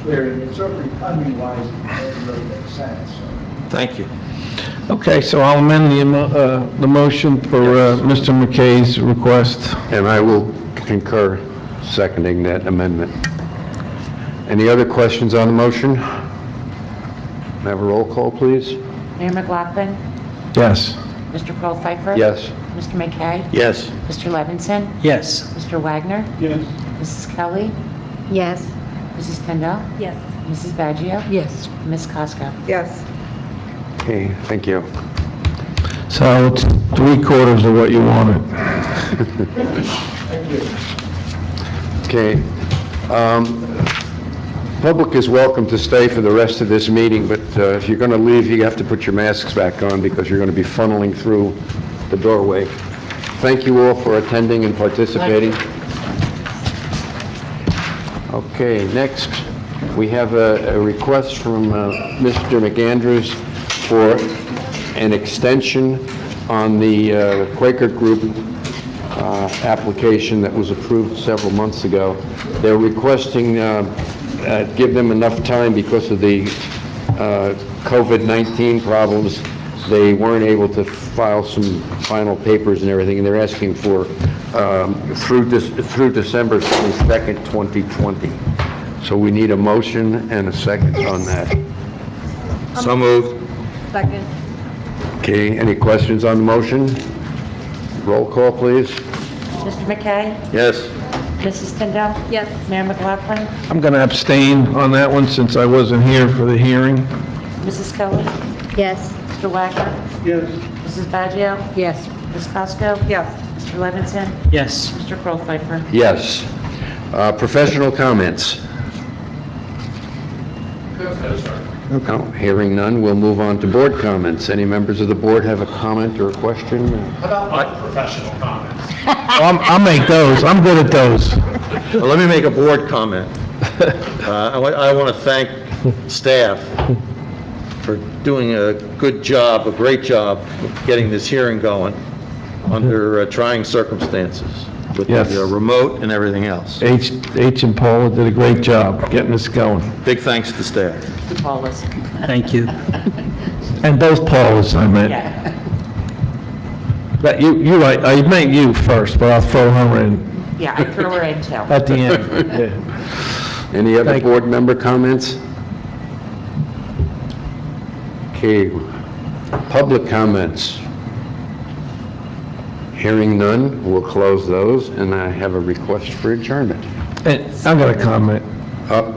clearing. It's certainly timing-wise, it doesn't really make sense. So. Thank you. Okay, so I'll amend the motion for Mr. McKay's request. And I will concur seconding that amendment. Any other questions on the motion? Have a roll call, please. Mayor McLaughlin, Yes. Mr. Pfeiffer. Yes. Mr. McKay, Yes. Mr. Levinson, Yes. Mr. Wagner, Yes. Mrs. Kelly, Yes. Mrs. Kendall, Yes. Mrs. Baggio, Yes. Ms. Costco. Yes. Okay, thank you. So it's 3/4 of what you wanted. Thank you. Okay. Public is welcome to stay for the rest of this meeting, but if you're going to leave, you have to put your masks back on because you're going to be funneling through the doorway. Thank you all for attending and participating. Okay, next, we have a request from Mr. McAndrews for an extension on the Quaker Group application that was approved several months ago. They're requesting give them enough time because of the COVID-19 problems. They weren't able to file some final papers and everything, and they're asking for through December 22nd, 2020. So we need a motion and a second on that. So moved. Second. Okay, any questions on the motion? Roll call, please. Mr. McKay, Yes. Mrs. Kendall, Yes. Mayor McLaughlin, I'm going to abstain on that one since I wasn't here for the hearing. Mrs. Kelly, Yes. Mr. Wagner, Yes. Mrs. Baggio, Yes. Ms. Costco. Yes. Mr. Levinson, Yes. Mr. Pfeiffer. Yes. Professional comments? No, hearing none, we'll move on to board comments. Any members of the board have a comment or a question? How about unprofessional comments? I'll make those. I'm good at those. Well, let me make a board comment. I want to thank staff for doing a good job, a great job of getting this hearing going under trying circumstances. with Yes. the remote and everything else. H and Paula did a great job getting this going. Big thanks to staff. Paula's. Thank you. And both Paulas, I meant. Yeah. But you're right, I meant you first, but I'll throw her in Yeah, I throw her in too. at the end. Yeah. Any other Thank you. board member comments? Okay, public comments. Hearing none, we'll close those, and I have a request for adjournment. And I got a comment. Up.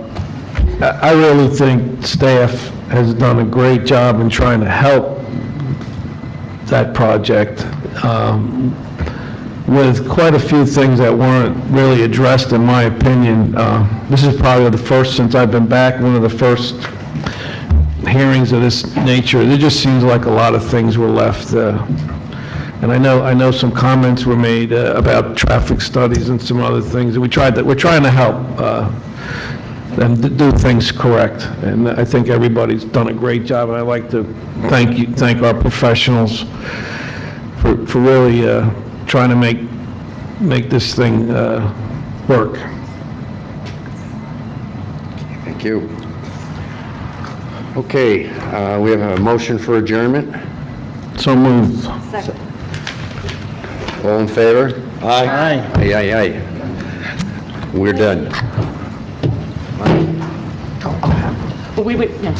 I really think staff has done a great job in trying to help that project with quite a few things that weren't really addressed, in my opinion. This is probably the first, since I've been back, one of the first hearings of this nature. It just seems like a lot of things were left. And I know some comments were made about traffic studies and some other things. We're trying to help them do things correct. And I think everybody's done a great job, and I'd like to thank our professionals for really trying to make this thing work. Thank you. Okay, we have a motion for adjournment. So moved. Second. All in favor? Aye. Aye, aye, aye. We're done. Well, we would, no.